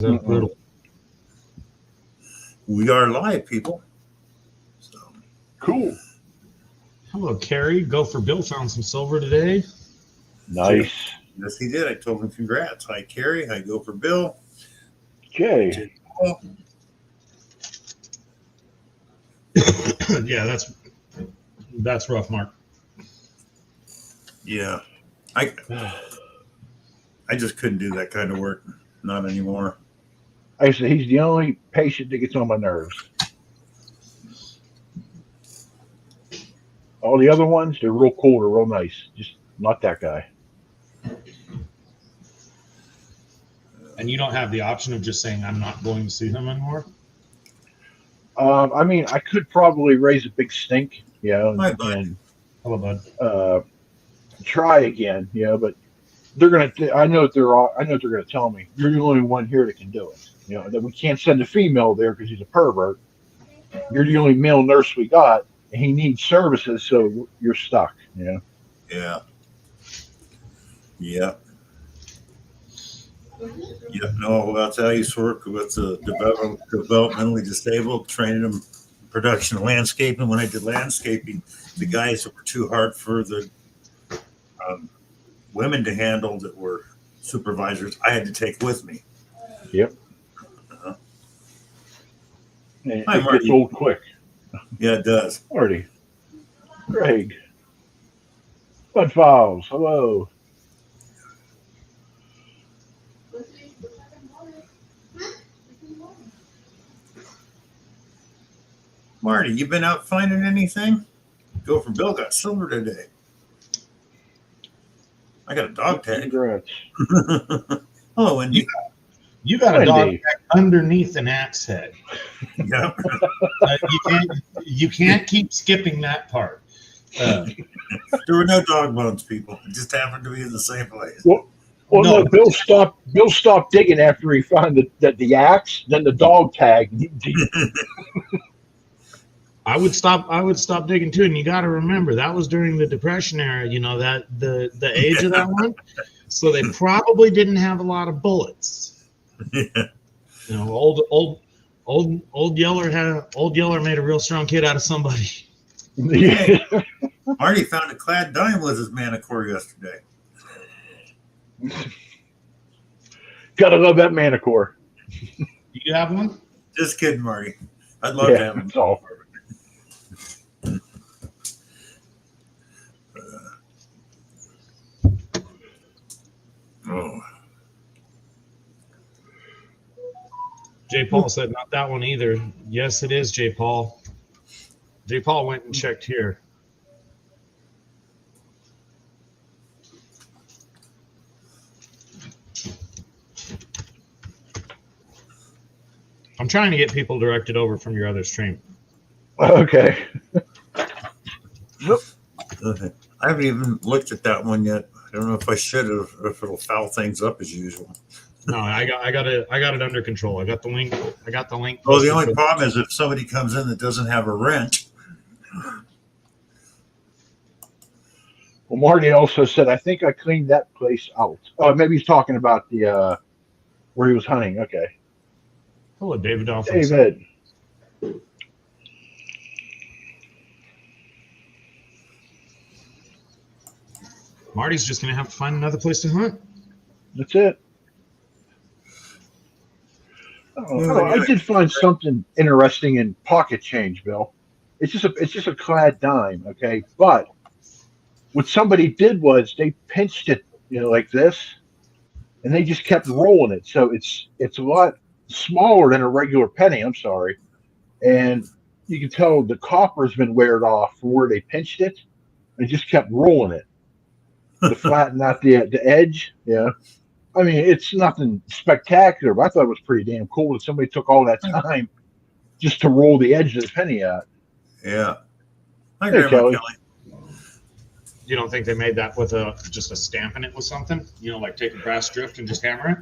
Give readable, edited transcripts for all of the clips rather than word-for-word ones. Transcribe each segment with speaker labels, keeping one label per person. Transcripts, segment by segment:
Speaker 1: That's brutal.
Speaker 2: We are live, people. So.
Speaker 3: Cool.
Speaker 1: Hello, Carrie. Go for Bill found some silver today.
Speaker 3: Nice.
Speaker 2: Yes, he did. I told him congrats. Hi, Carrie. Hi, Go for Bill.
Speaker 3: Okay.
Speaker 1: Yeah, that's rough, Mark.
Speaker 2: Yeah, I just couldn't do that kind of work. Not anymore.
Speaker 3: I said he's the only patient that gets on my nerves. All the other ones, they're real cool, they're real nice. Just not that guy.
Speaker 1: And you don't have the option of just saying, I'm not going to see him anymore?
Speaker 3: I mean, I could probably raise a big stink,
Speaker 2: Hi, bud.
Speaker 3: and
Speaker 1: Hello, bud.
Speaker 3: try again, but they're gonna. I know they're gonna tell me you're the only one here that can do it. That we can't send a female there because he's a pervert. You're the only male nurse we got, and he needs services, so you're stuck.
Speaker 2: Yeah. Yeah. Yeah. No, that's how I used to work with the developmentally disabled, training them in production of landscaping. When I did landscaping, the guys that were too hard for the women to handle that were supervisors, I had to take with me.
Speaker 3: Yep. And
Speaker 2: Hi,
Speaker 3: it
Speaker 2: Marty.
Speaker 3: gets old quick.
Speaker 2: Yeah, it does.
Speaker 3: Marty. Greg. Bud Files. Hello.
Speaker 2: Marty, you been out finding anything? Go for Bill got silver today. I got a dog tag.
Speaker 3: Congrats.
Speaker 2: Hello, Wendy.
Speaker 1: You got a dog
Speaker 3: Wendy.
Speaker 1: tag underneath an axe head.
Speaker 2: Yeah.
Speaker 1: You can't keep skipping that part.
Speaker 2: There were no dog bones, people. It just happened to be in the same place.
Speaker 3: Well,
Speaker 1: No.
Speaker 3: no, Bill stopped digging after he found the axe, then the dog tag.
Speaker 1: I would stop digging too, and you got to remember that was during the Depression era. That the age of that one, so they probably didn't have a lot of bullets.
Speaker 2: Yeah.
Speaker 1: Old Yeller made a real strong kid out of somebody.
Speaker 2: Marty found a clad dime with his manicore yesterday.
Speaker 3: Gotta love that manicore.
Speaker 1: You have one?
Speaker 2: Just kidding, Marty. I'd love to have him.
Speaker 3: That's all.
Speaker 2: Oh.
Speaker 1: J. Paul said not that one either. Yes, it is J. Paul. J. Paul went and checked here. I'm trying to get people directed over from your other stream.
Speaker 3: Okay.
Speaker 2: Okay. I haven't even looked at that one yet. I don't know if I should have, or if it'll foul things up as usual.
Speaker 1: No, I got it under control. I got the link.
Speaker 2: Oh, the only problem is if somebody comes in that doesn't have a wrench.
Speaker 3: Well, Marty also said, I think I cleaned that place out. Oh, maybe he's talking about the where he was hunting. Okay.
Speaker 1: Hello, David Dolphins.
Speaker 3: David.
Speaker 1: Marty's just gonna have to find another place to hunt.
Speaker 3: That's it. I did find something interesting in pocket change, Bill. It's just a clad dime, okay? But what somebody did was they pinched it, like this, and they just kept rolling it. So it's a lot smaller than a regular penny. I'm sorry, and you can tell the copper's been weared off from where they pinched it. They just kept rolling it to flatten out the edge. Yeah. I mean, it's nothing spectacular, but I thought it was pretty damn cool that somebody took all that time just to roll the edge of the penny out.
Speaker 2: Yeah. Hi,
Speaker 3: Hey,
Speaker 2: Grandma
Speaker 3: Kelly.
Speaker 2: Kelly.
Speaker 1: You don't think they made that with just a stamp in it with something? Like take a brass drift and just hammer it?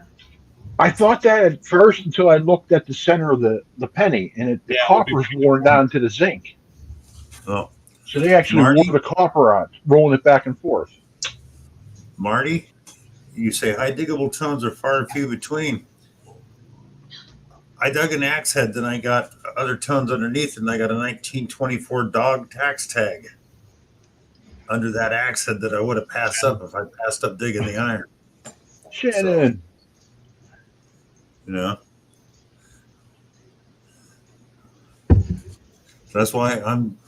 Speaker 3: I thought that at first until I looked at the center of the penny, and the copper's worn down to the zinc.
Speaker 2: Oh,
Speaker 3: So they actually
Speaker 2: Marty?
Speaker 3: wore the copper on, rolling it back and forth.
Speaker 2: Marty, you say high diggable tones are far and few between. I dug an axe head, then I got other tons underneath, and I got a 1924 dog tax tag under that axe head that I would have passed up if I passed up digging the iron.
Speaker 3: Shannon.
Speaker 2: You know, that's why I'm.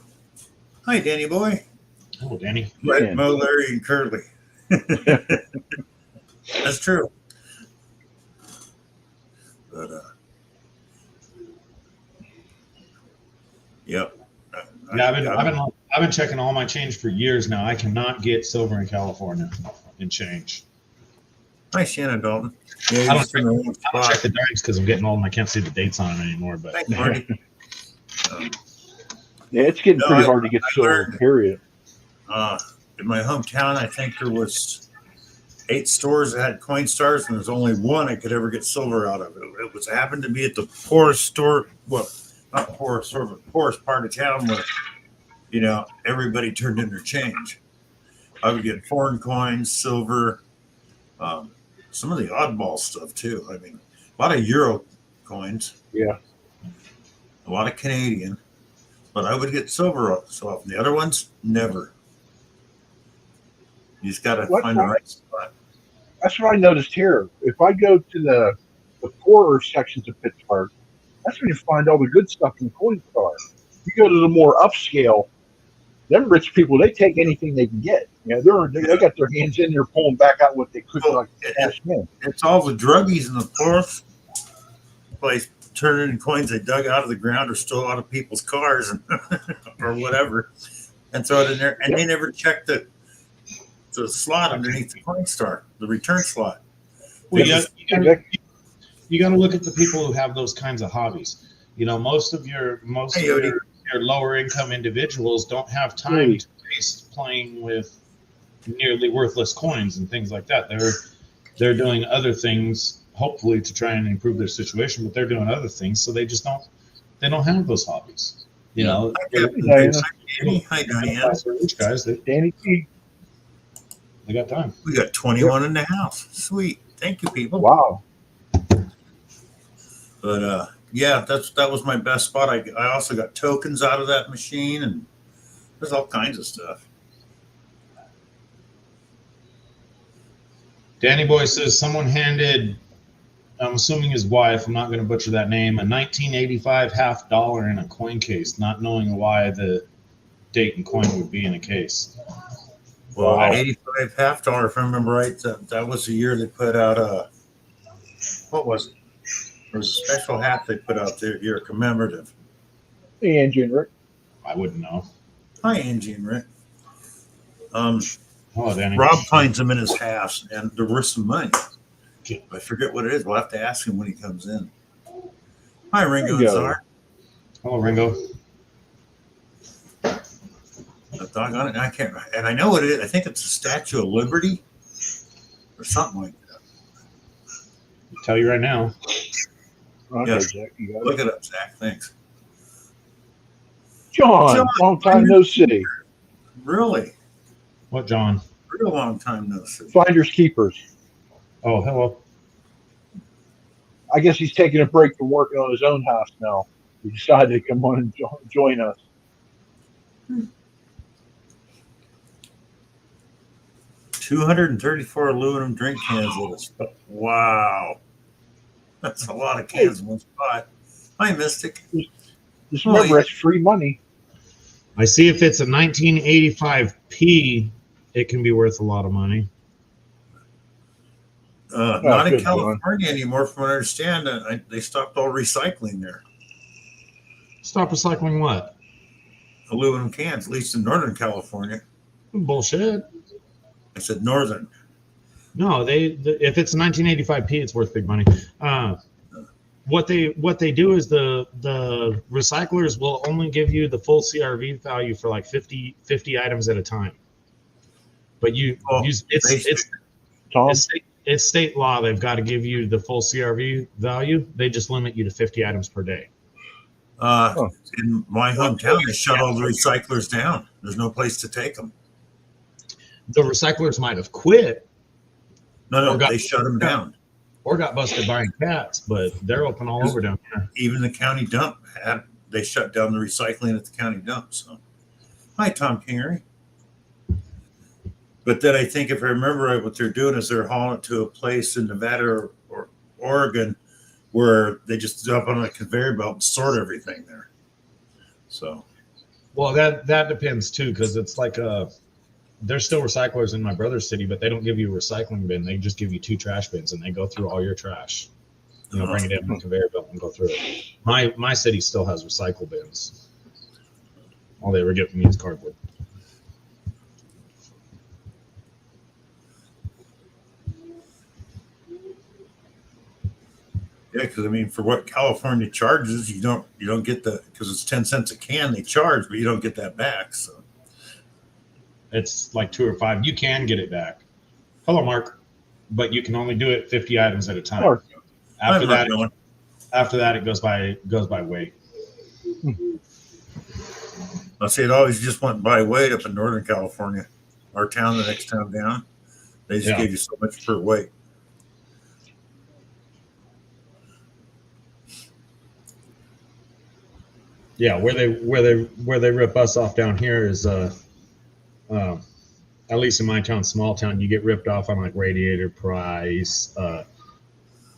Speaker 2: Hi, Danny boy.
Speaker 1: Oh, Danny.
Speaker 2: Right,
Speaker 3: Man.
Speaker 2: Mo, Larry, and Curly. That's true. But yep.
Speaker 1: Yeah, I've been checking all my change for years now. I cannot get silver in California in change.
Speaker 2: Hi, Shannon Dalton.
Speaker 1: I
Speaker 2: Yeah,
Speaker 1: don't
Speaker 2: you're just in the wrong
Speaker 1: I don't check
Speaker 2: spot.
Speaker 1: the dimes because I'm getting old and I can't see the dates on them anymore. But
Speaker 2: Thanks, Marty.
Speaker 3: Yeah, it's getting
Speaker 2: No,
Speaker 3: pretty
Speaker 2: I-
Speaker 3: hard to get
Speaker 2: I
Speaker 3: silver,
Speaker 2: learned-
Speaker 3: period.
Speaker 2: In my hometown, I think there was 8 stores that had Coinstars, and there's only one I could ever get silver out of. It was happened to be at the poorest store. Well, not poorest store, but poorest part of town where, everybody turned in their change. I would get foreign coins, silver, some of the oddball stuff too. I mean, a lot of Euro coins,
Speaker 3: Yeah.
Speaker 2: a lot of Canadian, but I would get silver so often. The other ones, never. You just got to
Speaker 3: What
Speaker 2: find the
Speaker 3: kind?
Speaker 2: right spot.
Speaker 3: That's what I noticed here. If I go to the poorer sections of Pittsburgh, that's when you find all the good stuff in the coin store. You go to the more upscale, them rich people, they take anything they can get. They got their hands in there pulling back out what they could
Speaker 2: Well,
Speaker 3: like cash in.
Speaker 2: It's all the druggies in the fourth place turning in coins they dug out of the ground or stole out of people's cars and or whatever, and throw it in there. And they never checked the slot underneath the coin star, the return slot.
Speaker 1: well,
Speaker 2: Yeah,
Speaker 1: you got to look at the people who have those kinds of hobbies. Most of your lower income individuals don't have time to waste playing with nearly worthless coins and things like that. They're doing other things, hopefully to try and improve their situation, but they're doing other things, so they don't have those hobbies.
Speaker 2: Hi, Diane.
Speaker 1: Rich guys,
Speaker 3: Danny T.
Speaker 1: they got time.
Speaker 2: We got 21 in the house. Sweet. Thank you, people.
Speaker 3: Wow.
Speaker 2: But yeah, that was my best spot. I also got tokens out of that machine, and there's all kinds of stuff.
Speaker 1: Danny Boy says someone handed, I'm assuming his wife, I'm not going to butcher that name, a 1985 $50 in a coin case, not knowing why the date and coin would be in a case.
Speaker 2: Well,
Speaker 1: Wow.
Speaker 2: 85 $50, if I remember right, that was the year they put out what was it? There was a special hat they put out there here, commemorative.
Speaker 3: Hey, Angie and Rick.
Speaker 1: I wouldn't know.
Speaker 2: Hi, Angie and Rick.
Speaker 1: Hello, Danny.
Speaker 2: Rob finds them in his house, and they're worth some money.
Speaker 1: Okay.
Speaker 2: I forget what it is. We'll have to ask him when he comes in. Hi, Ringo
Speaker 3: There you
Speaker 2: and
Speaker 3: go.
Speaker 2: Czar.
Speaker 1: Hello, Ringo.
Speaker 2: A dog on it. I can't. And I know what it is. I think it's a Statue of Liberty or something like that.
Speaker 1: I'll tell you right now.
Speaker 3: Okay,
Speaker 2: Yes.
Speaker 3: Jack, you got it.
Speaker 2: Look it up, Zach. Thanks.
Speaker 3: John, long time no see.
Speaker 2: Really,
Speaker 1: What, John?
Speaker 2: real long time no see.
Speaker 3: Finders keepers.
Speaker 1: Oh, hello.
Speaker 3: I guess he's taking a break from working on his own house now. He decided to come on and join us.
Speaker 2: 234 aluminum drink cans with us. Wow, that's a lot of cans in one spot. Hi, Mystic.
Speaker 3: Just remember, it's free money.
Speaker 1: I see if it's a 1985P, it can be worth a lot of money.
Speaker 2: Not in
Speaker 3: good, John.
Speaker 2: California anymore, from what I understand. They stopped all recycling there.
Speaker 1: Stop recycling what?
Speaker 2: Aluminum cans, at least in Northern California.
Speaker 1: Bullshit.
Speaker 2: I said Northern.
Speaker 1: No, if it's a 1985P, it's worth big money. What they do is the recyclers will only give you the full CRV value for like 50 items at a time. But
Speaker 3: Tom,
Speaker 1: it's state law. They've got to give you the full CRV value. They just limit you to 50 items per day.
Speaker 2: In my hometown, they shut all the recyclers down. There's no place to take them.
Speaker 1: The recyclers might have quit.
Speaker 2: No,
Speaker 1: Or got-
Speaker 2: they shut them down.
Speaker 1: or got busted buying cats, but they're open all over down here.
Speaker 2: Even the county dump they shut down the recycling at the county dump. So, hi, Tom Kingery. But then I think if I remember right, what they're doing is they're hauling it to a place in Nevada or Oregon where they just dump on a conveyor belt and sort everything there. So,
Speaker 1: well, that depends too, because it's like there's still recyclers in my brother's city, but they don't give you a recycling bin. They just give you 2 trash bins, and they go through all your trash. Bring it in on a conveyor belt and go through it. My city still has recycle bins. All they ever get from me is cardboard.
Speaker 2: yeah, because I mean, for what California charges, you don't get the, because it's 10 cents a can they charge, but you don't get that back. So
Speaker 1: It's like 2 or 5. You can get it back. Hello, Mark. But you can only do it 50 items at a time.
Speaker 3: Mark.
Speaker 1: After that, it goes by weight.
Speaker 2: I say it always just went by weight up in Northern California. Our town, the next town down, they just gave you so much per weight.
Speaker 1: Yeah, where they rip us off down here is at least in my town, small town, you get ripped off on like radiator price,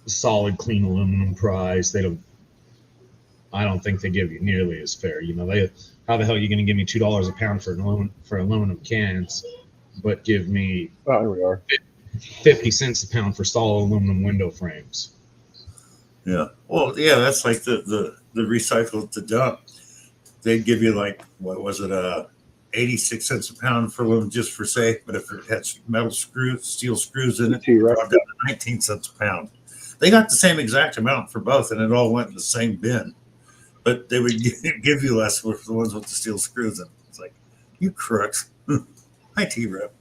Speaker 1: solid clean aluminum price. I don't think they give you nearly as fair. How the hell are you going to give me $2 a pound for aluminum cans, but give me
Speaker 3: here we are.
Speaker 1: 50 cents a pound for solid aluminum window frames?
Speaker 2: Yeah. Well, yeah, that's like the recycle at the dump. They'd give you like, what was it, 86 cents a pound for aluminum just for safe, but if it had steel screws in it, it dropped down to 19 cents a pound. They got the same exact amount for both, and it all went in the same bin. But they would give you less for the ones with the steel screws in. It's like, you crooks. Hi, T-Rep.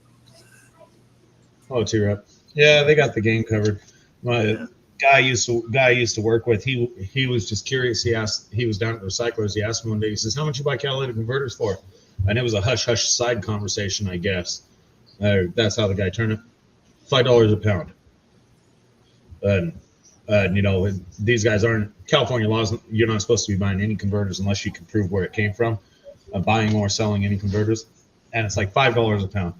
Speaker 1: Oh, T-Rep. Yeah, they got the game covered. My guy I used to work with, he was just curious. He was down at Recyclers. He asked me one day, he says, how much you buy catalytic converters for? And it was a hush-hush side conversation, I guess. That's how the guy turned it. $5 a pound. And these guys aren't, California laws, you're not supposed to be buying any converters unless you can prove where it came from, buying or selling any converters. And it's like $5 a pound.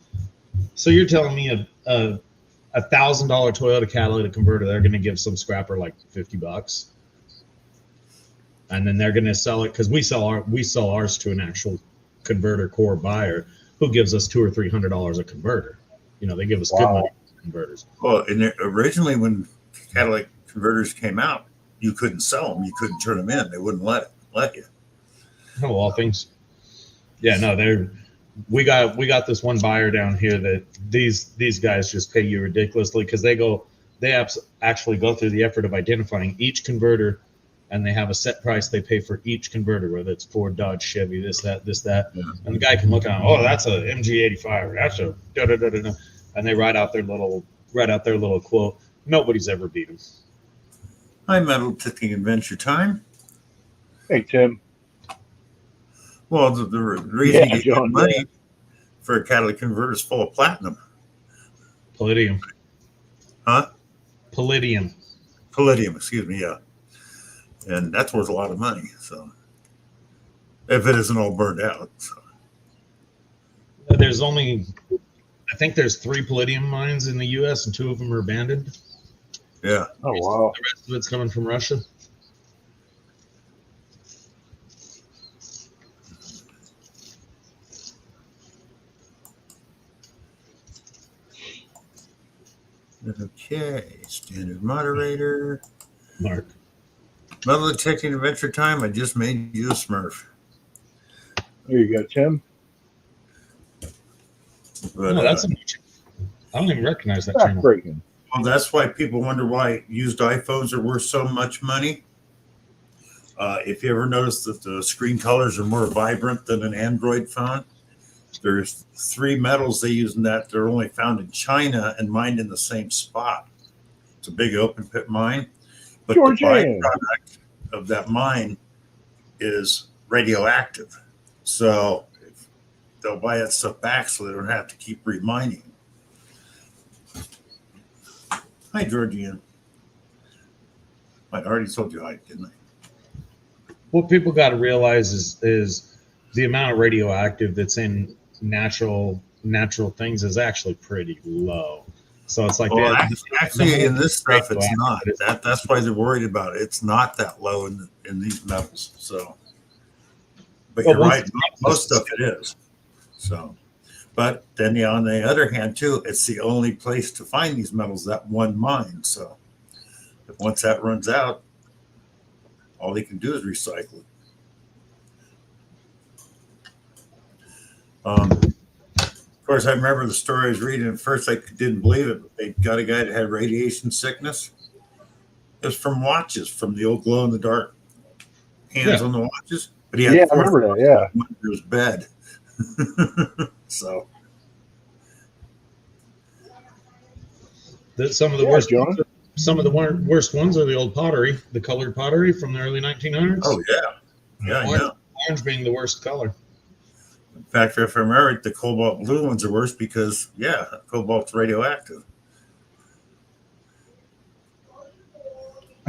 Speaker 1: So you're telling me a $1,000 Toyota catalytic converter, they're going to give some scrapper like $50, and then they're going to sell it, because we sell ours to an actual converter core buyer who gives us $200 or $300 a converter. They give us good money for converters.
Speaker 2: Well, and originally when catalytic converters came out, you couldn't sell them. You couldn't turn them in. They wouldn't let you.
Speaker 1: Oh, all things. Yeah, no, we got this one buyer down here that these guys just pay you ridiculously, because they actually go through the effort of identifying each converter, and they have a set price they pay for each converter, whether it's Ford, Dodge, Chevy, this, that. Yeah. And the guy can look on, oh, that's a MG85, or that's a da-da-da-da-da, and they write out their little quote. Nobody's ever beat them.
Speaker 2: Hi, Metal Detecting Adventure Time.
Speaker 3: Hey, Tim.
Speaker 2: Well, the reason you get money for a catalytic converter is full of platinum.
Speaker 1: Palladium.
Speaker 2: Huh?
Speaker 1: Palladium,
Speaker 2: excuse me, yeah. And that's worth a lot of money. So, if it isn't all burned out. So.
Speaker 1: I think there's 3 palladium mines in the U.S. and 2 of them are abandoned.
Speaker 2: Yeah.
Speaker 3: Oh, wow.
Speaker 1: The rest of it's coming from Russia.
Speaker 2: Okay, standard moderator.
Speaker 1: Mark.
Speaker 2: Metal Detecting Adventure Time. I just made you a Smurf.
Speaker 3: There you go, Tim.
Speaker 1: But, that's I don't even recognize that channel.
Speaker 3: Breaking.
Speaker 2: Well, that's why people wonder why used iPhones are worth so much money. If you ever notice that the screen colors are more vibrant than an Android phone, there's 3 metals they use in that. They're only found in China and mined in the same spot. It's a big open pit mine. But
Speaker 3: Georgia.
Speaker 2: The byproduct of that mine is radioactive. So they'll buy that stuff back so they don't have to keep remining. Hi, Georgian. I already told you height, didn't I?
Speaker 1: What people got to realize is the amount of radioactive that's in natural things is actually pretty low. So it's like
Speaker 2: Well,
Speaker 1: the
Speaker 2: actually, in this stuff, it's
Speaker 1: radioactive
Speaker 2: not.
Speaker 1: is-
Speaker 2: That's why they're worried about it. It's not that low in these metals. So, but
Speaker 1: Well,
Speaker 2: you're
Speaker 1: once
Speaker 2: right. Most stuff it is. So, but then on the other hand, too, it's the only place to find these metals, that one mine. So, once that runs out, all they can do is recycle it. Of course, I remember the story I was reading. At first, I didn't believe it. But they got a guy that had radiation sickness. It was from watches, from the old glow in the dark hands on the watches. But he had
Speaker 3: I remember that. Yeah,
Speaker 2: under his bed. So
Speaker 1: some of the worst ones, some of the worst ones are the old pottery, the colored pottery from the early 1900s.
Speaker 2: oh yeah, I know.
Speaker 1: Orange being the worst color.
Speaker 2: In fact, if I remember, the cobalt blue ones are worse because cobalt's radioactive.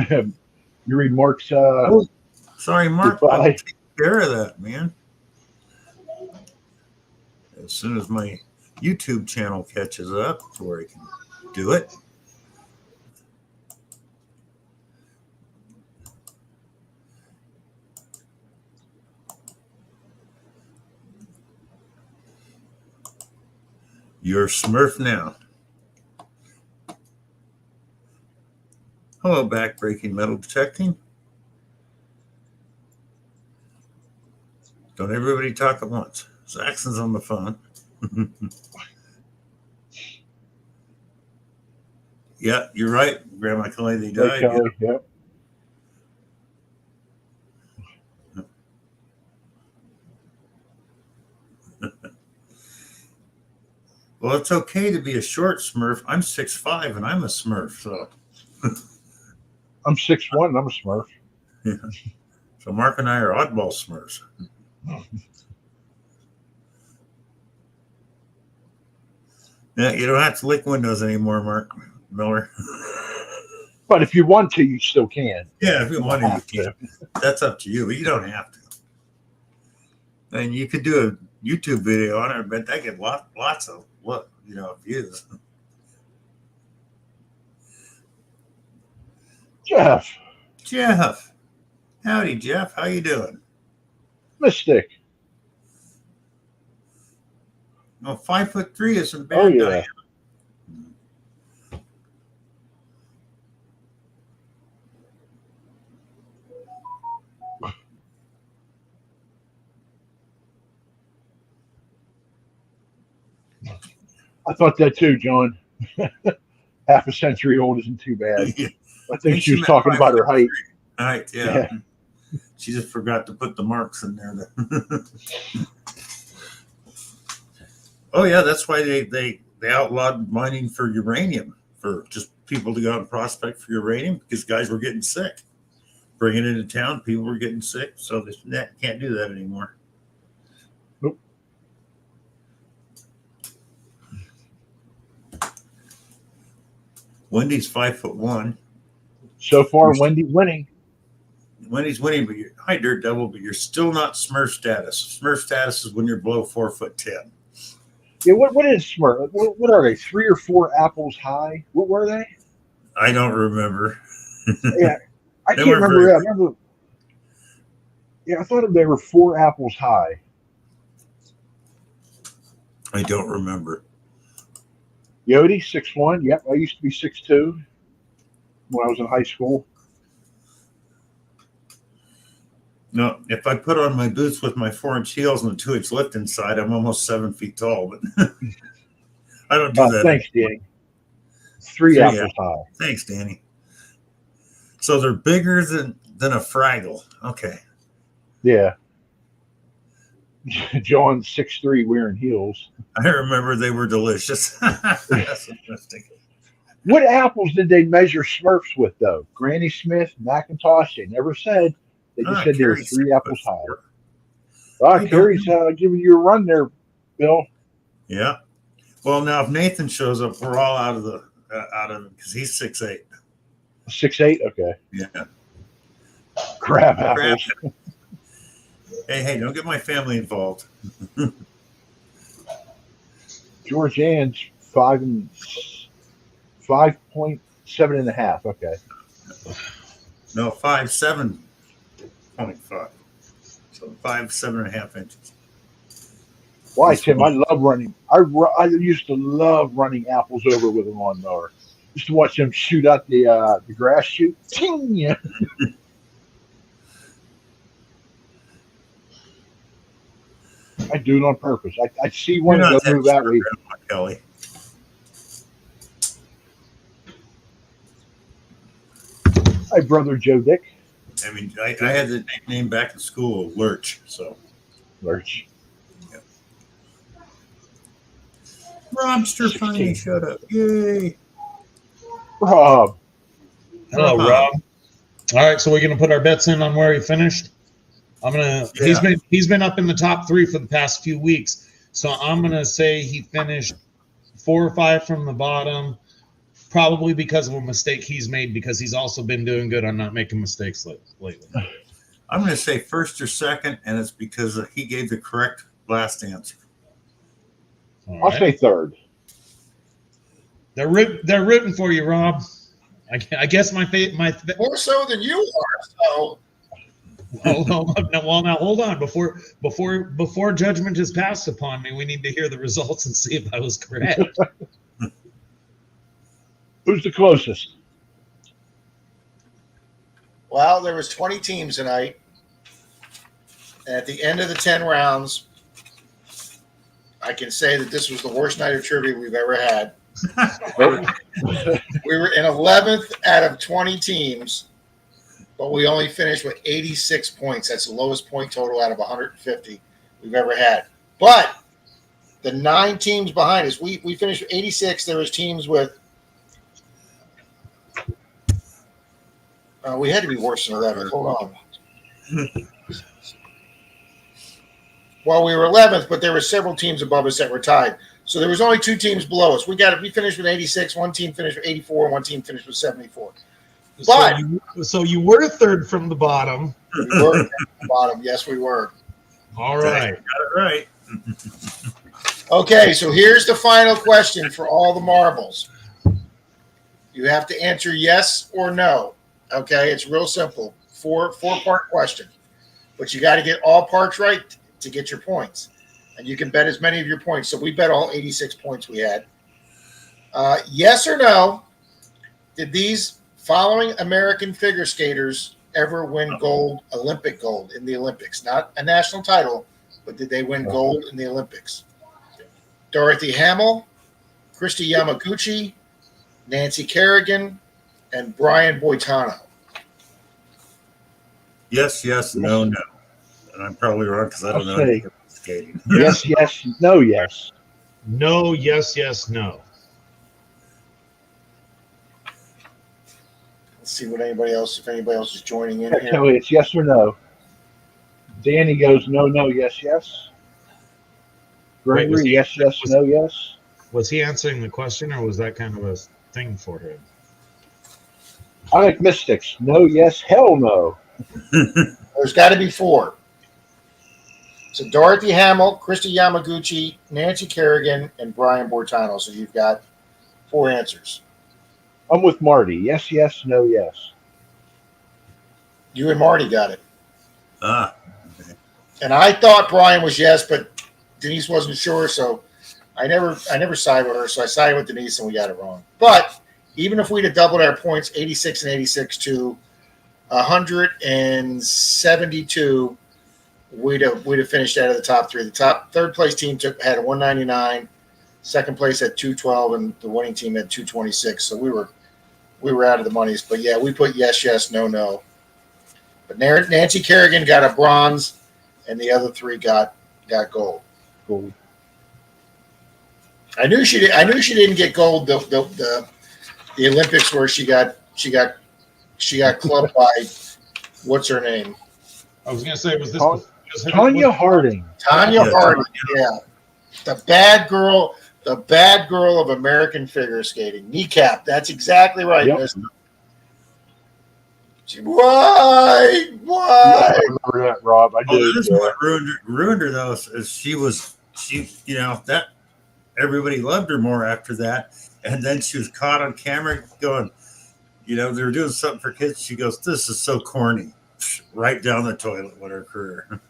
Speaker 3: you read Mark's.
Speaker 2: Sorry, Mark.
Speaker 3: Goodbye.
Speaker 2: I'll take care of that, man. As soon as my YouTube channel catches up to where I can do it. You're Smurf now. Hello, backbreaking metal detecting. Don't everybody talk at once. Saxon's on the phone. Yeah, you're right, Grandma Kelly. They died.
Speaker 3: Kelly, yeah.
Speaker 2: Well, it's okay to be a short Smurf. I'm 6'5" and I'm a Smurf. So
Speaker 3: I'm 6'1" and I'm a Smurf.
Speaker 2: yeah. So Mark and I are oddball Smurfs. Yeah, you don't have to lick windows anymore, Mark Miller.
Speaker 3: But if you want to, you still can.
Speaker 2: Yeah, if you want to, you can. That's up to you. But you don't have to. And you could do a YouTube video on it. I bet that get lots of views. Jeff, howdy, Jeff. How you doing?
Speaker 3: Mystic.
Speaker 2: No, 5'3" isn't bad.
Speaker 3: Oh yeah. I thought that too, John. Half a century old isn't too bad. I think she was talking about her height.
Speaker 2: Height, yeah. She just forgot to put the marks in there. Oh yeah, that's why they outlawed mining for uranium, for just people to go out and prospect for uranium, because guys were getting sick. Bringing it into town, people were getting sick, so they can't do that anymore.
Speaker 3: Nope.
Speaker 2: Wendy's 5'1".
Speaker 3: So far, Wendy's winning.
Speaker 2: Wendy's winning, but hi, Dirt Devil, but you're still not Smurf status. Smurf status is when you're below 4'10".
Speaker 3: Yeah, what is Smurf? What are they? 3 or 4 apples high? What were they?
Speaker 2: I don't remember.
Speaker 3: Yeah, I
Speaker 2: They
Speaker 3: can't
Speaker 2: weren't
Speaker 3: remember.
Speaker 2: very
Speaker 3: I remember. Yeah, I thought they were 4 apples high.
Speaker 2: I don't remember.
Speaker 3: Yodi, 6'1". Yep, I used to be 6'2" when I was in high school.
Speaker 2: No, if I put on my boots with my 4-inch heels and a 2-inch lift inside, I'm almost 7 feet tall. But I don't do that.
Speaker 3: Thanks, Danny. 3 apples high.
Speaker 2: Thanks, Danny. So they're bigger than a Fraggle. Okay.
Speaker 3: Yeah. John 6'3" wearing heels.
Speaker 2: I remember they were delicious. That's interesting.
Speaker 3: What apples did they measure Smurfs with, though? Granny Smith, Macintosh, they never said. They just said they were 3 apples high. Carrie's giving you a run there, Bill.
Speaker 2: Yeah. Well, now if Nathan shows up, we're all out of it because he's 6'8".
Speaker 3: 6'8"? Okay.
Speaker 2: Yeah.
Speaker 3: Crab apples.
Speaker 2: Hey, don't get my family involved.
Speaker 3: George Ann's 5.7.5. Okay.
Speaker 2: No, 5'7.5". So 7.5 inches.
Speaker 3: Why, Tim? I love running. I used to love running apples over with a lawnmower. Used to watch them shoot out the grass chute. Ting! Yeah. I do it on purpose. I see one
Speaker 2: You're
Speaker 3: and
Speaker 2: not
Speaker 3: go move that way.
Speaker 2: Grandma Kelly.
Speaker 3: Hi, brother Joe Dick.
Speaker 2: I mean, I had the nickname back in school, Lurch. So,
Speaker 3: Lurch.
Speaker 2: Robster Funny, shut up. Yay.
Speaker 3: Rob.
Speaker 1: Hello, Rob. All right, so we're gonna put our bets in on where he finished.
Speaker 2: Yeah.
Speaker 1: He's been up in the top 3 for the past few weeks. So I'm gonna say he finished 4 or 5 from the bottom, probably because of a mistake he's made, because he's also been doing good on not making mistakes lately.
Speaker 2: I'm going to say first or second, and it's because he gave the correct last answer.
Speaker 3: I'll say third.
Speaker 1: They're rooting for you, Rob. I guess my
Speaker 4: more so than you are. So
Speaker 1: well, now hold on. Before judgment is passed upon me, we need to hear the results and see if I was correct.
Speaker 3: Who's the closest?
Speaker 4: well, there was 20 teams tonight. And at the end of the 10 rounds, I can say that this was the worst night of trivia we've ever had. We were in 11th out of 20 teams, but we only finished with 86 points. That's the lowest point total out of 150 we've ever had. But the 9 teams behind us, we finished with 86. There was teams with we had to be worse than 11. Hold on. Well, we were 11th, but there were several teams above us that were tied. So there was only 2 teams below us. We finished with 86. One team finished with 84. One team finished with 74. But
Speaker 1: so you were third from the bottom.
Speaker 4: we were at the bottom. Yes, we were.
Speaker 1: All right.
Speaker 2: Got it right.
Speaker 4: Okay, so here's the final question for all the marbles. You have to answer yes or no. Okay, it's real simple. Four-part question. But you got to get all parts right to get your points. And you can bet as many of your points. So we bet all 86 points we had. Yes or no, did these following American figure skaters ever win gold, Olympic gold in the Olympics? Not a national title, but did they win gold in the Olympics? Dorothy Hamill, Christy Yamaguchi, Nancy Kerrigan, and Brian Boitano.
Speaker 2: Yes, no. And I'm probably wrong because I don't know
Speaker 3: I'll say
Speaker 2: anything about skating.
Speaker 3: yes, no, yes.
Speaker 1: No, yes, no.
Speaker 4: Let's see what if anybody else is joining in here.
Speaker 3: Kelly, it's yes or no. Danny goes no, yes.
Speaker 1: Wait, was
Speaker 3: Gregory,
Speaker 1: he-
Speaker 3: yes,
Speaker 1: was-
Speaker 3: no, yes.
Speaker 1: Was he answering the question, or was that kind of a thing for him?
Speaker 3: I like Mystics. No, yes, hell no.
Speaker 4: There's got to be 4. So Dorothy Hamill, Christy Yamaguchi, Nancy Kerrigan, and Brian Boitano. So you've got 4 answers.
Speaker 3: I'm with Marty. Yes, no, yes.
Speaker 4: You and Marty got it.
Speaker 2: Okay.
Speaker 4: And I thought Brian was yes, but Denise wasn't sure, so I never sided with her, so I sided with Denise and we got it wrong. But even if we'd have doubled our points, 86 and 86 to 172, we'd have finished out of the top 3. The top third place team had a 199, second place had 212, and the winning team had 226. So we were out of the monies. But yeah, we put yes, no. But Nancy Kerrigan got a bronze, and the other 3 got gold.
Speaker 3: Cool.
Speaker 4: I knew she didn't get gold the Olympics where she got clubbed by what's her name?
Speaker 1: I was going to say, was this
Speaker 3: Tanya Harding.
Speaker 4: Tanya
Speaker 2: Yeah,
Speaker 4: Harding. Yeah, the bad girl of American figure skating. Kneecap. That's exactly right.
Speaker 3: Yep.
Speaker 4: Miss. Why?
Speaker 3: Yeah,
Speaker 4: Why?
Speaker 3: I remember that, Rob. I
Speaker 2: Oh,
Speaker 3: did.
Speaker 2: this is what ruined her though. Is she that everybody loved her more after that, and then she was caught on camera going, they were doing something for kids. She goes, "This is so corny," right down the toilet with her career.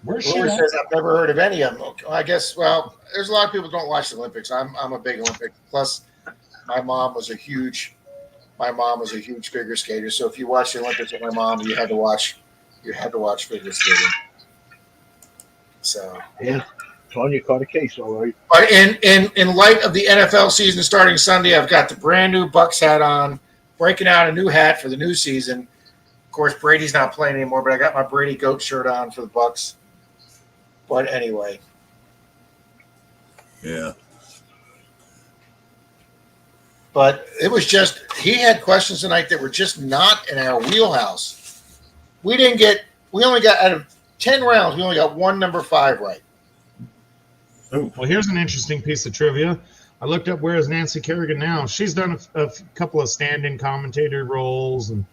Speaker 1: Where's she
Speaker 4: Lewis
Speaker 1: at?
Speaker 4: says I've never heard of any of them. Okay, I guess. Well, there's a lot of people who don't watch the Olympics. I'm a big Olympic. Plus, my mom was a huge figure skater. So if you watched the Olympics with my mom, you had to watch figure skating. So
Speaker 3: Yeah, Tanya caught a case, all right.
Speaker 4: but in light of the NFL season starting Sunday, I've got the brand new Bucks hat on, breaking out a new hat for the new season. Of course, Brady's not playing anymore, but I got my Brady goat shirt on for the Bucks. But anyway,
Speaker 2: Yeah.
Speaker 4: but it was just he had questions tonight that were just not in our wheelhouse. We only got out of 10 rounds, we only got one number 5 right.
Speaker 1: Well, here's an interesting piece of trivia. I looked up where is Nancy Kerrigan now. She's done a couple of stand-in commentator roles and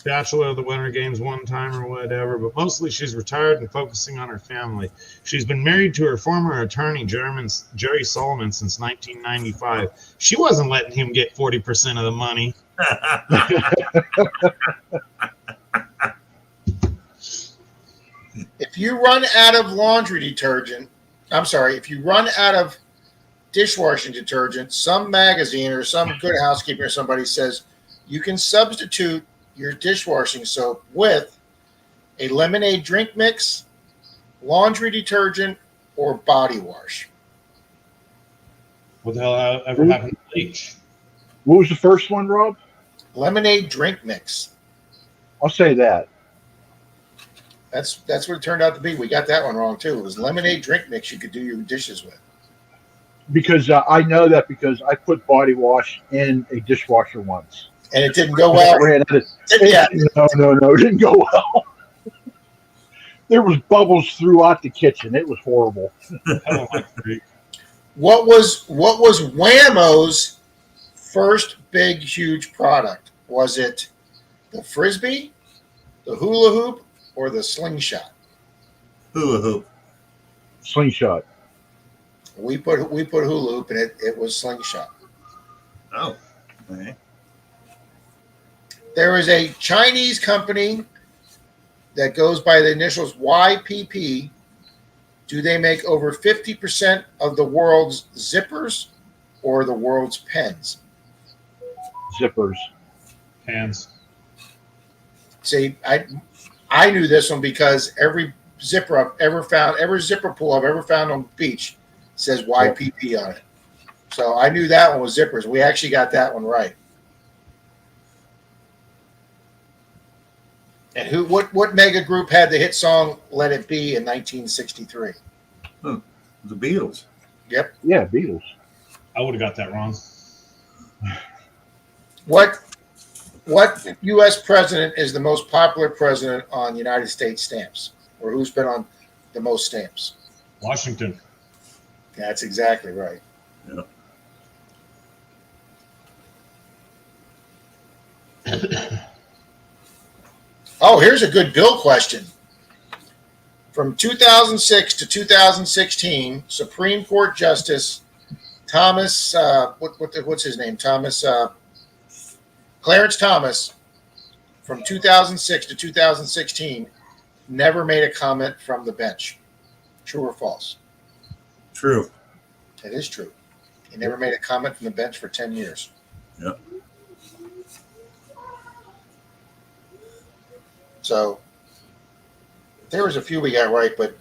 Speaker 1: Bachelor of the Winter Games one time or whatever, but mostly she's retired and focusing on her family. She's been married to her former attorney, Jerry Solomon, since 1995. She wasn't letting him get 40% of the money.
Speaker 4: If you run out of if you run out of dishwashing detergent, some magazine or some Good Housekeeping or somebody says you can substitute your dishwashing soap with a lemonade drink mix, laundry detergent, or body wash.
Speaker 1: What the hell ever happened to bleach?
Speaker 3: What was the first one, Rob?
Speaker 4: Lemonade drink mix.
Speaker 3: I'll say that.
Speaker 4: That's what it turned out to be. We got that one wrong too. It was lemonade drink mix you could do your dishes with.
Speaker 3: Because I know that because I put body wash in a dishwasher once.
Speaker 4: And it didn't go well. Yeah.
Speaker 3: No, it didn't go well. There was bubbles throughout the kitchen. It was horrible.
Speaker 4: What was Whammo's first big huge product? Was it the Frisbee, the hula hoop, or the slingshot?
Speaker 2: Hula hoop.
Speaker 3: Slingshot.
Speaker 4: We put hula hoop and it was slingshot.
Speaker 2: Oh. Okay.
Speaker 4: There is a Chinese company that goes by the initials YPP. Do they make over 50% of the world's zippers or the world's pens?
Speaker 3: Zippers.
Speaker 1: Hands.
Speaker 4: See, I knew this one because every zipper I've ever found, every zipper pull I've ever found on the beach says YPP on it. So I knew that one was zippers. We actually got that one right. And what mega group had the hit song "Let It Be" in 1963?
Speaker 2: The Beatles.
Speaker 4: Yep.
Speaker 3: Yeah, Beatles.
Speaker 1: I would have got that wrong.
Speaker 4: What U.S. president is the most popular president on United States stamps, or who's been on the most stamps?
Speaker 1: Washington.
Speaker 4: That's exactly right.
Speaker 2: Yeah.
Speaker 4: Oh, here's a good Bill question. From 2006 to 2016, Supreme Court Justice Thomas, what's his name? Clarence Thomas, from 2006 to 2016, never made a comment from the bench. True or false?
Speaker 2: True.
Speaker 4: It is true. He never made a comment from the bench for 10 years.
Speaker 2: Yep.
Speaker 4: So there was a few we got right, but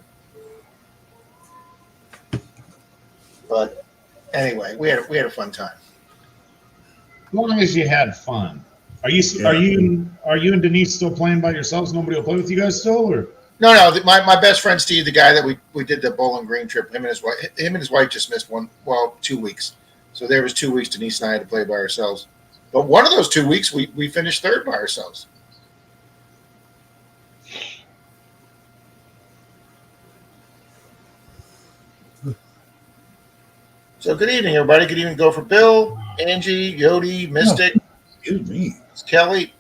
Speaker 4: anyway, we had a fun time.
Speaker 1: As long as you had fun. Are you and Denise still playing by yourselves? Nobody will play with you guys still, or?
Speaker 4: No. My best friend Steve, the guy that we did the Bowling Green trip, him and his wife just missed 2 weeks. So there was 2 weeks Denise and I had to play by ourselves. But one of those 2 weeks we finished third by ourselves. So good evening, everybody. Good evening, go for Bill, Angie, Yodi, Mystic,
Speaker 2: Excuse me.
Speaker 4: Kelly,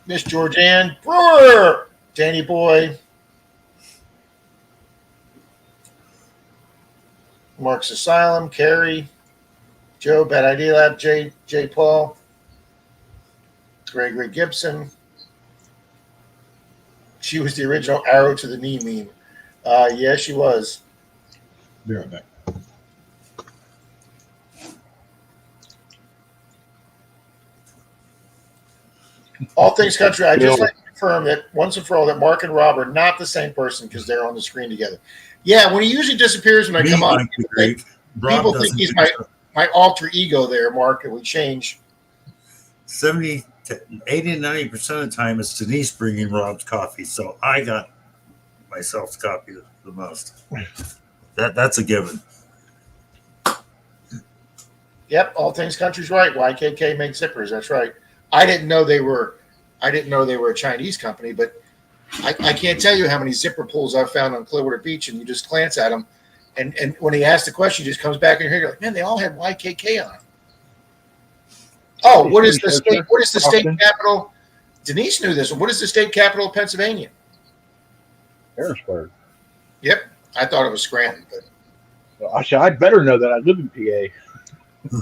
Speaker 4: Miss Georgianne, Brewer, Danny Boy, Mark's Asylum, Carrie, Joe, Bad Idea Lab, J. Paul, Gregory Gibson. She was the original arrow to the knee meme. Yeah, she was.
Speaker 1: Be right back.
Speaker 4: All things country, I just like to confirm that once and for all that Mark and Rob are not the same person because they're on the screen together. Yeah, when he usually disappears when I come on, people think he's my alter ego there, Mark, and we change.
Speaker 2: 70 to 80 to 90% of the time it's Denise bringing Rob's coffee, so I got myself the coffee the most. That's a given.
Speaker 4: Yep, all things country's right. YKK makes zippers. That's right. I didn't know they were a Chinese company, but I can't tell you how many zipper pulls I've found on Clearwater Beach, and you just glance at them, and when he asks the question, he just comes back in here. You're like, man, they all had YKK on. Oh, what is the state? What is the state capital? Denise knew this one. What is the state capital of Pennsylvania?
Speaker 3: Harrisburg.
Speaker 4: Yep, I thought it was Scranton, but
Speaker 3: I said I'd better know that. I live in PA.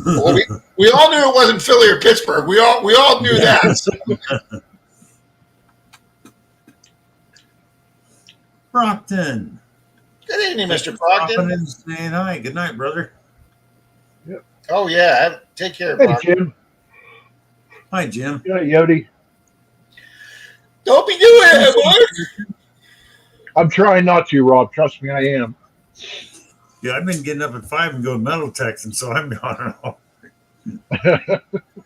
Speaker 4: well, we all knew it wasn't Philly or Pittsburgh. We all knew that.
Speaker 2: Brockton.
Speaker 4: Good evening, Mr. Brockton.
Speaker 2: Saying hi. Good night, brother.
Speaker 3: Yep.
Speaker 4: Oh yeah, take care,
Speaker 3: Hey,
Speaker 4: Brockton.
Speaker 3: Jim.
Speaker 2: Hi, Jim.
Speaker 3: Yeah, Yodi.
Speaker 4: Don't be doing it, Mark.
Speaker 3: I'm trying not to, Rob. Trust me, I am.
Speaker 2: Yeah, I've been getting up at 5 and going metal texting, so I'm gone all.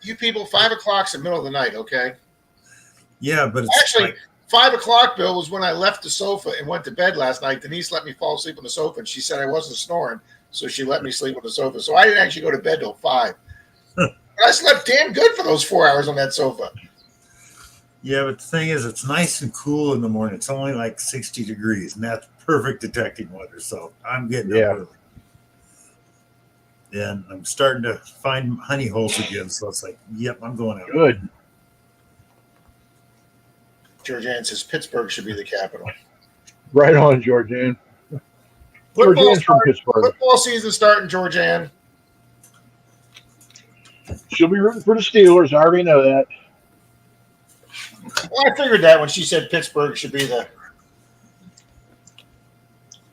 Speaker 4: You people, 5 o'clock's the middle of the night, okay?
Speaker 2: Yeah, but it's
Speaker 4: Actually,
Speaker 2: like,
Speaker 4: 5 o'clock, Bill, was when I left the sofa and went to bed last night. Denise let me fall asleep on the sofa, and she said I wasn't snoring, so she let me sleep on the sofa. So I didn't actually go to bed till 5. But I slept damn good for those 4 hours on that sofa.
Speaker 2: yeah, but the thing is, it's nice and cool in the morning. It's only like 60 degrees, and that's perfect detecting weather. So I'm getting up early. And I'm starting to find honey holes again. So it's like, yep, I'm going out.
Speaker 3: Good.
Speaker 4: Georgianne says Pittsburgh should be the capital.
Speaker 3: Right on, Georgianne.
Speaker 4: Football,
Speaker 3: Georgianne's from Pittsburgh.
Speaker 4: football season starting, Georgianne.
Speaker 3: She'll be rooting for the Steelers. I already know that.
Speaker 4: Well, I figured that when she said Pittsburgh should be the.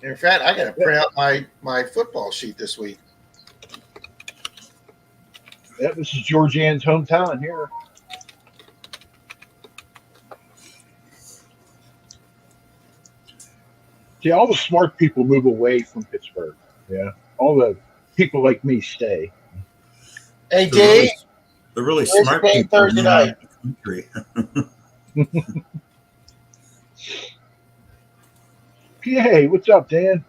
Speaker 4: In fact, I got to print out my football sheet this week.
Speaker 3: Yep, this is Georgianne's hometown here. See, all the smart people move away from Pittsburgh. Yeah. All the people like me stay.
Speaker 4: Hey, Dave.
Speaker 2: The really
Speaker 4: Where's
Speaker 2: smart
Speaker 4: the game
Speaker 2: people
Speaker 4: Thursday night?
Speaker 2: in the country.
Speaker 3: Hey, what's up, Dan?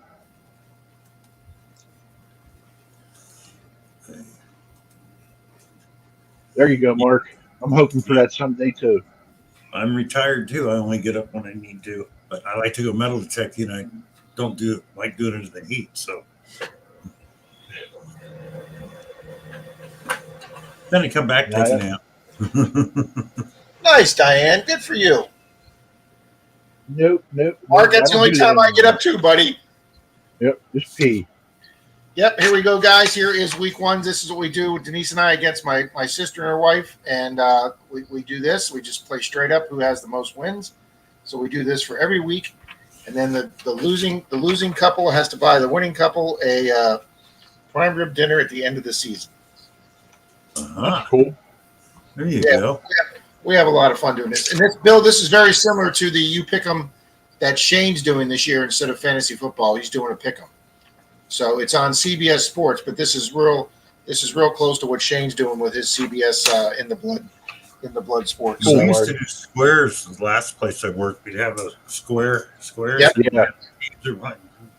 Speaker 3: There you go, Mark. I'm hoping for that someday too.
Speaker 2: I'm retired too. I only get up when I need to, but I like to go metal detecting. I don't like doing it in the heat. So then I come back, take a nap.
Speaker 4: Nice, Diane. Good for you.
Speaker 3: Nope.
Speaker 4: Mark, that's the only time I get up too, buddy.
Speaker 3: Yep, just pee.
Speaker 4: Yep, here we go, guys. Here is week 1. This is what we do with Denise and I against my sister and her wife. And we do this. We just play straight up who has the most wins. So we do this for every week. And then the losing couple has to buy the winning couple a prime rib dinner at the end of the season.
Speaker 2: Uh-huh.
Speaker 3: Cool.
Speaker 2: There you go.
Speaker 4: We have a lot of fun doing this. And this, Bill, this is very similar to the You Pick 'em that Shane's doing this year instead of fantasy football. He's doing a pick 'em. So it's on CBS Sports, but this is real close to what Shane's doing with his CBS in the blood sports.
Speaker 2: We used to do squares. The last place I worked, we'd have a squares.
Speaker 4: Yep.
Speaker 3: Yeah.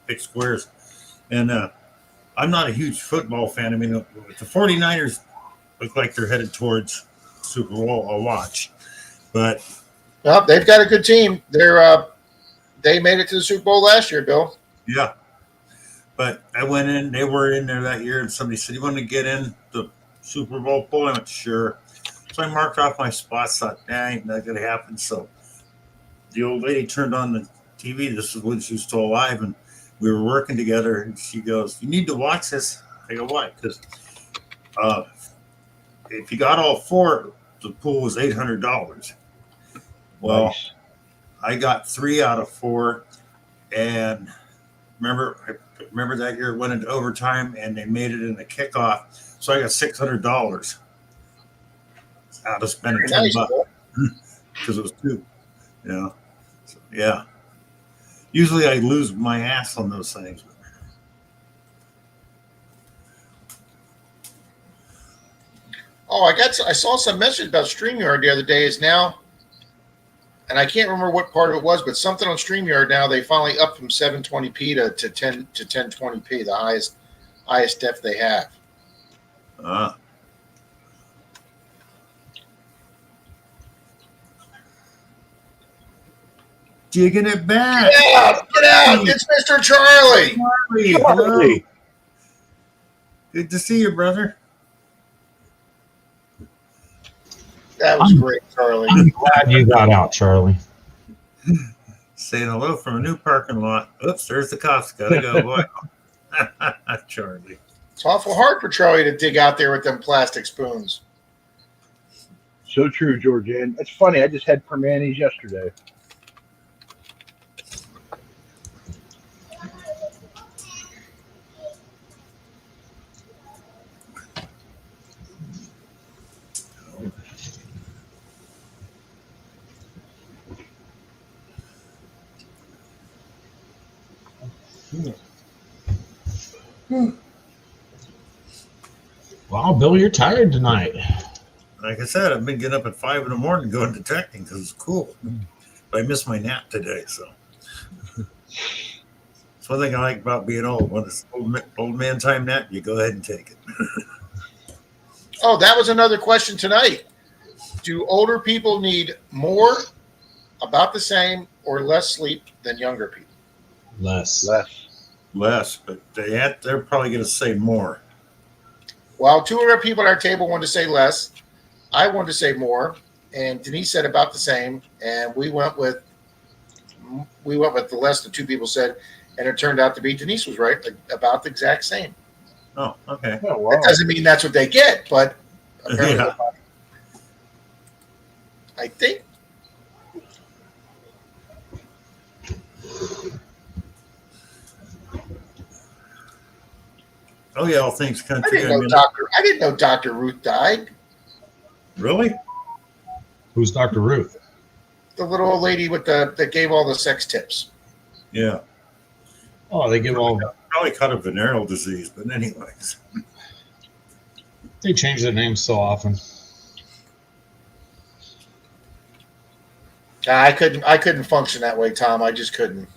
Speaker 2: Pick squares. And I'm not a huge football fan. I mean, the 49ers look like they're headed towards Super Bowl. I'll watch. But
Speaker 4: well, they've got a good team. They made it to the Super Bowl last year, Bill.
Speaker 2: yeah. But I went in, they were in there that year, and somebody said, "You want to get in the Super Bowl pool?" I went, "Sure." So I marked off my spots, thought, nah, ain't not going to happen. So the old lady turned on the TV. This is when she was still alive, and we were working together. And she goes, "You need to watch this." I go, "Why?" Because if you got all four, the pool was $800. Well,
Speaker 3: Nice.
Speaker 2: I got 3 out of 4, and I remember that year it went into overtime, and they made it in the kickoff, so I got $600 out of spending
Speaker 4: Very nice,
Speaker 2: $10
Speaker 4: Bill.
Speaker 2: because it was 2. So, yeah. Usually I lose my ass on those things.
Speaker 4: Oh, I saw some message about StreamYard the other day is now, and I can't remember what part of it was, but something on StreamYard now they finally up from 720p to 1020p, the highest def they have.
Speaker 2: Uh, Digging it back.
Speaker 4: Get out! It's Mr. Charlie.
Speaker 2: Charlie, hello. Good to see you, brother.
Speaker 4: That was great, Charlie.
Speaker 1: I'm glad you got out, Charlie.
Speaker 2: Saying hello from a new parking lot. Oops, there's the cops. Gotta go, boy. Charlie.
Speaker 4: It's awful hard for Charlie to dig out there with them plastic spoons.
Speaker 3: So true, Georgianne. It's funny. I just had Permanis yesterday.
Speaker 1: Wow, Bill, you're tired tonight.
Speaker 2: Like I said, I've been getting up at 5 in the morning going detecting because it's cool. But I missed my nap today, so. It's one thing I like about being old. When it's old man time nap, you go ahead and take it.
Speaker 4: Oh, that was another question tonight. Do older people need more, about the same, or less sleep than younger people?
Speaker 1: Less.
Speaker 2: Less, but they're probably going to say more.
Speaker 4: Well, 2 other people at our table wanted to say less. I wanted to say more, and Denise said about the same. And we went with the less the 2 people said, and it turned out to be Denise was right, like, about the exact same.
Speaker 2: Oh, okay.
Speaker 3: Oh, wow.
Speaker 4: That doesn't mean that's what they get, but apparently,
Speaker 2: Yeah.
Speaker 4: I think.
Speaker 2: Oh, yeah, all things
Speaker 4: I
Speaker 2: country.
Speaker 4: didn't know Dr. Ruth died.
Speaker 2: Really?
Speaker 1: Who's Dr. Ruth?
Speaker 4: The little old lady with that gave all the sex tips.
Speaker 2: Yeah.
Speaker 1: Oh, they give all.
Speaker 2: Probably caught a venereal disease, but anyways.
Speaker 1: They change their names so often.
Speaker 4: I couldn't function that way, Tom. I just couldn't.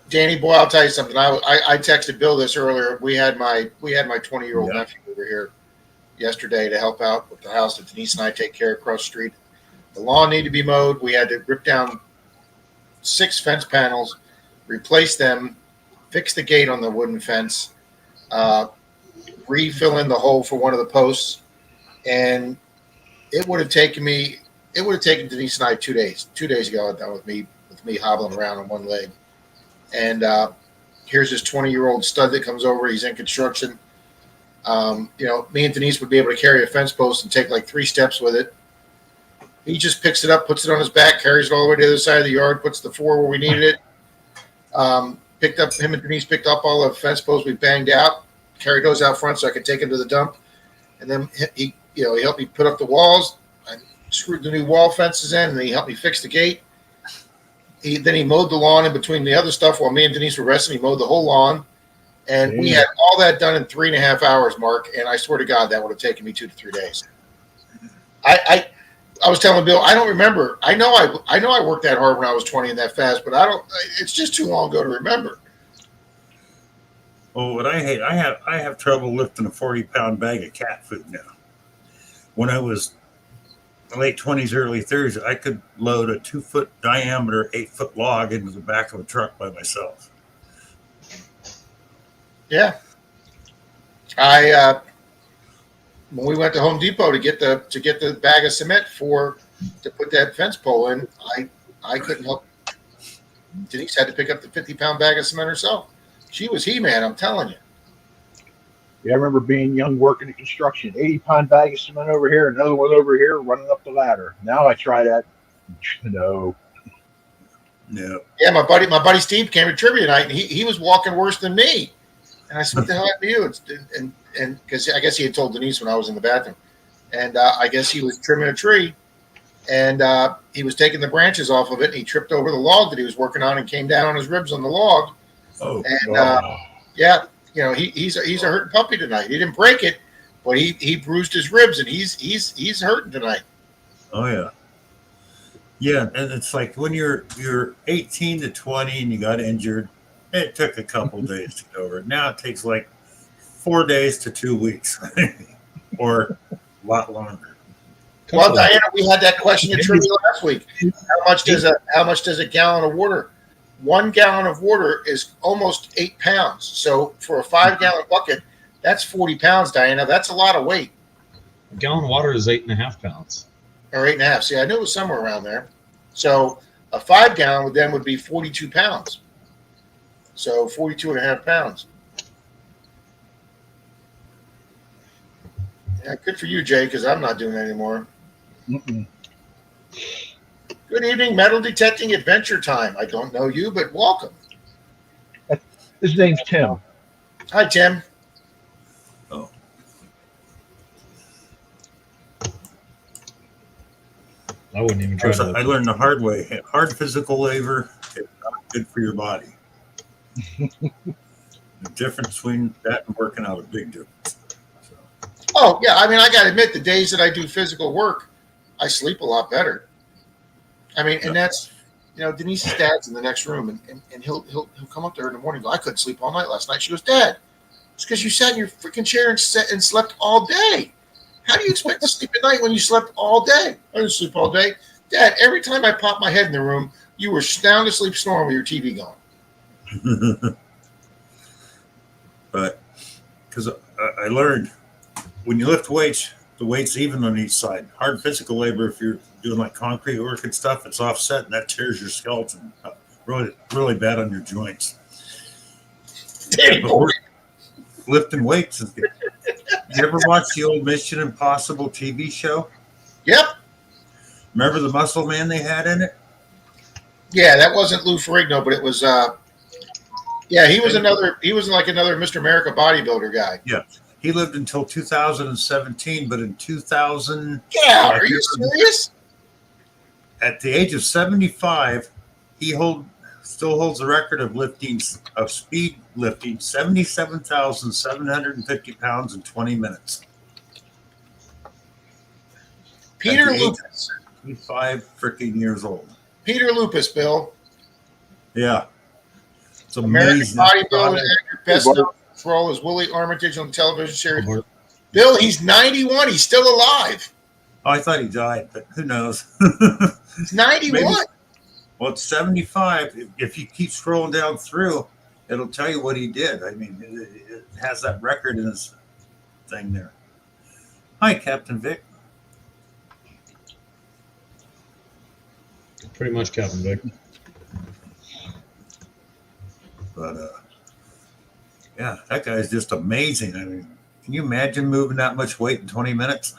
Speaker 4: Danny, boy, I'll tell you something. I texted Bill this earlier. We had my 20-year-old nephew over here yesterday to help out with the house that Denise and I take care of across the street. The lawn needed to be mowed. We had to rip down 6 fence panels, replace them, fix the gate on the wooden fence, refill in the hole for one of the posts, and it would have taken Denise and I 2 days. 2 days ago, done with me hobbling around on one leg. And here's this 20-year-old stud that comes over. He's in construction. Me and Denise would be able to carry a fence post and take like 3 steps with it. He just picks it up, puts it on his back, carries it all the way to the other side of the yard, puts the 4 where we needed it. Him and Denise picked up all the fence posts we banged out, carried those out front so I could take them to the dump. And then he helped me put up the walls. I screwed the new wall fences in, and he helped me fix the gate. Then he mowed the lawn in between the other stuff while me and Denise were resting. He mowed the whole lawn. And we had all that done in 3.5 hours, Mark. And I swear to God, that would have taken me 2 to 3 days. I was telling Bill, I don't remember. I know I worked that hard when I was 20 and that fast, but it's just too long ago to remember.
Speaker 2: Oh, what I hate, I have trouble lifting a 40-pound bag of cat food now. When I was late 20s, early 30s, I could load a 2-foot diameter, 8-foot log into the back of a truck by myself.
Speaker 4: Yeah. When we went to Home Depot to get the bag of cement to put that fence pole in, I couldn't help. Denise had to pick up the 50-pound bag of cement herself. She was He-Man, I'm telling you.
Speaker 3: Yeah, I remember being young, working in construction. 80-pound bag of cement over here, another one over here, running up the ladder. Now I try that. No.
Speaker 2: Yeah.
Speaker 4: Yeah, my buddy Steve came to trivia night, and he was walking worse than me. And I said, "What the hell happened to you?" And because I guess he had told Denise when I was in the bathroom, and I guess he was trimming a tree, and he was taking the branches off of it, and he tripped over the log that he was working on and came down on his ribs on the log.
Speaker 2: Oh.
Speaker 4: And yeah, you know, he's a hurting puppy tonight. He didn't break it, but he bruised his ribs, and he's hurting tonight.
Speaker 2: Oh yeah. Yeah, and it's like when you're 18 to 20 and you got injured, it took a couple days to get over it. Now it takes like 4 days to 2 weeks, or a lot longer.
Speaker 4: Well, Diana, we had that question in trivia last week. How much does a gallon of water? 1 gallon of water is almost 8 pounds. So for a 5-gallon bucket, that's 40 pounds, Diana. That's a lot of weight.
Speaker 1: A gallon of water is 8.5 pounds.
Speaker 4: Or 8.5. See, I knew it was somewhere around there. So a 5-gallon would be 42 pounds. So 42.5 pounds. Yeah, good for you, Jay, because I'm not doing it anymore.
Speaker 3: Mm-mm.
Speaker 4: Good evening, metal detecting adventure time. I don't know you, but welcome.
Speaker 3: His name's Tim.
Speaker 4: Hi, Tim.
Speaker 2: Oh.
Speaker 1: I wouldn't even try
Speaker 2: I learned the hard way. Hard physical labor is not good for your body. The difference between that and working out a big difference. So.
Speaker 4: Oh, yeah. I mean, I got to admit, the days that I do physical work, I sleep a lot better. I mean, and that's, you know, Denise's dad's in the next room, and he'll come up to her in the morning and go, "I couldn't sleep all night last night." She goes, "Dad, it's because you sat in your freaking chair and slept all day. How do you expect to sleep at night when you slept all day?" "I didn't sleep all day." "Dad, every time I popped my head in the room, you were sound asleep snoring with your TV going."
Speaker 2: But because I learned when you lift weights, the weight's even on each side. Hard physical labor, if you're doing like concrete work and stuff, it's offset, and that tears your skeleton up really, really bad on your joints. But lifting weights is good. You ever watch the old Mission Impossible TV show?
Speaker 4: Yep.
Speaker 2: Remember the muscle man they had in it?
Speaker 4: Yeah, that wasn't Lou Ferrigno, but it was. Yeah, he was like another Mr. America bodybuilder guy.
Speaker 2: Yeah. He lived until 2017, but in 2000,
Speaker 4: Yeah, are you serious?
Speaker 2: At the age of 75, he still holds the record of speed lifting 77,750 pounds in 20 minutes.
Speaker 4: Peter Lupus.
Speaker 2: 75 freaking years old.
Speaker 4: Peter Lupus, Bill.
Speaker 2: Yeah. It's
Speaker 4: American
Speaker 2: amazing.
Speaker 4: bodybuilder, actor, best known for his role as Willie Armitage on the television series. Bill, he's 91. He's still alive.
Speaker 2: Oh, I thought he died, but who knows?
Speaker 4: He's 91.
Speaker 2: Maybe. Well, it's 75. If you keep scrolling down through, it'll tell you what he did. I mean, it has that record in his thing there. Hi, Captain Vic.
Speaker 1: Pretty much, Captain Vic.
Speaker 2: But yeah, that guy is just amazing. I mean, can you imagine moving that much weight in 20 minutes?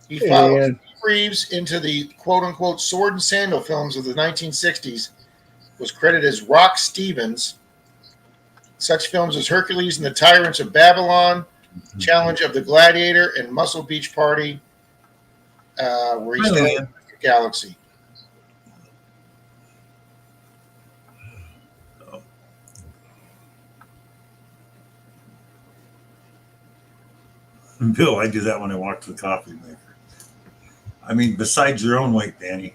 Speaker 4: He followed Steve Reeves into the quote-unquote sword and sandal films of the 1960s, was credited as Rock Stevens. Such films as Hercules and the Tyrants of Babylon, Challenge of the Gladiator, and Muscle Beach Party, where he stayed in the Galaxy.
Speaker 2: Bill, I do that when I walk to the coffee maker. I mean, besides your own weight, Danny.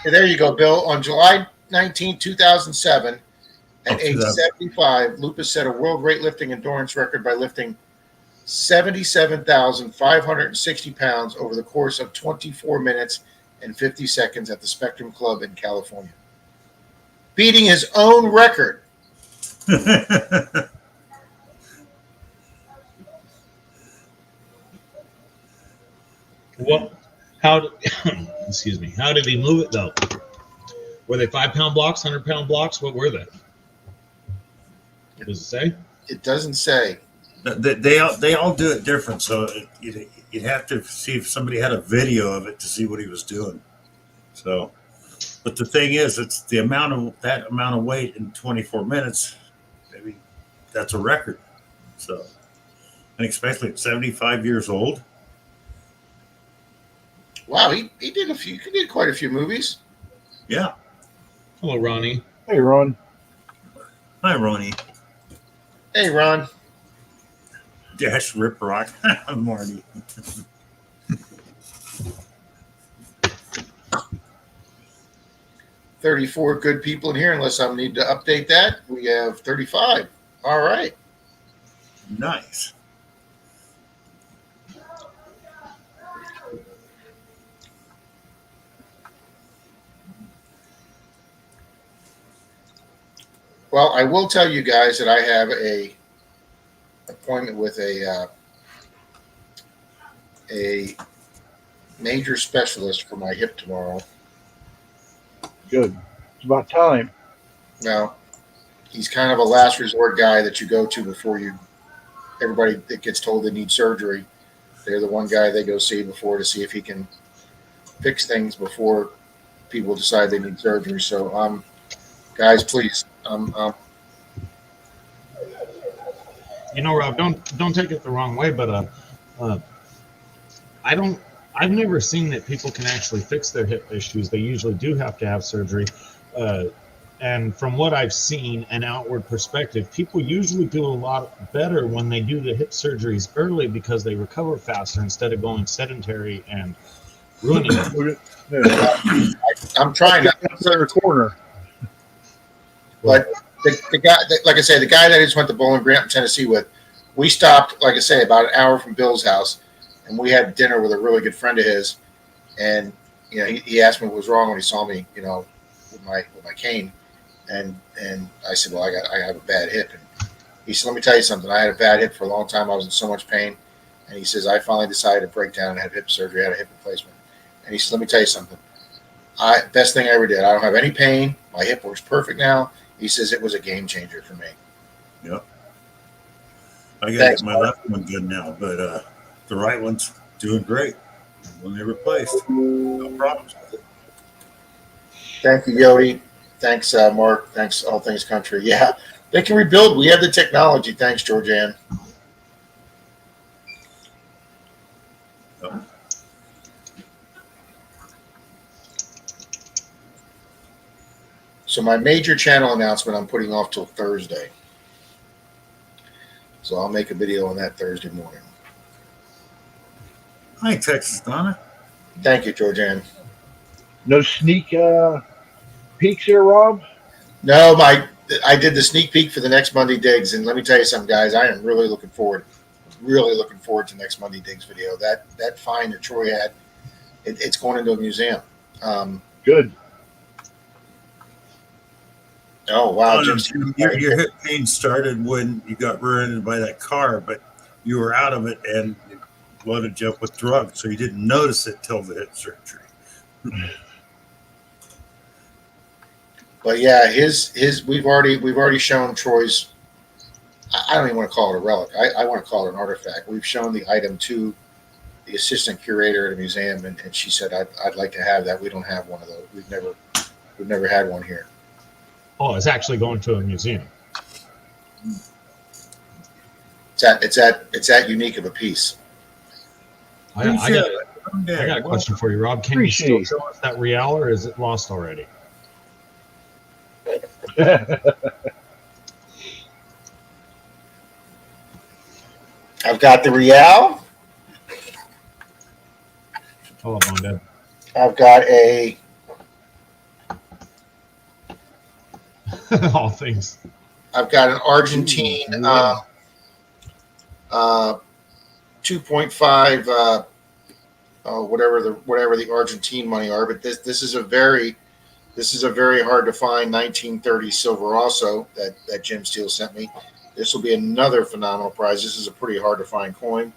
Speaker 4: There you go, Bill. On July 19, 2007, At age
Speaker 2: 2000.
Speaker 4: 75, Lupus set a world weightlifting endurance record by lifting 77,560 pounds over the course of 24 minutes and 50 seconds at the Spectrum Club in California, beating his own record.
Speaker 1: What? How? Excuse me. How did he move it though? Were they 5-pound blocks, 100-pound blocks? What were they? Does it say?
Speaker 4: It doesn't say.
Speaker 2: They all do it different, so you'd have to see if somebody had a video of it to see what he was doing. So, but the thing is, it's the amount of weight in 24 minutes. Maybe that's a record. So, and especially at 75 years old.
Speaker 4: Wow, he did quite a few movies.
Speaker 2: Yeah.
Speaker 1: Hello, Ronnie.
Speaker 3: Hey, Ron.
Speaker 2: Hi, Ronnie.
Speaker 4: Hey, Ron.
Speaker 2: Dash Rip Rock. Marty.
Speaker 4: $34 good people in here, unless I need to update that. We have 35. All right.
Speaker 2: Nice.
Speaker 4: Well, I will tell you guys that I have a appointment with a major specialist for my hip tomorrow.
Speaker 3: Good. It's about time.
Speaker 4: Now, he's kind of a last resort guy that you go to before everybody that gets told they need surgery, they're the one guy they go see before to see if he can fix things before people decide they need surgery. So, guys, please,
Speaker 1: You know, Rob, don't take it the wrong way, but I've never seen that people can actually fix their hip issues. They usually do have to have surgery. And from what I've seen, an outward perspective, people usually do a lot better when they do the hip surgeries early because they recover faster instead of going sedentary and ruining it.
Speaker 4: I'm trying to.
Speaker 3: Center corner.
Speaker 4: But the guy, like I say, the guy that I just went to Bowling Green, Tennessee with, we stopped, like I say, about an hour from Bill's house, and we had dinner with a really good friend of his. And you know, he asked me what was wrong when he saw me, you know, with my cane, and I said, well, I have a bad hip. And he said, let me tell you something. I had a bad hip for a long time. I was in so much pain, and he says I finally decided to break down and have hip surgery. I had a hip replacement, and he said, let me tell you something. Best thing I ever did. I don't have any pain. My hip works perfect now. He says it was a game changer for me.
Speaker 2: Yep. I got my left one good now, but the right one's doing great. When they replaced, no problems.
Speaker 4: Thank you, Yodi. Thanks, Mark. Thanks, All Things Country. Yeah, they can rebuild. We have the technology. Thanks, Georgianne.
Speaker 2: Yep.
Speaker 4: So my major channel announcement I'm putting off till Thursday. So I'll make a video on that Thursday morning.
Speaker 2: Hi, Texas Donna.
Speaker 4: Thank you, Georgianne.
Speaker 3: No sneak peeks here, Rob?
Speaker 4: No, I did the sneak peek for the next Monday Digs, and let me tell you something, guys. I am really looking forward to next Monday Digs video. That find that Troy had, it's going into a museum.
Speaker 3: Good.
Speaker 4: Oh wow!
Speaker 2: Your hip pain started when you got rear-ended by that car, but you were out of it and it loaded you up with drugs, so you didn't notice it till the hip surgery.
Speaker 4: But yeah, his we've already shown Troy's. I don't even want to call it a relic. I want to call it an artifact. We've shown the item to the assistant curator at a museum, and she said I'd like to have that. We don't have one of those. We've never had one here.
Speaker 1: Oh, it's actually going to a museum.
Speaker 4: It's that unique of a piece.
Speaker 1: I got a question for you, Rob. Can you still show us that Real, or is it lost already?
Speaker 4: I've got the Real.
Speaker 1: Hold on, Dad.
Speaker 4: I've got a
Speaker 1: All things.
Speaker 4: I've got an Argentine 2.5 whatever the Argentine money are, but this is a very hard to find 1930 silver also that Jim Steele sent me. This will be another phenomenal prize. This is a pretty hard to find coin,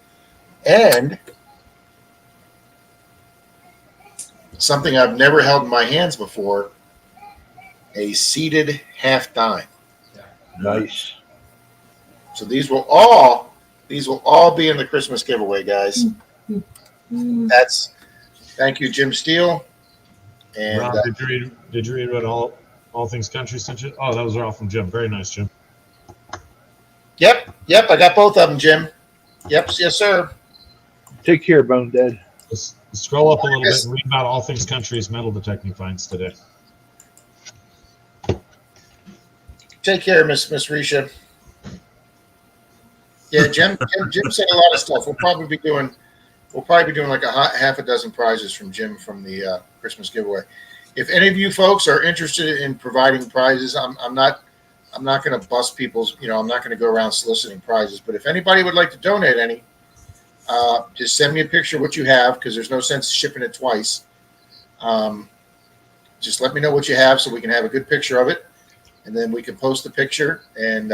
Speaker 4: and something I've never held in my hands before: a seated half dime.
Speaker 3: Nice.
Speaker 4: So these will all be in the Christmas giveaway, guys. Thank you, Jim Steele. And
Speaker 1: Rob, did you read what all things country sent you? Oh, that was all from Jim. Very nice, Jim.
Speaker 4: Yep, I got both of them, Jim. Yep, yes, sir.
Speaker 3: Take care, Bone Dead.
Speaker 1: Let's scroll up a little bit and read about all things country's metal detecting finds today.
Speaker 4: Take care, Miss Risha. Yeah, Jim said a lot of stuff. We'll probably be doing like half a dozen prizes from Jim from the Christmas giveaway. If any of you folks are interested in providing prizes, I'm not going to bust people's. I'm not going to go around soliciting prizes. But if anybody would like to donate any, just send me a picture of what you have, because there's no sense shipping it twice. Just let me know what you have so we can have a good picture of it, and then we can post the picture, and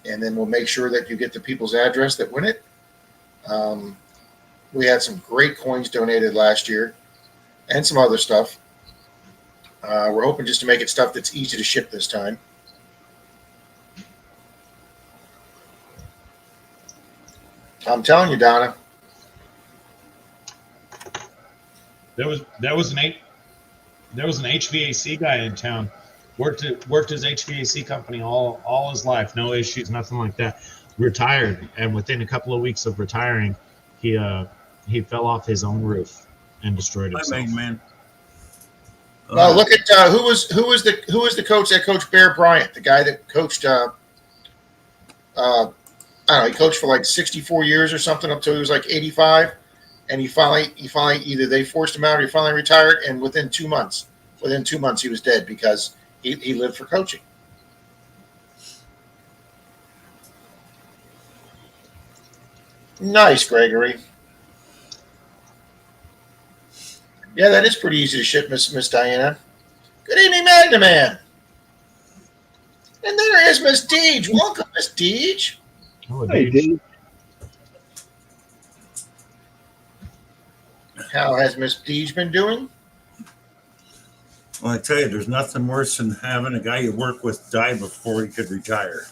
Speaker 4: then we'll make sure that you get the people's address that win it. We had some great coins donated last year and some other stuff. We're hoping just to make it stuff that's easy to ship this time. I'm telling you, Donna.
Speaker 1: There was an HVAC guy in town. Worked his HVAC company all his life, no issues, nothing like that. Retired, and within a couple of weeks of retiring, he fell off his own roof and destroyed himself.
Speaker 2: Man.
Speaker 4: Well, look at who was the coach that coached Bear Bryant, the guy that coached. I don't know. He coached for like 64 years or something until he was like 85, and he finally either they forced him out or he finally retired. And within 2 months he was dead because he lived for coaching. Nice, Gregory. Yeah, that is pretty easy to ship, Miss Diana. Good evening, Magna Man. And there is Miss Deej. Welcome, Miss Deej.
Speaker 1: Oh,
Speaker 3: Hey,
Speaker 1: dude.
Speaker 3: dude.
Speaker 4: How has Miss Deej been doing?
Speaker 2: Well, I tell you, there's nothing worse than having a guy you work with die before he could retire.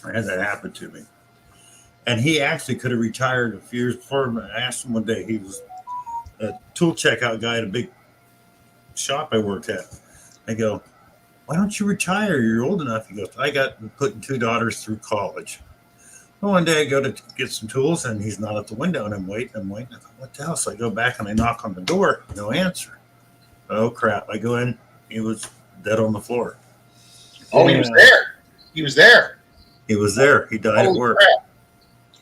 Speaker 2: I had that happen to me. And he actually could have retired a few years before. I asked him one day, he was a tool checkout guy at a big shop I worked at. I go, why don't you retire? You're old enough. He goes, I got putting 2 daughters through college. Well, one day I go to get some tools and he's not at the window, and I'm waiting. I thought, what the hell? So I go back and I knock on the door. No answer. Oh, crap. I go in. He was dead on the floor.
Speaker 4: Oh, he was there. He was there.
Speaker 2: He was there. He died at work.
Speaker 4: Crap.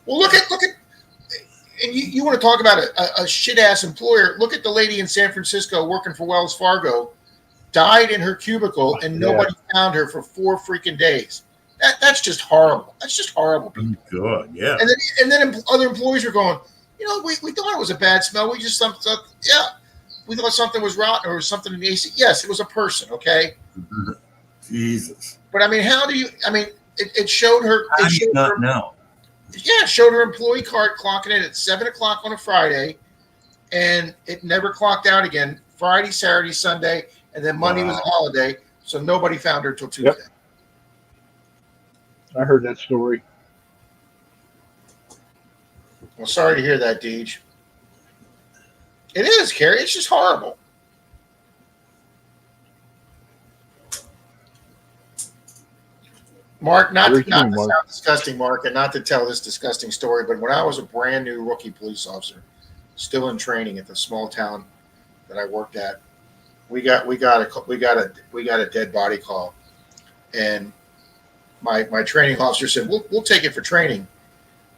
Speaker 4: Well, look at, and you want to talk about a shit ass employer? Look at the lady in San Francisco working for Wells Fargo, died in her cubicle, and nobody found her for 4 freaking days. That's just horrible. That's just horrible. People.
Speaker 2: Good, yeah.
Speaker 4: And then other employees are going, we thought it was a bad smell. We just thought, we thought something was rotten or something in the AC. Yes, it was a person. Okay.
Speaker 2: Jesus.
Speaker 4: But I mean, it showed her.
Speaker 2: How do you not know?
Speaker 4: Yeah, it showed her employee card clocking in at 7:00 on a Friday, and it never clocked out again. Friday, Saturday, Sunday, and then Monday was a holiday, so nobody found her till Tuesday.
Speaker 3: Yep. I heard that story.
Speaker 4: Well, sorry to hear that, Deej. It is, Carrie. It's just horrible. Mark, not to sound disgusting, Mark, and not to tell this disgusting story, but when I was a brand new rookie police officer, still in training at the small town that I worked at, we got a dead body call, and my training officer said, "We'll take it for training."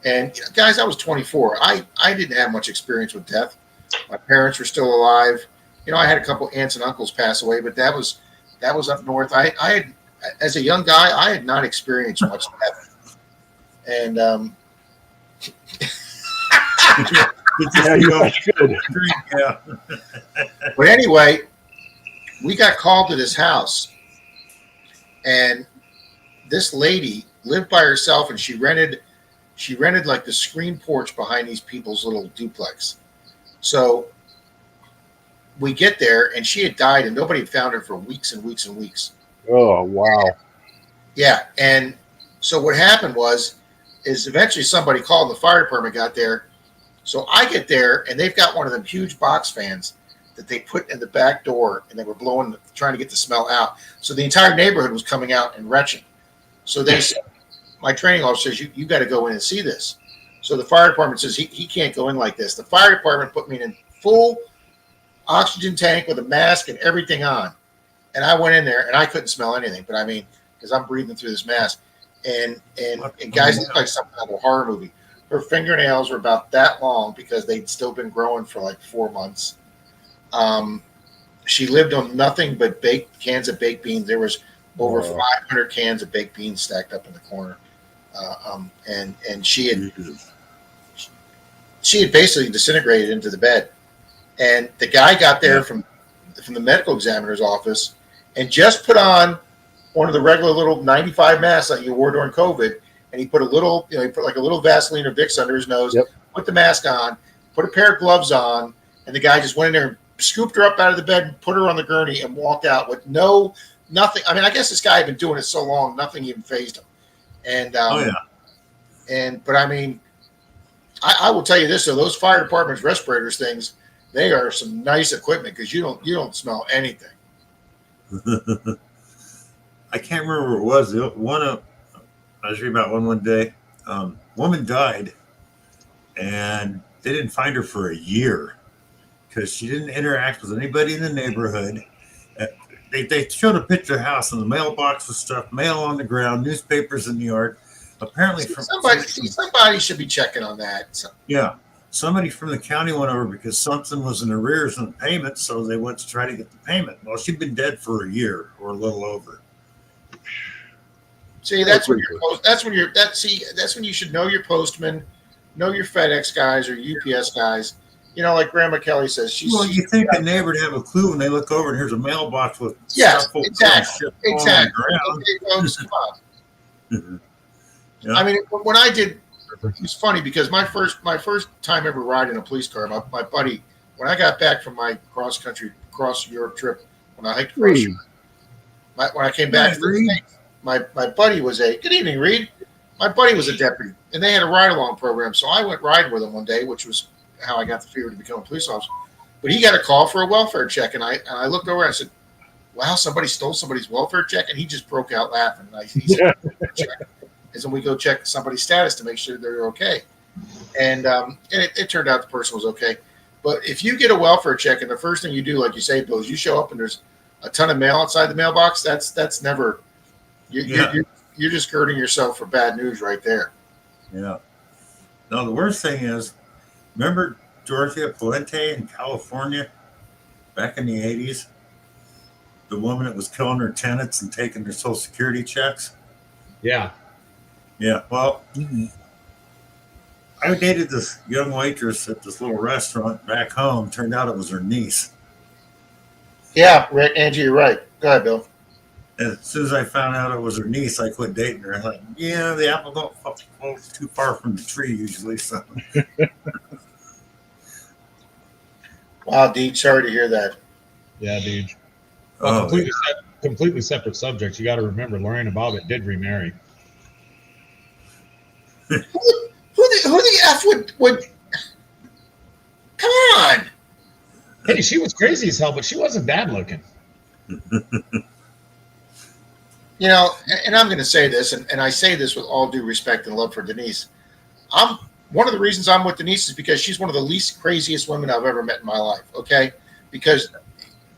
Speaker 4: And guys, I was 24. I didn't have much experience with death. My parents were still alive. I had a couple aunts and uncles pass away, but that was That was up north. I had, as a young guy, I had not experienced much of that. And
Speaker 2: Yeah.
Speaker 4: but anyway, we got called to this house, and this lady lived by herself, and she rented like the screen porch behind these people's little duplex. So we get there, and she had died, and nobody had found her for weeks and weeks and weeks.
Speaker 3: Oh, wow.
Speaker 4: Yeah, and so what happened is eventually somebody called, and the fire department got there. So I get there, and they've got one of them huge box fans that they put in the back door, and they were trying to get the smell out. So the entire neighborhood was coming out and retching. So they said, my training officer says, you got to go in and see this. So the fire department says, he can't go in like this. The fire department put me in full oxygen tank with a mask and everything on. And I went in there, and I couldn't smell anything. But I mean, because I'm breathing through this mask. And guys, looked like something out of a horror movie. Her fingernails were about that long because they'd still been growing for like 4 months. She lived on nothing but cans of baked beans. There was over 500 cans of baked beans stacked up in the corner. And she had basically disintegrated into the bed. And the guy got there from the medical examiner's office and just put on one of the regular little 95 masks that you wore during COVID. And he put he put like a little Vaseline or Vicks under his nose, put the mask on, put a pair of gloves on, and the guy just went in there and scooped her up out of the bed and put her on the gurney and walked out with nothing. I mean, I guess this guy had been doing it so long, nothing even fazed him. And but I mean, I will tell you this: though, those fire department's respirators things, they are some nice equipment because you don't smell anything.
Speaker 2: I can't remember what it was. I was reading about one day. Woman died, and they didn't find her for a year because she didn't interact with anybody in the neighborhood. They showed a picture of the house, and the mailbox was stuffed, mail on the ground, newspapers in the yard. Apparently,
Speaker 4: somebody should be checking on that.
Speaker 2: Yeah, somebody from the county went over because something was in arrears in the payment, so they went to try to get the payment. Well, she'd been dead for a year or a little over.
Speaker 4: See, that's when you should know your postman, know your FedEx guys or UPS guys. You know, like Grandma Kelly says,
Speaker 2: you think a neighbor would have a clue when they look over and here's a mailbox with
Speaker 4: stuff
Speaker 2: full
Speaker 4: exactly.
Speaker 2: On the ground.
Speaker 4: Yeah. I mean, when I did, it was funny because my first time ever riding a police car, my buddy, when I got back from my cross Europe trip, when I hiked across, when I came back to the States, my buddy was good evening, Reed. My buddy was a deputy, and they had a ride-along program. So I went riding with him one day, which was how I got the fever to become a police officer. But he got a call for a welfare check, and I looked over and I said, wow, somebody stole somebody's welfare check, and he just broke out laughing. He said, and so we go check somebody's status to make sure they're okay. And it turned out the person was okay. But if you get a welfare check, and the first thing you do, like you say, Bill, is you show up and there's a ton of mail outside the mailbox, that's never you're just girding yourself for bad news right there.
Speaker 2: Yeah. No, the worst thing is, remember Dorothea Puente in California back in the 80s? The woman that was killing her tenants and taking their Social Security checks?
Speaker 1: Yeah.
Speaker 2: Yeah. Well, I dated this young waitress at this little restaurant back home. Turned out it was her niece.
Speaker 4: Yeah, Rick, Angie, you're right. Go ahead, Bill.
Speaker 2: And as soon as I found out it was her niece, I quit dating her. I'm like, yeah, the apple don't fall too far from the tree usually. So.
Speaker 4: Wow, Deej, sorry to hear that.
Speaker 1: Yeah, dude.
Speaker 2: Oh,
Speaker 1: Completely separate subjects. You got to remember, Lorena Bobbitt did remarry.
Speaker 4: Who the F would? Come on.
Speaker 1: Hey, she was crazy as hell, but she wasn't bad looking.
Speaker 4: You know, and I'm going to say this, and I say this with all due respect and love for Denise. One of the reasons I'm with Denise is because she's one of the least craziest women I've ever met in my life. Okay, because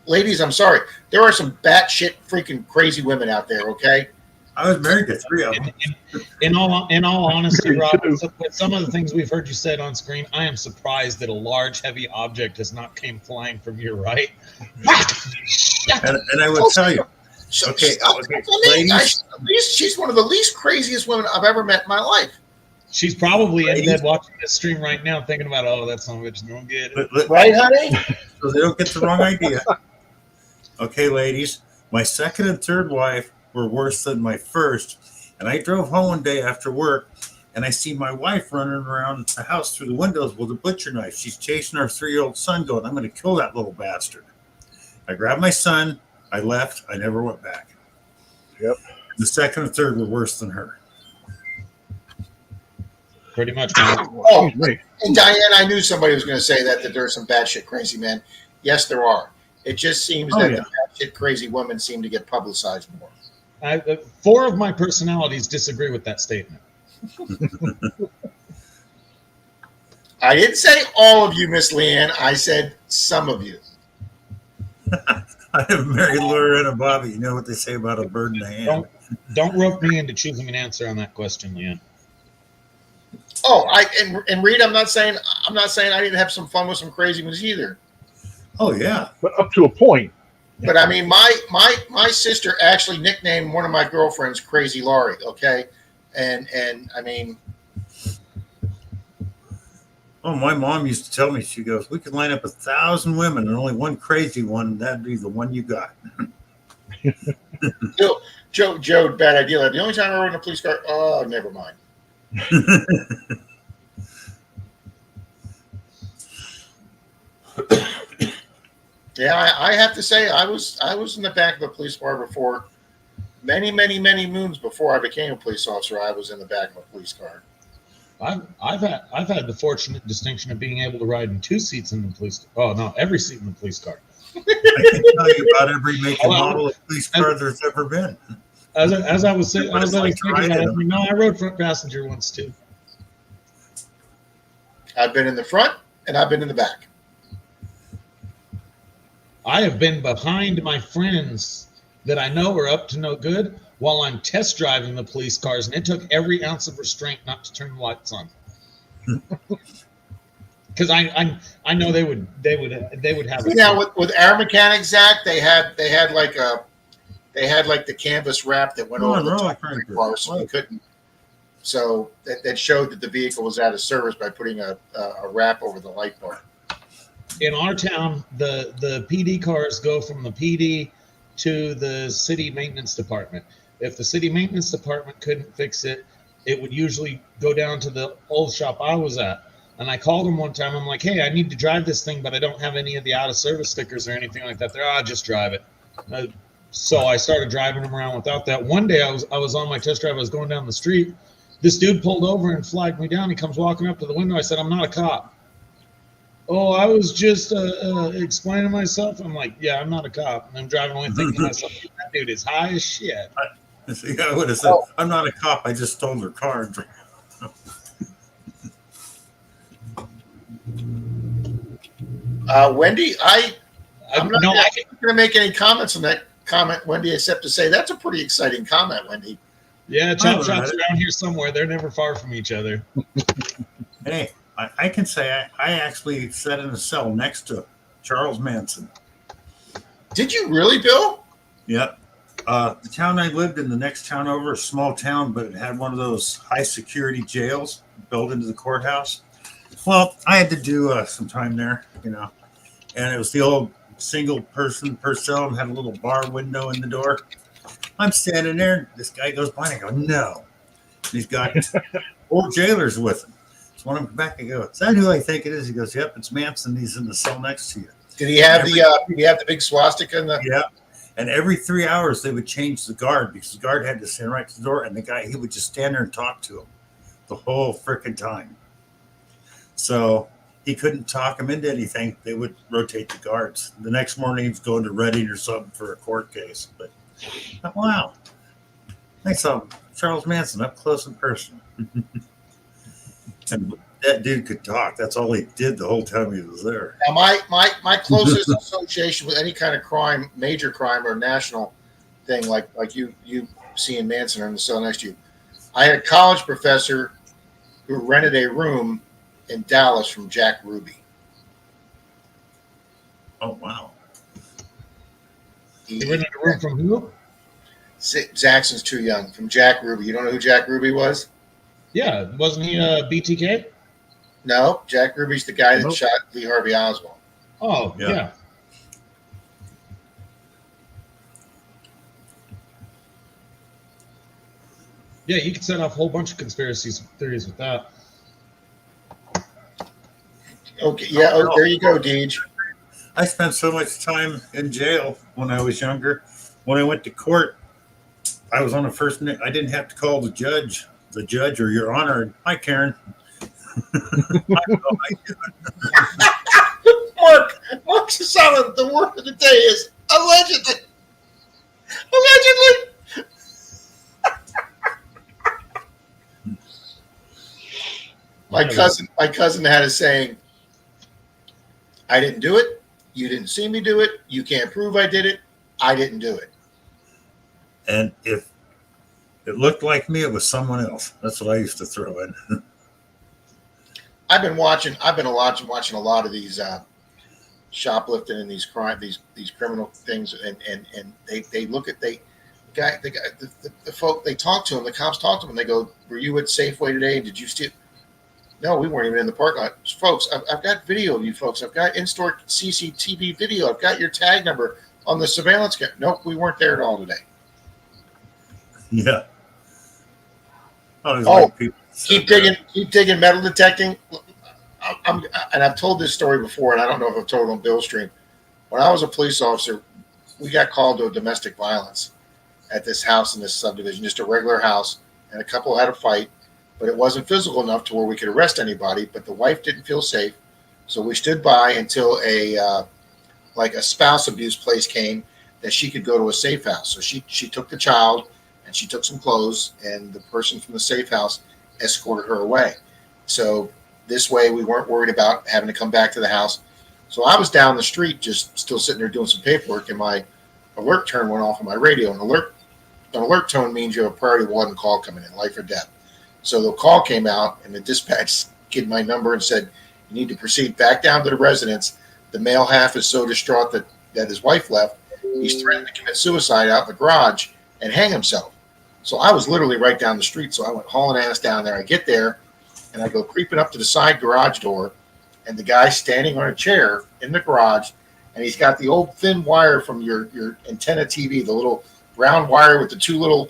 Speaker 4: ladies, I'm sorry, there are some batshit freaking crazy women out there. Okay,
Speaker 2: I was married to 3 of them.
Speaker 1: In all honesty, Rob, with some of the things we've heard you said on screen, I am surprised that a large, heavy object has not came flying from your right.
Speaker 2: And I would tell you,
Speaker 4: So,
Speaker 2: Okay,
Speaker 4: she's one of the least craziest women I've ever met in my life.
Speaker 1: She's probably in
Speaker 2: Ladies?
Speaker 1: bed watching this stream right now, thinking about, oh, that son of a bitch don't get it.
Speaker 4: Right, honey?
Speaker 2: So they don't get the wrong idea. Okay, ladies, my second and third wife were worse than my first. And I drove home one day after work, and I see my wife running around the house through the windows with a butcher knife. She's chasing our 3-year-old son, going, I'm going to kill that little bastard. I grabbed my son. I left. I never went back.
Speaker 3: Yep.
Speaker 2: The second and third were worse than her.
Speaker 1: Pretty much.
Speaker 4: Oh,
Speaker 3: Excuse me.
Speaker 4: and Diane, I knew somebody was going to say that there's some batshit crazy men. Yes, there are. It just seems that the batshit crazy women seem to get publicized more.
Speaker 1: 4 of my personalities disagree with that statement.
Speaker 4: I didn't say all of you, Miss Leanne. I said some of you.
Speaker 2: I have married Laura and Bobby. You know what they say about a bird in the hand.
Speaker 1: Don't rope me into choosing an answer on that question, Leanne.
Speaker 4: Oh, and Reed, I'm not saying I didn't have some fun with some crazy ones either.
Speaker 2: Oh, yeah.
Speaker 3: But up to a point.
Speaker 4: But I mean, my sister actually nicknamed one of my girlfriends Crazy Laurie. Okay, and I mean,
Speaker 2: Oh, my mom used to tell me, she goes, we could line up 1,000 women and only one crazy one. That'd be the one you got.
Speaker 4: Joe, bad idea. Like, the only time I rode in a police car. Oh, never mind. Yeah, I have to say I was in the back of a police car before many moons before I became a police officer. I was in the back of a police car.
Speaker 1: I've had the fortunate distinction of being able to ride in 2 seats in the police. Oh no, every seat in the police car.
Speaker 2: I can tell you about every make and model of police car there's ever been.
Speaker 1: As I was saying, thinking about it,
Speaker 2: them.
Speaker 1: no, I rode front passenger once too.
Speaker 4: I've been in the front and I've been in the back.
Speaker 1: I have been behind my friends that I know are up to no good while I'm test driving the police cars, and it took every ounce of restraint not to turn the lights on. Because I know they would have.
Speaker 4: Now with our mechanic Zach, they had like the canvas wrap that went over the top of the car, so you couldn't. So that showed that the vehicle was out of service by putting a wrap over the light bar.
Speaker 1: In our town, the PD cars go from the PD to the city maintenance department. If the city maintenance department couldn't fix it, it would usually go down to the old shop I was at. And I called them one time. I'm like, hey, I need to drive this thing, but I don't have any of the out of service stickers or anything like that. I'll just drive it. So I started driving them around without that. One day I was on my test drive. I was going down the street. This dude pulled over and flagged me down. He comes walking up to the window. I said, I'm not a cop. Oh, I was just explaining myself. I'm like, yeah, I'm not a cop. And I'm driving away thinking to myself, that dude is high as shit.
Speaker 2: I would have said, I'm not a cop. I just stole their car.
Speaker 4: Wendy, I'm not going to make any comments on that comment, Wendy, except to say that's a pretty exciting comment, Wendy.
Speaker 1: Yeah, chop shops around here somewhere. They're never far from each other.
Speaker 2: Hey, I can say I actually sat in a cell next to Charles Manson.
Speaker 4: Did you really, Bill?
Speaker 2: Yep. The town I lived in, the next town over, a small town, but it had one of those high security jails built into the courthouse. Well, I had to do some time there, and it was the old single person per cell and had a little bar window in the door. I'm standing there. This guy goes by and I go, no. And he's got 4 jailers with him. So when I'm back, I go, is that who I think it is? He goes, yep, it's Manson. He's in the cell next to you.
Speaker 4: Did he have the big swastika in the?
Speaker 2: Yeah. And every 3 hours they would change the guard because the guard had to stand right to the door, and the guy, he would just stand there and talk to him the whole freaking time. So he couldn't talk him into anything. They would rotate the guards. The next morning he was going to Reading or something for a court case. But wow, I saw Charles Manson up close in person. And that dude could talk. That's all he did the whole time he was there.
Speaker 4: Now, my closest association with any kind of crime, major crime or national thing, like you seeing Manson in the cell next to you, I had a college professor who rented a room in Dallas from Jack Ruby.
Speaker 2: Oh wow!
Speaker 1: You rented a room from who?
Speaker 4: Zaxxon's too young. From Jack Ruby. You don't know who Jack Ruby was?
Speaker 1: Yeah, wasn't he a BTK?
Speaker 4: No, Jack Ruby's the guy that
Speaker 2: Nope.
Speaker 4: shot Lee Harvey Oswald.
Speaker 1: Oh,
Speaker 2: Yeah.
Speaker 1: yeah. Yeah, you could set off a whole bunch of conspiracy theories with that.
Speaker 4: Okay, yeah, oh, there you go, Deej.
Speaker 2: I spent so much time in jail when I was younger. When I went to court, I was on the first minute. I didn't have to call the judge or your honor. Hi, Karen.
Speaker 4: Mark Sasana, the word of the day is allegedly. Allegedly. My cousin had a saying, I didn't do it. You didn't see me do it. You can't prove I did it. I didn't do it.
Speaker 2: And if it looked like me, it was someone else. That's what I used to throw in.
Speaker 4: I've been watching a lot of these shoplifting and these criminal things, and they look at the folk, they talk to him, the cops talk to him, and they go, "Were you at Safeway today? Did you steal?" No, we weren't even in the parking lot. Folks, I've got video of you folks. I've got in-store CCTV video. I've got your tag number on the surveillance camera. Nope, we weren't there at all today.
Speaker 2: Yeah.
Speaker 4: Keep digging, metal detecting. And I've told this story before, and I don't know if I've told it on Bill's stream. When I was a police officer, we got called to a domestic violence at this house in this subdivision, just a regular house, and a couple had a fight, but it wasn't physical enough to where we could arrest anybody. But the wife didn't feel safe, so we stood by until a spouse abuse place came that she could go to a safe house. So she took the child and she took some clothes, and the person from the safe house escorted her away. So this way we weren't worried about having to come back to the house. So I was down the street just still sitting there doing some paperwork, and my alert tone went off on my radio. An alert tone means you have a priority 1 call coming in, life or death. So the call came out, and the dispatch gave my number and said, you need to proceed back down to the residence. The male half is so distraught that his wife left. He's threatened to commit suicide out in the garage and hang himself. So I was literally right down the street. So I went hauling ass down there. I get there, and I go creeping up to the side garage door, and the guy's standing on a chair in the garage, and he's got the old thin wire from your antenna TV, the little round wire with the 2 little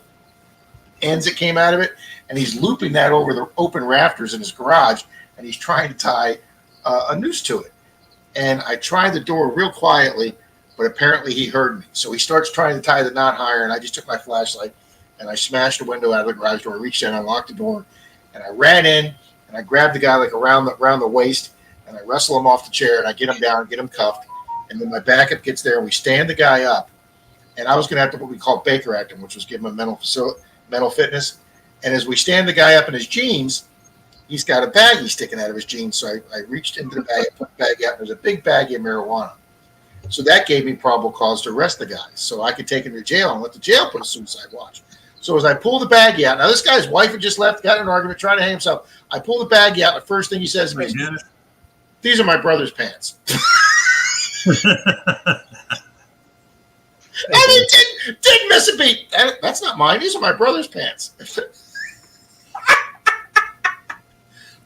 Speaker 4: ends that came out of it, and he's looping that over the open rafters in his garage, and he's trying to tie a noose to it. And I tried the door real quietly, but apparently he heard me. So he starts trying to tie the knot higher, and I just took my flashlight, and I smashed the window out of the garage door, reached in, unlocked the door, and I ran in, and I grabbed the guy like around the waist, and I wrestle him off the chair, and I get him down, get him cuffed, and then my backup gets there, and we stand the guy up, and I was going to have to what we call Baker Act him, which was give him a mental fitness. And as we stand the guy up in his jeans, he's got a baggie sticking out of his jeans. So I reached into the bag, put the bag out, and there's a big baggie of marijuana. So that gave me probable cause to arrest the guy, so I could take him to jail and let the jail put a suicide watch. So as I pull the baggie out, now this guy's wife had just left, got in an argument, trying to hang himself. I pull the baggie out, and the first thing he says to me is, "These are my brother's pants." I mean, didn't miss a beat. That's not mine. These are my brother's pants.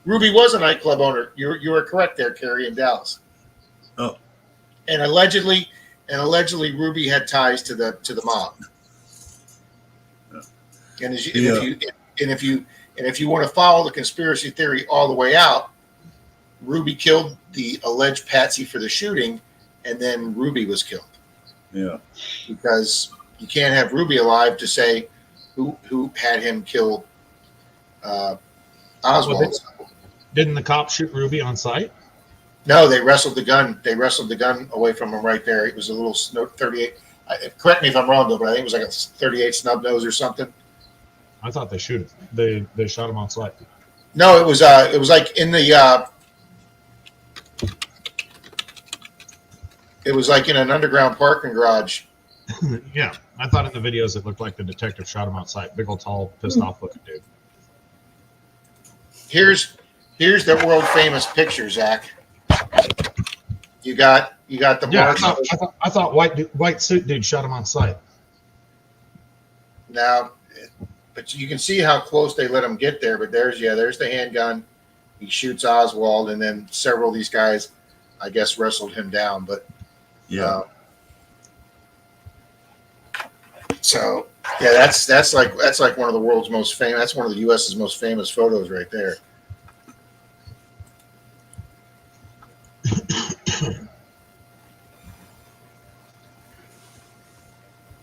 Speaker 4: Ruby was a nightclub owner. You were correct there, Carrie, in Dallas.
Speaker 2: Oh,
Speaker 4: and allegedly, Ruby had ties to the mob. And if you want to follow the conspiracy theory all the way out, Ruby killed the alleged patsy for the shooting, and then Ruby was killed.
Speaker 2: Yeah,
Speaker 4: because you can't have Ruby alive to say who had him kill Oswald.
Speaker 1: Didn't the cops shoot Ruby on sight?
Speaker 4: No, they wrestled the gun. They wrestled the gun away from him right there. It was a little 38. Correct me if I'm wrong, though, but I think it was like a 38 snub nose or something.
Speaker 1: I thought they shot him on sight.
Speaker 4: No, it was like in the it was like in an underground parking garage.
Speaker 1: Yeah, I thought in the videos it looked like the detective shot him on sight. Big old, tall, pissed off looking dude.
Speaker 4: Here's the world famous picture, Zach. You got the
Speaker 1: Yeah,
Speaker 4: marks.
Speaker 1: I thought white suit dude shot him on sight.
Speaker 4: Now, but you can see how close they let him get there. But there's the handgun. He shoots Oswald, and then several of these guys, I guess, wrestled him down. But
Speaker 2: Yeah.
Speaker 4: So yeah, that's like one of the world's most famous. That's one of the U.S.'s most famous photos right there.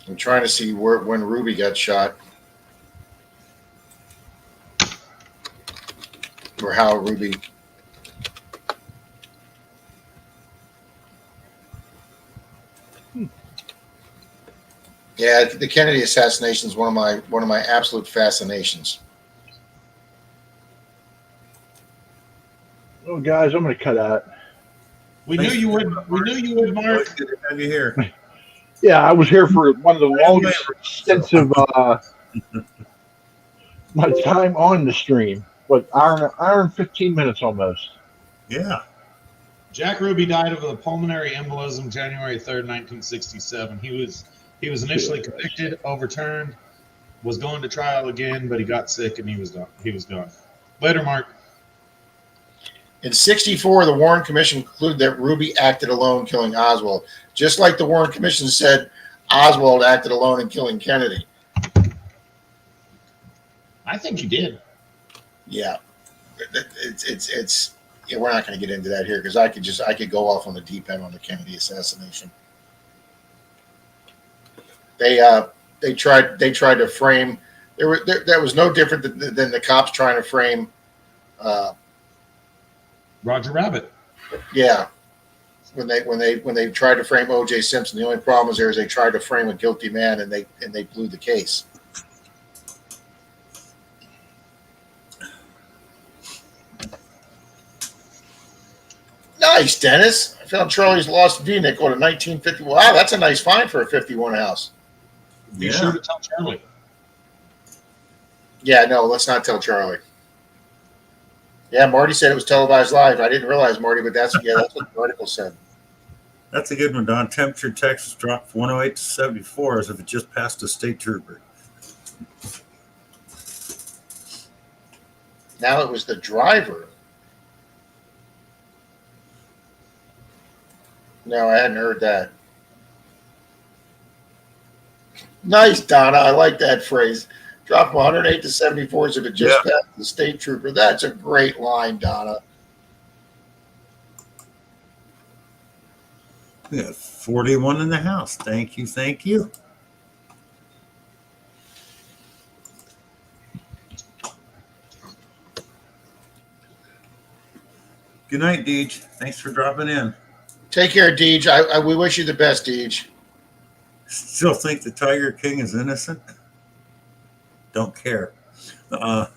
Speaker 4: I'm trying to see when Ruby got shot, or how Ruby. Yeah, the Kennedy assassination is one of my absolute fascinations.
Speaker 3: Oh, guys, I'm going to cut out.
Speaker 1: We knew you would, Mark.
Speaker 2: Always good to have you here.
Speaker 3: Yeah, I was here for one of the longest extensive my time on the stream. What, hour and 15 minutes almost.
Speaker 2: Yeah.
Speaker 1: Jack Ruby died of a pulmonary embolism January 3rd, 1967. He was initially convicted, overturned, was going to trial again, but he got sick and he was gone. Later, Mark.
Speaker 4: In '64, the Warren Commission concluded that Ruby acted alone killing Oswald, just like the Warren Commission said Oswald acted alone in killing Kennedy.
Speaker 1: I think he did.
Speaker 4: Yeah, it's yeah, we're not going to get into that here because I could go off on the deep end on the Kennedy assassination. They tried to frame. That was no different than the cops trying to frame.
Speaker 1: Roger Rabbit.
Speaker 4: Yeah, when they tried to frame O.J. Simpson, the only problem was they tried to frame a guilty man and they blew the case. Nice, Dennis. I found Charlie's lost V-nickel at a 1950. Wow, that's a nice find for a 51 house.
Speaker 1: Be sure to tell Charlie.
Speaker 4: Yeah, no, let's not tell Charlie. Yeah, Marty said it was televised live. I didn't realize, Marty, but that's what the article said.
Speaker 2: That's a good one, Don. Temperature in Texas dropped from 108 to 74 as if it just passed a state trooper.
Speaker 4: Now it was the driver. No, I hadn't heard that. Nice, Donna. I like that phrase. Drop from 108 to 74 as if it just passed the state trooper. That's a great line, Donna.
Speaker 2: We got 41 in the house. Thank you. Thank you. Good night, Deej. Thanks for dropping in.
Speaker 4: Take care, Deej. We wish you the best, Deej.
Speaker 2: Still think the Tiger King is innocent? Don't care.
Speaker 4: Yeah,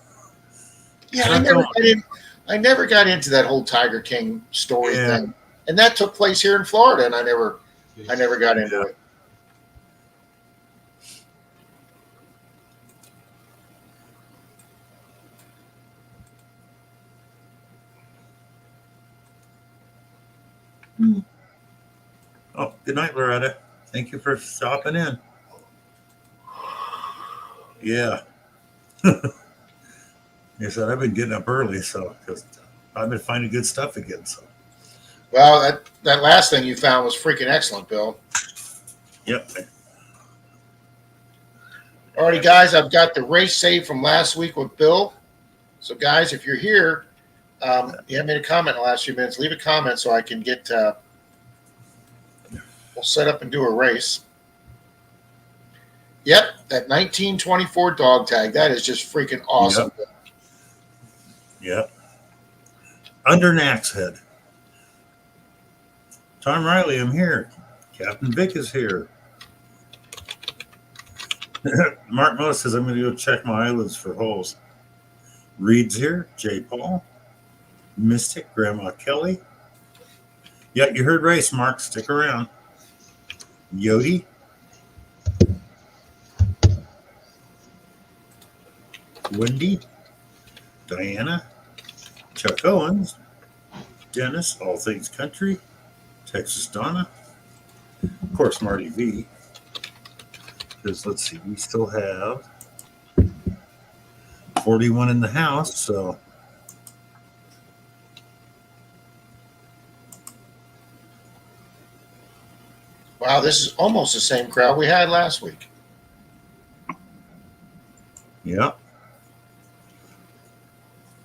Speaker 4: I never got into that whole Tiger King story thing, and that took place here in Florida, and I never got into it.
Speaker 2: Oh, good night, Loretta. Thank you for stopping in. Yeah. I said I've been getting up early, so because I've been finding good stuff again. So.
Speaker 4: Well, that last thing you found was freaking excellent, Bill.
Speaker 2: Yep.
Speaker 4: Alrighty, guys, I've got the race saved from last week with Bill. So, guys, if you're here, you haven't made a comment in the last few minutes, leave a comment so I can get. We'll set up and do a race. Yep, that 1924 dog tag. That is just freaking awesome.
Speaker 2: Yep. Under Nack's Head. Tom Riley, I'm here. Captain Vic is here. Mark Moss says I'm going to go check my eyelids for holes. Reed's here. J. Paul. Mystic. Grandma Kelly. Yeah, you heard race, Mark. Stick around. Yodi. Wendy. Diana. Chuck Owens. Dennis. All Things Country. Texas Donna. Of course, Marty V. Because let's see, we still have 41 in the house, so
Speaker 4: Wow, this is almost the same crowd we had last week.
Speaker 2: yeah.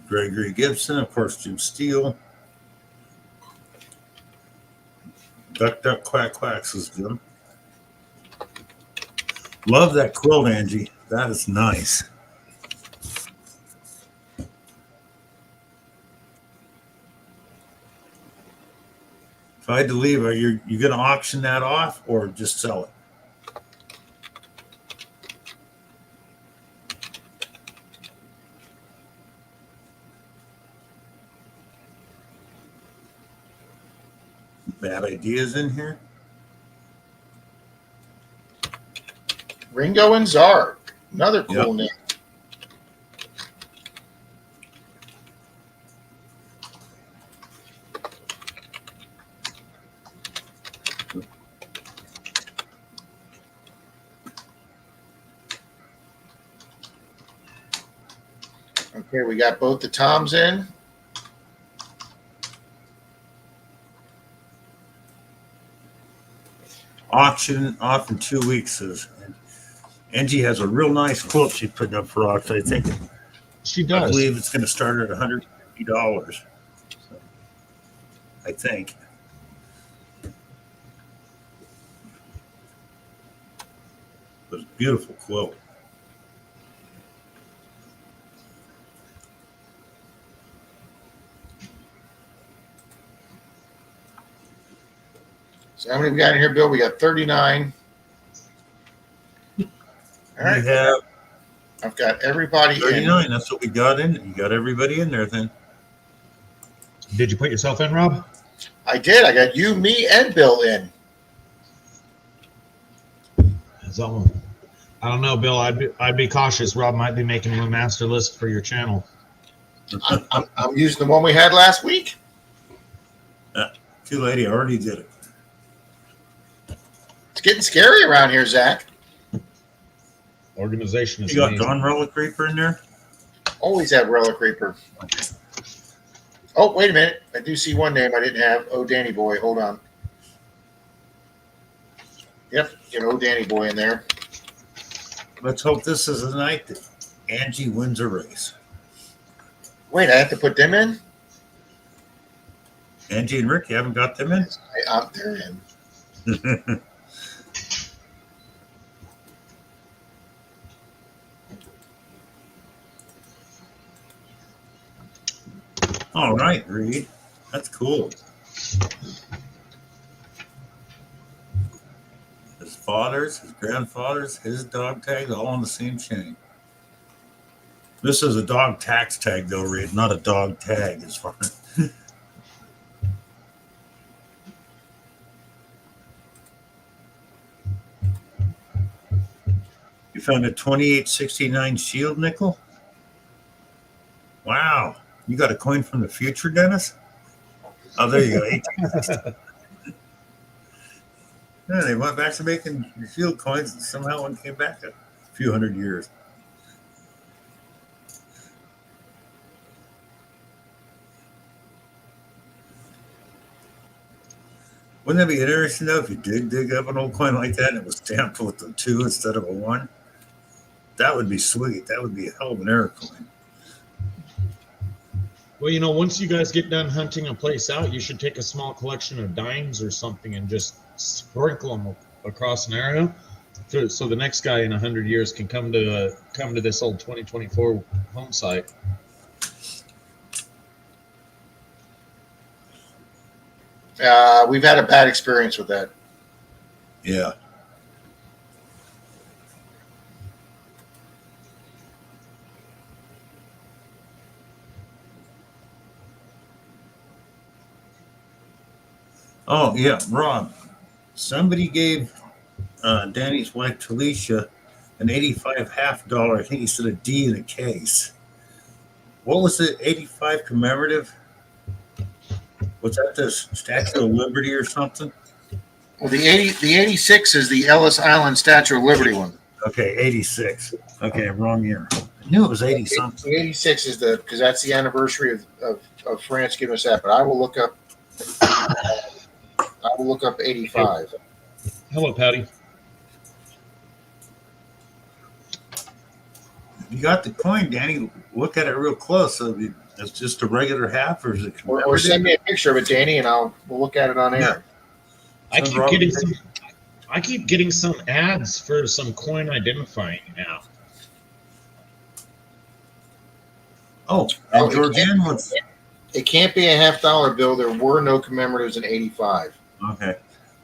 Speaker 2: Gregory Gibson, of course, Jim Steele. Duck, duck, quack, quack, says Jim. Love that quilt, Angie. That is nice. If I had to leave, are you going to auction that off or just sell it? Bad ideas in here.
Speaker 4: Ringo and Zarg, another cool name. Okay, we got both the Toms in.
Speaker 2: Auction off in 2 weeks, says Angie. Has a real nice quilt she's putting up for auction. I think
Speaker 1: She
Speaker 2: I
Speaker 1: does.
Speaker 2: believe it's going to start at $150. So, I think. But it's a beautiful quilt.
Speaker 4: So how many we got in here, Bill? We got 39. All right.
Speaker 2: We have
Speaker 4: I've got everybody in.
Speaker 2: 39. That's what we got in. You got everybody in there then.
Speaker 1: Did you put yourself in, Rob?
Speaker 4: I did. I got you, me, and Bill in.
Speaker 1: So, I don't know, Bill. I'd be cautious. Rob might be making you a master list for your channel.
Speaker 4: I'm using the one we had last week.
Speaker 2: Too late. I already did it.
Speaker 4: It's getting scary around here, Zach.
Speaker 1: Organization is
Speaker 2: You got
Speaker 1: amazing.
Speaker 2: Dawn Relic Reaper in there?
Speaker 4: Always have Relic Reaper. Oh, wait a minute. I do see one name I didn't have. Oh, Danny Boy. Hold on. Yep, get Oh, Danny Boy in there.
Speaker 2: Let's hope this is the night that Angie wins a race.
Speaker 4: Wait, I have to put them in?
Speaker 2: Angie and Rick, you haven't got them in?
Speaker 4: They're in.
Speaker 2: All right, Reed. That's cool. His father's, his grandfather's, his dog tag, all on the same chain. This is a dog tax tag, though, Reed, not a dog tag as far as. You found a 2869 shield nickel? Wow. You got a coin from the future, Dennis? Oh, there you go. Yeah, they went back to making shield coins, and somehow one came back a few hundred years. Wouldn't that be interesting, though, if you did dig up an old coin like that and it was stamped with a 2 instead of a 1? That would be sweet. That would be a hell of an error coin.
Speaker 1: Well, you know, once you guys get done hunting a place out, you should take a small collection of dimes or something and just sprinkle them across an area, so the next guy in 100 years can come to this old 2024 home site.
Speaker 4: We've had a bad experience with that.
Speaker 2: Yeah. Oh, yeah, Rob. Somebody gave Danny's wife, Talisha, an 85 half dollar. I think he said a D in a case. What was it? 85 commemorative? Was that the Statue of Liberty or something?
Speaker 4: Well, the 86 is the Ellis Island Statue of Liberty one.
Speaker 2: Okay, 86. Okay, wrong year. I knew it was 80 something.
Speaker 4: 86 is because that's the anniversary of France giving us that. But I will look up 85.
Speaker 1: Hello, Patty.
Speaker 2: You got the coin, Danny. Look at it real close. So it's just a regular half, or is it
Speaker 4: Or send me a picture of it, Danny, and we'll look at it on air.
Speaker 1: I keep getting some ads for some coin identifying now.
Speaker 2: Oh, and Georgian was
Speaker 4: It can't be a $50 bill. There were no commemoratives in 85.
Speaker 2: okay.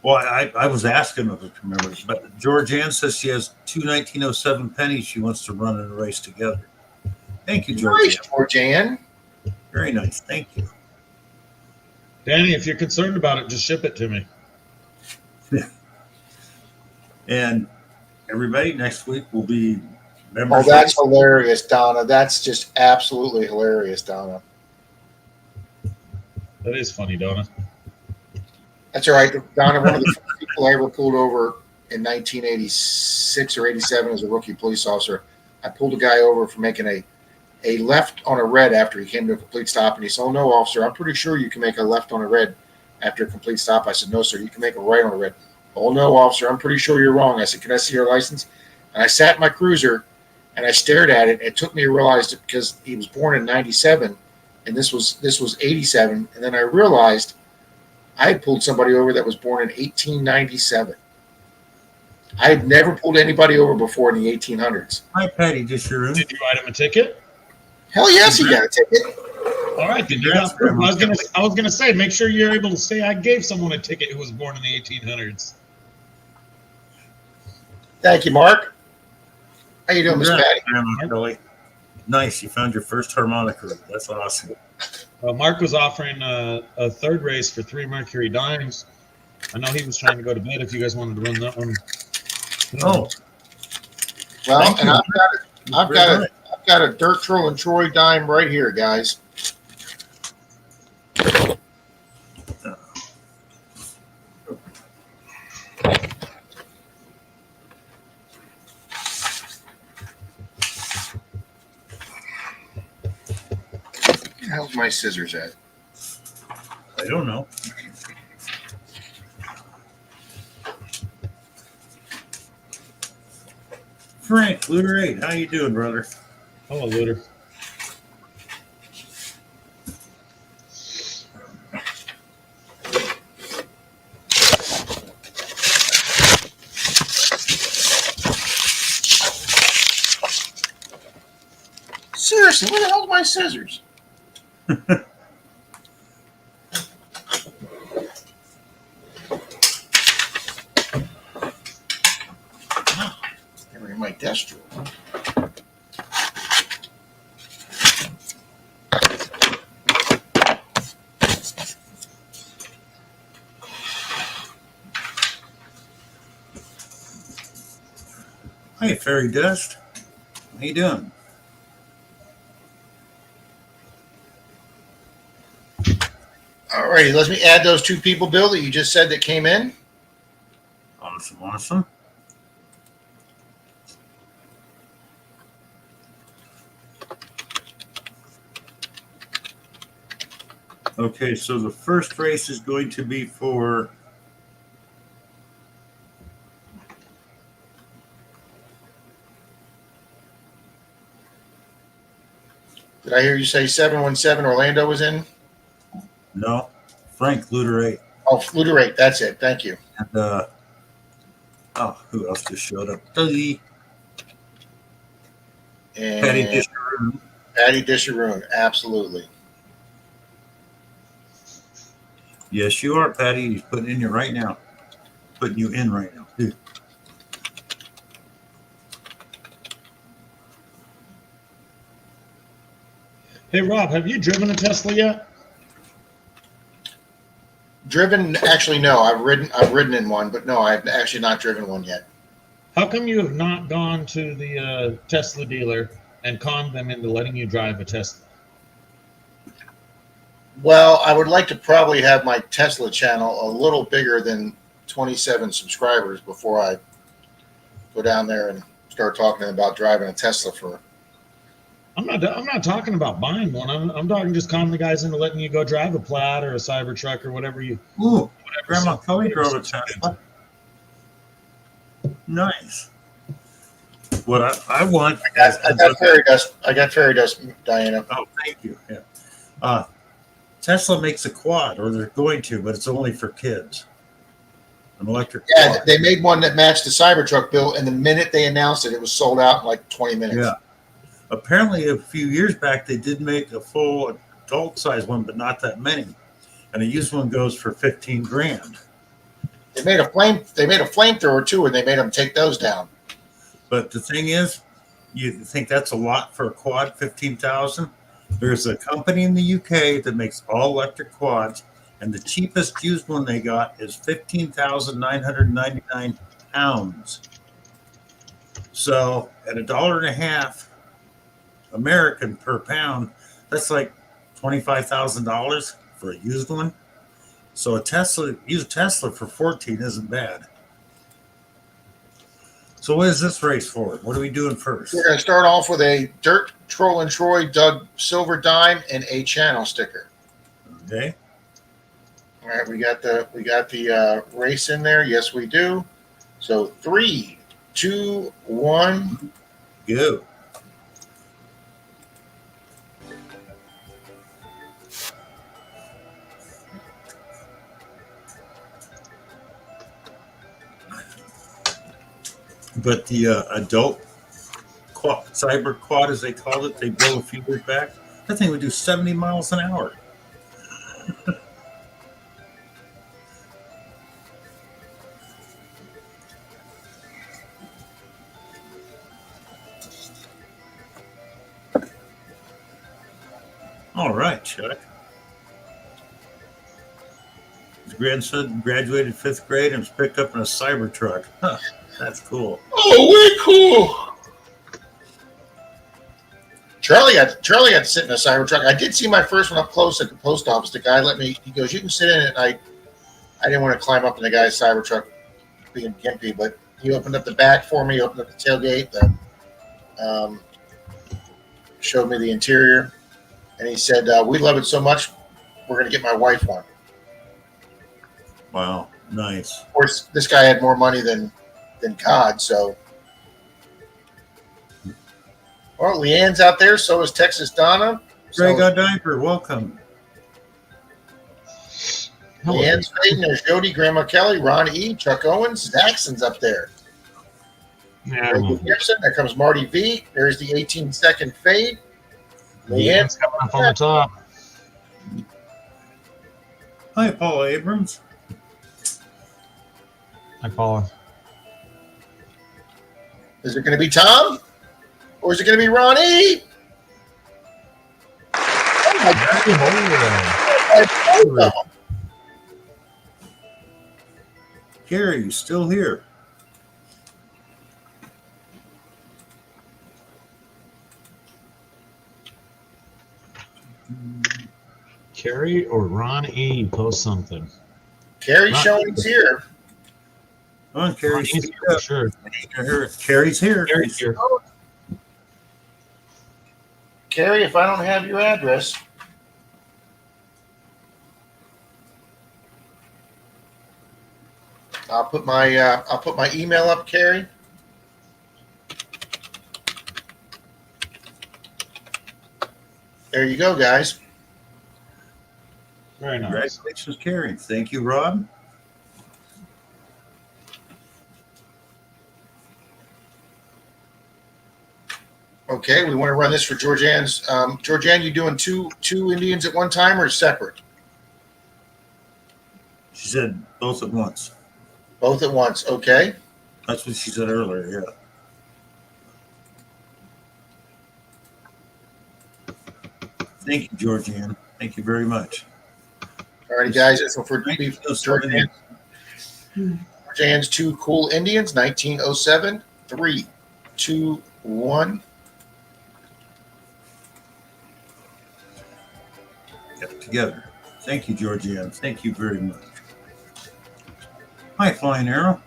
Speaker 2: Well, I was asking if it commemoratives, but Georgianne says she has two 1907 pennies she wants to run in a race together. Thank you,
Speaker 4: Nice,
Speaker 2: Georgianne.
Speaker 4: Georgianne.
Speaker 2: Very nice. Thank you.
Speaker 1: Danny, if you're concerned about it, just ship it to me.
Speaker 2: And everybody, next week will be
Speaker 4: Oh,
Speaker 2: members.
Speaker 4: that's hilarious, Donna. That's just absolutely hilarious, Donna.
Speaker 1: That is funny, Donna.
Speaker 4: That's all right, Donna. One of the first people I ever pulled over in 1986 or 87 as a rookie police officer. I pulled a guy over for making a left on a red after he came to a complete stop, and he said, "Oh no, officer, I'm pretty sure you can make a left on a red after a complete stop." I said, "No, sir, you can make a right on a red." "Oh no, officer, I'm pretty sure you're wrong." I said, "Can I see your license?" And I sat in my cruiser and I stared at it. It took me to realize it because he was born in 97 and this was 87. And then I realized I had pulled somebody over that was born in 1897. I had never pulled anybody over before in the 1800s.
Speaker 2: Hi, Patty Disharoon.
Speaker 1: Did you write him a ticket?
Speaker 4: Hell yes, he got a ticket.
Speaker 1: All right, then you got proof. I was gonna say, make sure you're able to say I gave someone a ticket who was born in the 1800s.
Speaker 4: Thank you, Mark. How you doing, Miss
Speaker 2: Congrats,
Speaker 4: Patty?
Speaker 2: Grandma Kelly. Nice, you found your first harmonica. That's awesome.
Speaker 1: Mark was offering a third race for 3 Mercury dimes. I know he was trying to go to bed. If you guys wanted to run that one.
Speaker 2: Oh,
Speaker 4: Well,
Speaker 2: Thank
Speaker 4: and
Speaker 2: you.
Speaker 4: I've got a Dirt Troll and Troy dime right here, guys. Where the hell's my scissors at?
Speaker 2: I don't know. Frank, Looter 8, how you doing, brother?
Speaker 1: Hello, Looter.
Speaker 4: Seriously, where the hell's my scissors? They were in my desk drawer.
Speaker 2: Hey, Fairy Dust. How you doing?
Speaker 4: All righty, let me add those 2 people, Bill, that you just said that came in.
Speaker 2: Awesome, awesome. Okay, so the first race is going to be for
Speaker 4: Did I hear you say 717 Orlando was in?
Speaker 2: no Frank Looter 8.
Speaker 4: Oh, Fluter 8. That's it. Thank you.
Speaker 2: And who else just showed up? Patty
Speaker 4: And
Speaker 2: Disharoon.
Speaker 4: Patty Disharoon. Absolutely.
Speaker 2: Yes, you are, Patty. He's putting in you right now. Putting you in right now. Dude.
Speaker 1: Hey, Rob, have you driven a Tesla yet?
Speaker 4: Driven? Actually, no. I've ridden in one, but no, I've actually not driven one yet.
Speaker 1: How come you have not gone to the Tesla dealer and conned them into letting you drive a Tesla?
Speaker 4: Well, I would like to probably have my Tesla channel a little bigger than 27 subscribers before I go down there and start talking about driving a Tesla for.
Speaker 1: I'm not talking about buying one. I'm talking just calling the guys into letting you go drive a Plaid or a Cybertruck or whatever you.
Speaker 2: Ooh,
Speaker 1: Whatever.
Speaker 2: Grandma Kelly drove a Tesla. Nice. What I want.
Speaker 4: I got fairy dust. I got fairy dust, Diana.
Speaker 2: Oh, thank you. Yeah. Tesla makes a quad, or they're going to, but it's only for kids. An electric
Speaker 4: Yeah,
Speaker 2: quad.
Speaker 4: they made one that matched the Cybertruck, Bill, and the minute they announced it, it was sold out in like 20 minutes.
Speaker 2: Yeah. Apparently, a few years back, they did make a full adult size one, but not that many. And a used one goes for $15,000.
Speaker 4: They made a flamethrower too, and they made them take those down.
Speaker 2: But the thing is, you think that's a lot for a quad, 15,000? There's a company in the UK that makes all electric quads, and the cheapest used one they got is 15,999 pounds. So at $1.50 American per pound, that's like $25,000 for a used one. So used Tesla for 14 isn't bad. So what is this race for? What are we doing first?
Speaker 4: We're going to start off with a Dirt Troll and Troy Doug Silver Dime and a channel sticker.
Speaker 2: Okay.
Speaker 4: All right, we got the race in there. Yes, we do. So 3, 2, 1,
Speaker 2: Go. But the adult cyber quad, as they called it, they built a few years back. That thing would do 70 miles an hour. All right, Chuck. His grandson graduated 5th grade and was picked up in a Cybertruck. Huh, that's cool.
Speaker 4: Oh, way cool. Charlie got to sit in a Cybertruck. I did see my first one up close at the post office. The guy let me. He goes, "You can sit in it." I didn't want to climb up in the guy's Cybertruck, being gimpy, but he opened up the back for me. Opened up the tailgate. Showed me the interior, and he said, "We love it so much, we're going to get my wife one."
Speaker 2: Wow, nice.
Speaker 4: Of course, this guy had more money than God, so. Well, Leanne's out there. So is Texas Donna.
Speaker 2: Greg Diaper, welcome.
Speaker 4: Leanne's fading. There's Jody, Grandma Kelly, Ron E, Chuck Owens, Daxon's up there.
Speaker 1: Yeah.
Speaker 4: Gibson. There comes Marty V. There's the 18-second fade.
Speaker 1: Leanne's coming up on the top.
Speaker 2: Hi, Paul Abrams.
Speaker 1: Hi, Paula.
Speaker 4: Is it going to be Tom? Or is it going to be Ronnie? Oh my God.
Speaker 2: Gary, you still here?
Speaker 1: Carrie or Ron E. Post something.
Speaker 4: Carrie's showing he's here.
Speaker 2: Come on, Carrie's
Speaker 1: Ronnie's here for sure.
Speaker 2: Carrie's here.
Speaker 1: Carrie's here.
Speaker 4: Carrie, if I don't have your address. I'll put my email up, Carrie. There you go, guys.
Speaker 1: Very nice.
Speaker 2: Congratulations, Carrie. Thank you, Rob.
Speaker 4: Okay, we want to run this for Georgianne's. Georgianne, you doing two Indians at one time or separate?
Speaker 2: She said both at once.
Speaker 4: Both at once. Okay.
Speaker 2: That's what she said earlier, yeah. Thank you, Georgianne. Thank you very much.
Speaker 4: All righty, guys. This one for Georgianne. Georgianne's two cool Indians, 1907. 3, 2, 1.
Speaker 2: Get it together. Thank you, Georgianne. Thank you very much. Hi, Flying Arrow.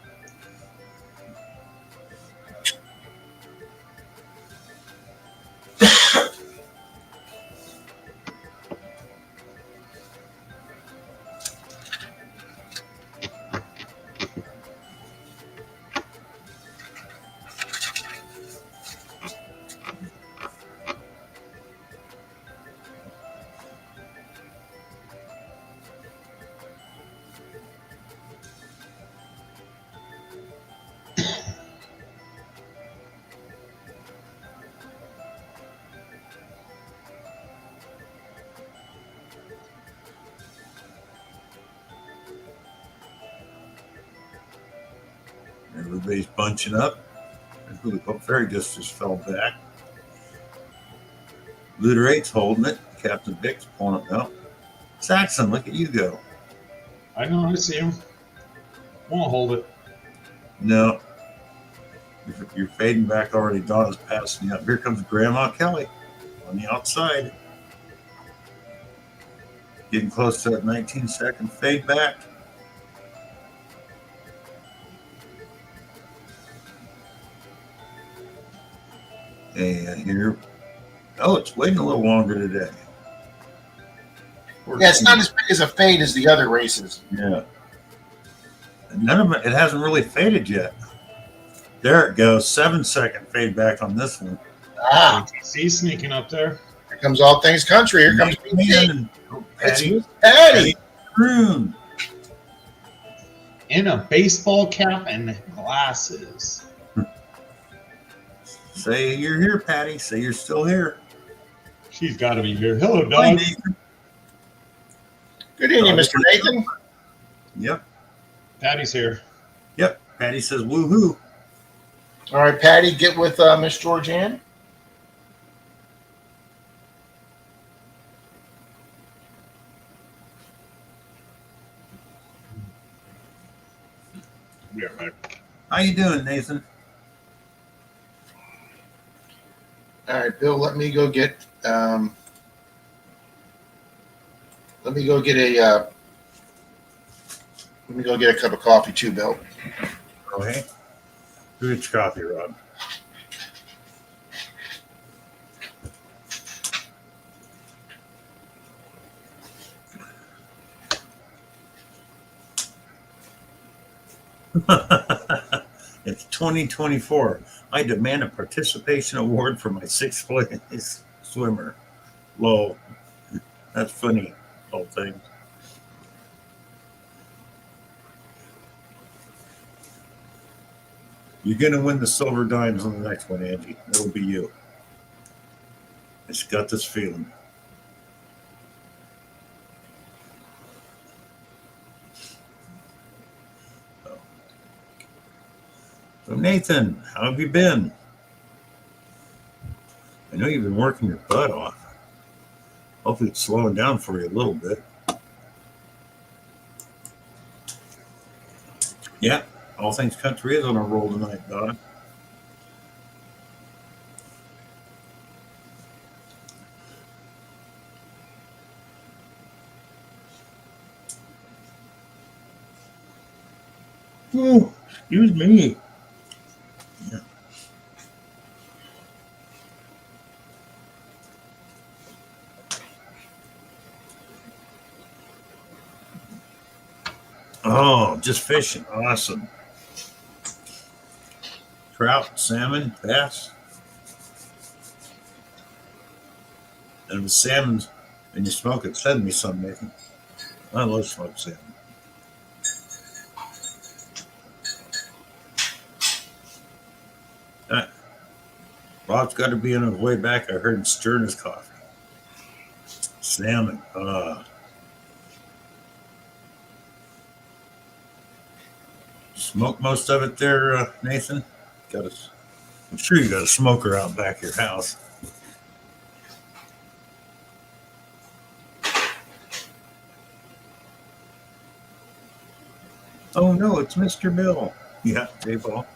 Speaker 2: Everybody's bunching up. Fairy just fell back. Looter 8's holding it. Captain Vick's pulling it out. Saxon, look at you go.
Speaker 1: I know, I see him. Won't hold it.
Speaker 2: No. You're fading back already. Donna's passing you up. Here comes Grandma Kelly on the outside. Getting close to that 19-second fade back. And here, it's waiting a little longer today.
Speaker 4: Yeah, it's not as big as a fade as the other races.
Speaker 2: Yeah. And none of it hasn't really faded yet. There it goes. 7-second fade back on this one.
Speaker 1: ATC sneaking up there.
Speaker 4: Here comes All Things Country. Here comes
Speaker 2: Man,
Speaker 4: Patty.
Speaker 2: Croon.
Speaker 1: In a baseball cap and glasses.
Speaker 2: Say you're here, Patty. Say you're still here.
Speaker 1: She's got to be here. Hello,
Speaker 2: Hi,
Speaker 1: dog.
Speaker 2: Nathan.
Speaker 4: Good evening, Mr. Nathan.
Speaker 2: Yep.
Speaker 1: Patty's here.
Speaker 2: Yep. Patty says woohoo.
Speaker 4: All right, Patty, get with Miss Georgianne.
Speaker 1: Yeah, right.
Speaker 2: How you doing, Nathan?
Speaker 4: All right, Bill, let me go get a cup of coffee too, Bill.
Speaker 2: Okay. Who gets coffee, Rob? It's 2024. I demand a participation award for my 6th place swimmer. Lol. That's funny, whole thing. You're going to win the silver dimes on the next one, Angie. It'll be you. I just got this feeling. So, Nathan, how have you been? I know you've been working your butt off. Hopefully it's slowing down for you a little bit. Yeah, All Things Country is on a roll tonight, Don. Oh, excuse me. Yeah. Oh, just fishing. Awesome. Trout, salmon, bass. And with salmon and you smoke it, send me some, Nathan. I love smoked salmon. Rob's got to be on his way back. I heard him stirring his coffee. Salmon. Smoke most of it there, Nathan? I'm sure you got a smoker out back your house. Oh no, it's Mr. Bill. Yeah, J-Ball.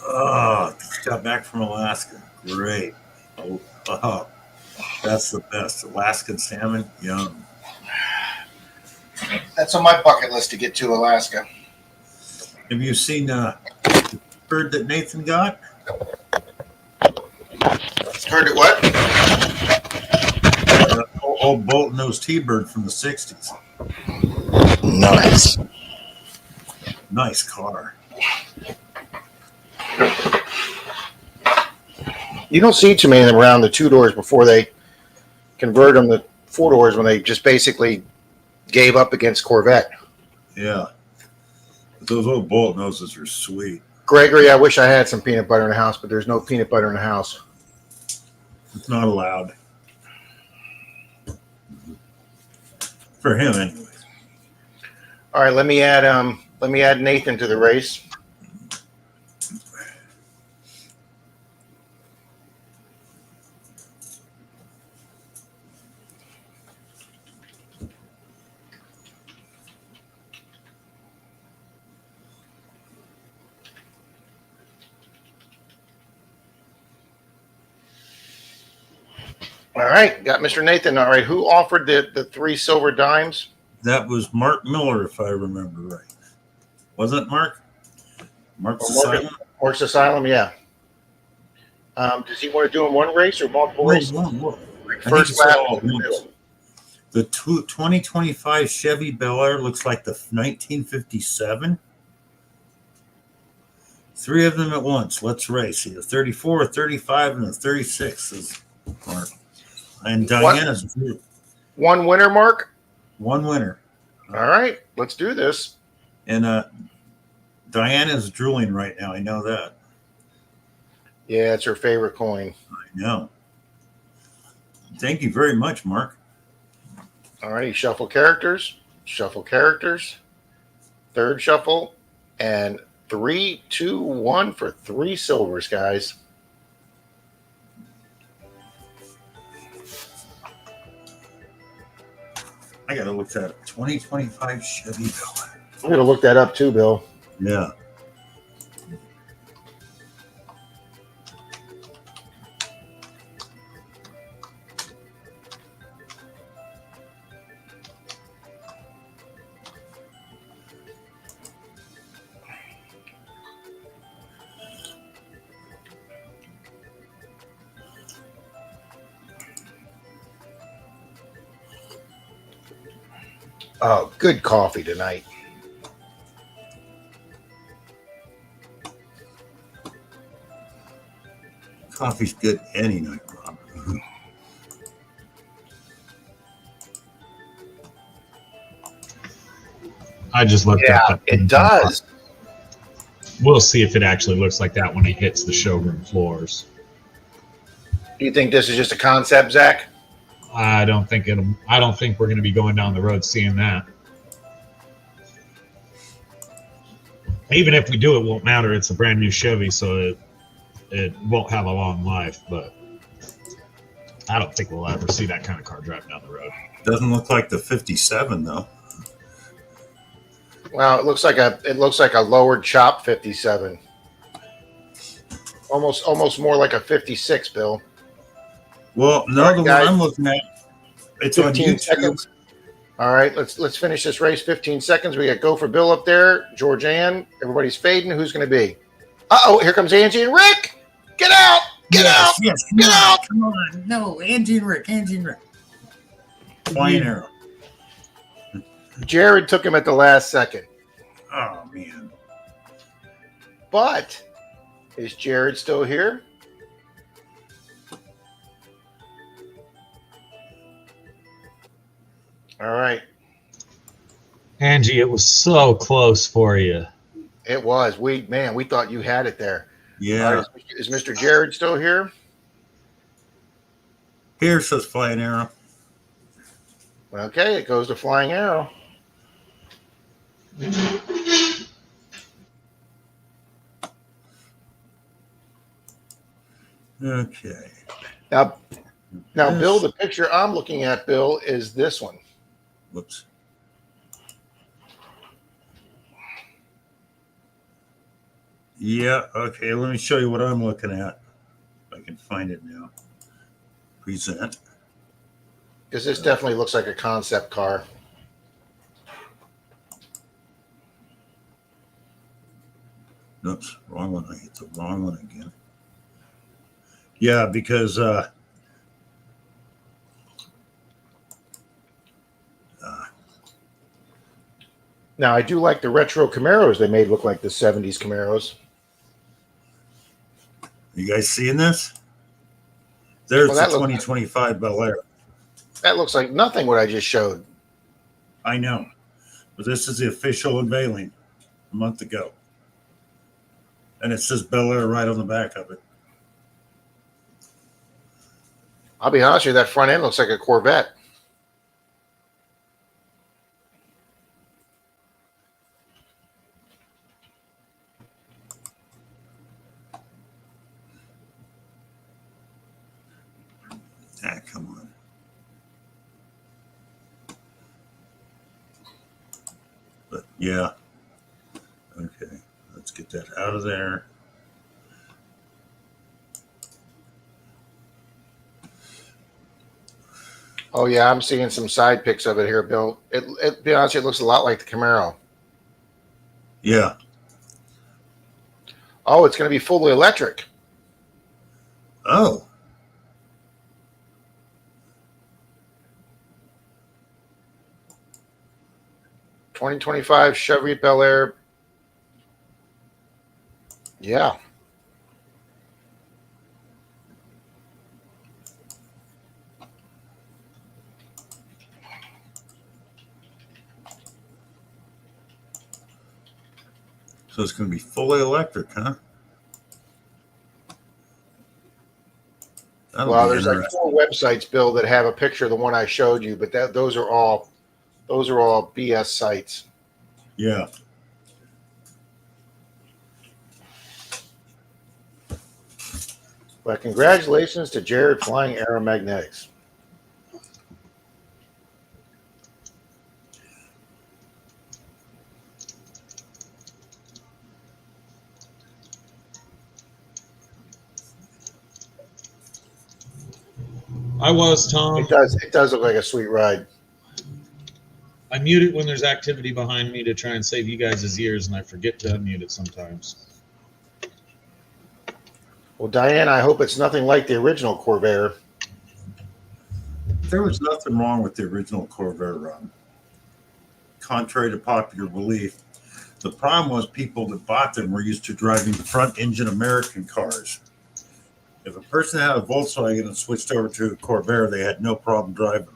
Speaker 2: Oh, just got back from Alaska. Great. Oh, that's the best. Alaskan salmon, yum.
Speaker 4: That's on my bucket list to get to Alaska.
Speaker 2: Have you seen the bird that Nathan got?
Speaker 4: Heard it what?
Speaker 2: old bolt-nosed T-Bird from the 60s.
Speaker 4: Nice.
Speaker 2: Nice car.
Speaker 4: You don't see too many of them around the 2 doors before they convert them to 4 doors when they just basically gave up against Corvette.
Speaker 2: Yeah. But those old bolt-noses are sweet.
Speaker 4: Gregory, I wish I had some peanut butter in the house, but there's no peanut butter in the house.
Speaker 2: It's not allowed. For him, anyways.
Speaker 4: All right, let me add Nathan to the race. All right, got Mr. Nathan. All right, who offered the 3 silver dimes?
Speaker 2: That was Mark Miller, if I remember right. Wasn't it Mark? Mark's Asylum?
Speaker 4: Mark's Asylum, yeah. Does he want to do in one race or multiple races? First lap.
Speaker 2: The 2025 Chevy Bel Air looks like the 1957. 3 of them at once. Let's race. The 34, 35, and the 36 is Mark. And Diana's
Speaker 4: one winner, Mark?
Speaker 2: one winner.
Speaker 4: All right, let's do this.
Speaker 2: And Diana's drooling right now. I know that.
Speaker 4: Yeah, it's her favorite coin.
Speaker 2: I know. Thank you very much, Mark.
Speaker 4: All right, shuffle characters, third shuffle, and 3, 2, 1 for 3 silvers, guys.
Speaker 2: I gotta look that up. 2025 Chevy Bel Air.
Speaker 4: I'm gonna look that up too, Bill.
Speaker 2: Yeah.
Speaker 4: Oh, good coffee tonight.
Speaker 2: Coffee's good any night, Rob.
Speaker 1: I just looked
Speaker 4: Yeah,
Speaker 1: up.
Speaker 4: it does.
Speaker 1: We'll see if it actually looks like that when it hits the showroom floors.
Speaker 4: Do you think this is just a concept, Zach?
Speaker 1: I don't think we're going to be going down the road seeing that. Even if we do, it won't matter. It's a brand new Chevy, so it won't have a long life. But I don't think we'll ever see that kind of car driving down the road.
Speaker 2: Doesn't look like the 57 though.
Speaker 4: Well, it looks like a lowered chop 57. Almost more like a 56, Bill.
Speaker 2: Well, no,
Speaker 4: All right,
Speaker 2: the
Speaker 4: guys.
Speaker 2: one I'm looking at, it's on
Speaker 4: 15
Speaker 2: YouTube.
Speaker 4: seconds. All right, let's finish this race. 15 seconds. We got Go for Bill up there. George Ann. Everybody's fading. Who's going to be? Uh-oh, here comes Angie and Rick. Get out. Get out.
Speaker 2: Yes,
Speaker 4: Get out.
Speaker 2: Come on. No, Angie and Rick. Flying arrow.
Speaker 4: Jared took him at the last second.
Speaker 2: Oh, man.
Speaker 4: But is Jared still here? All right.
Speaker 1: Angie, it was so close for you.
Speaker 4: It was. We thought you had it there.
Speaker 2: Yeah.
Speaker 4: All right, is Mr. Jared still here?
Speaker 2: Here says flying arrow.
Speaker 4: Okay, it goes to Flying Arrow.
Speaker 2: Okay.
Speaker 4: Now, Bill, the picture I'm looking at, Bill, is this one.
Speaker 2: Whoops. Yeah, okay, let me show you what I'm looking at. If I can find it now. Present.
Speaker 4: Because this definitely looks like a concept car.
Speaker 2: Oops, wrong one. I hit the wrong one again. Yeah, because
Speaker 4: Now, I do like the retro Camaros they made look like the 70s Camaros.
Speaker 2: You guys seeing this? There's
Speaker 4: Well,
Speaker 2: the
Speaker 4: that looks
Speaker 2: 2025 Bel Air.
Speaker 4: that looks like nothing what I just showed.
Speaker 2: I know, but this is the official unveiling a month ago, and it says Bel Air right on the back of it.
Speaker 4: I'll be honest with you, that front end looks like a Corvette.
Speaker 2: Ah, come on. But yeah. Okay, let's get that out of there.
Speaker 4: Oh yeah, I'm seeing some side pics of it here, Bill. It be honest, it looks a lot like the Camaro.
Speaker 2: Yeah.
Speaker 4: Oh, it's going to be fully electric.
Speaker 2: Oh.
Speaker 4: (2025) Chevy Bel Air. Yeah.
Speaker 2: So it's going to be fully electric, huh? That'll
Speaker 4: Well,
Speaker 2: be
Speaker 4: there's like
Speaker 2: interesting.
Speaker 4: 4 websites, Bill, that have a picture of the one I showed you, but those are all BS sites.
Speaker 2: Yeah.
Speaker 4: But congratulations to Jared Flying Aeromagnetics.
Speaker 1: I was Tom.
Speaker 4: It does look like a sweet ride.
Speaker 1: I mute it when there's activity behind me to try and save you guys' ears, and I forget to unmute it sometimes.
Speaker 4: Well, Diane, I hope it's nothing like the original Corvair.
Speaker 2: There was nothing wrong with the original Corvair run. Contrary to popular belief, the problem was people that bought them were used to driving front engine American cars. If a person had a Volkswagen and switched over to a Corvair, they had no problem driving them.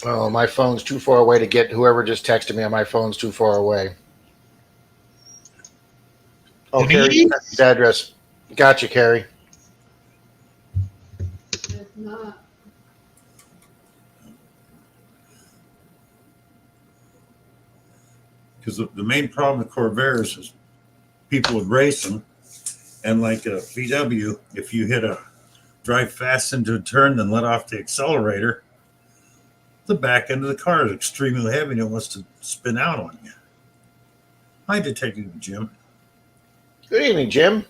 Speaker 4: Oh, my phone's too far away to get whoever just texted me on my phone's too far away. Oh, Carrie,
Speaker 1: Denise?
Speaker 4: his address. Gotcha, Carrie.
Speaker 5: It's not.
Speaker 2: Because the main problem with Corvairs is people would race them, and like a VW, if you drive fast into a turn, then let off the accelerator, the back end of the car is extremely heavy and it wants to spin out on you. Hi, Detective Jim.
Speaker 4: Good evening, Jim.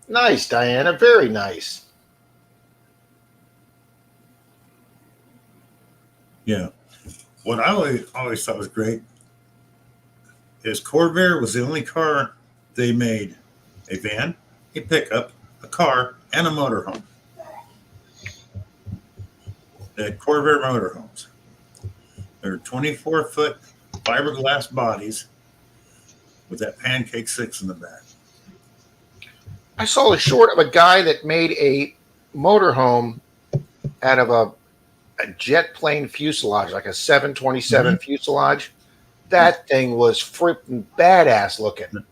Speaker 4: Nice, Diana. Very nice.
Speaker 2: Yeah. What I always thought was great is Corvair was the only car they made a van, a pickup, a car, and a motorhome. They had Corvair motorhomes. They're 24-foot fiberglass bodies with that pancake 6 in the back.
Speaker 4: I saw a short of a guy that made a motorhome out of a jet plane fuselage, like a 727 fuselage. That thing was freaking badass looking.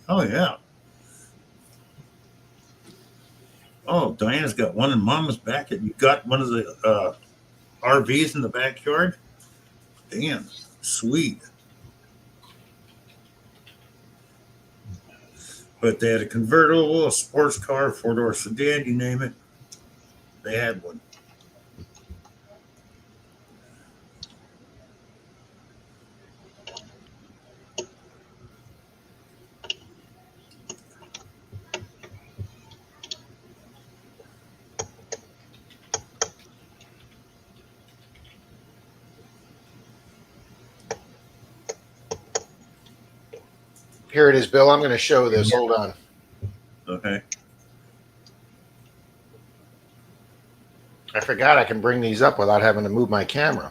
Speaker 2: Oh, yeah. Oh, Diana's got one in Mama's back. You got one of the RVs in the backyard? Damn, sweet. But they had a convertible, a sports car, 4-door sedan, you name it. They had one.
Speaker 4: Here it is, Bill. I'm going to show this. Hold on.
Speaker 2: Okay.
Speaker 4: I forgot I can bring these up without having to move my camera.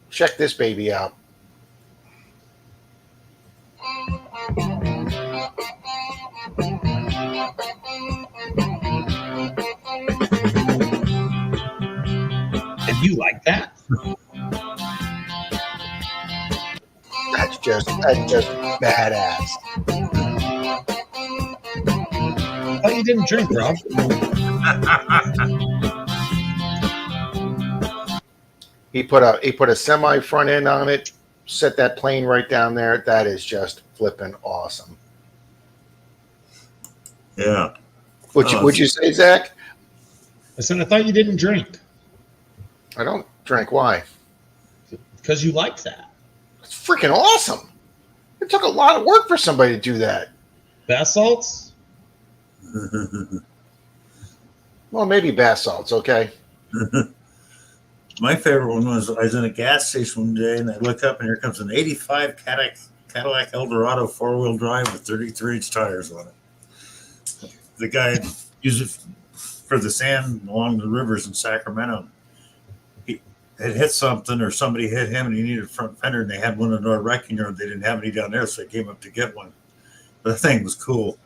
Speaker 4: Check this baby out.
Speaker 1: And you like that?
Speaker 4: That's just badass.
Speaker 1: Oh, you didn't drink, Rob.
Speaker 4: He put a semi front end on it, set that plane right down there. That is just flipping awesome.
Speaker 2: Yeah.
Speaker 4: Would you say, Zach?
Speaker 1: I said, I thought you didn't drink
Speaker 4: I don't drink. Why?
Speaker 1: because you like that.
Speaker 4: It's freaking awesome. It took a lot of work for somebody to do that.
Speaker 1: Bath salts?
Speaker 4: Well, maybe bath salts, okay?
Speaker 2: My favorite one was I was in a gas station one day and I look up and here comes an 85 Cadillac Eldorado 4-wheel drive with 33-inch tires on it. The guy used it for the sand along the rivers in Sacramento. He had hit something or somebody hit him and he needed a front fender and they had one in our wrecking yard. They didn't have any down there, so they came up to get one. But the thing was cool.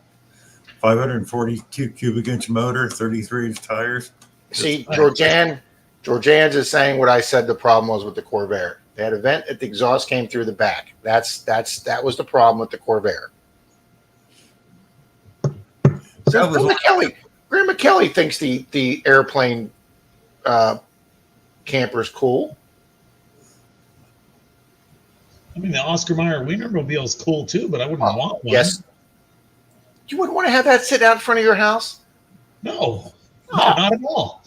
Speaker 2: 542 cubic inch motor, 33-inch tires.
Speaker 4: See, Georgian's is saying what I said the problem was with the Corvair. They had a vent that the exhaust came through the back. That was the problem with the Corvair. So Graham McKelly thinks the airplane camper's cool.
Speaker 1: I mean, the Oscar Mayer Wienermobile is cool too, but I wouldn't want one.
Speaker 4: Yes. You wouldn't want to have that sit out in front of your house?
Speaker 1: No, not at all.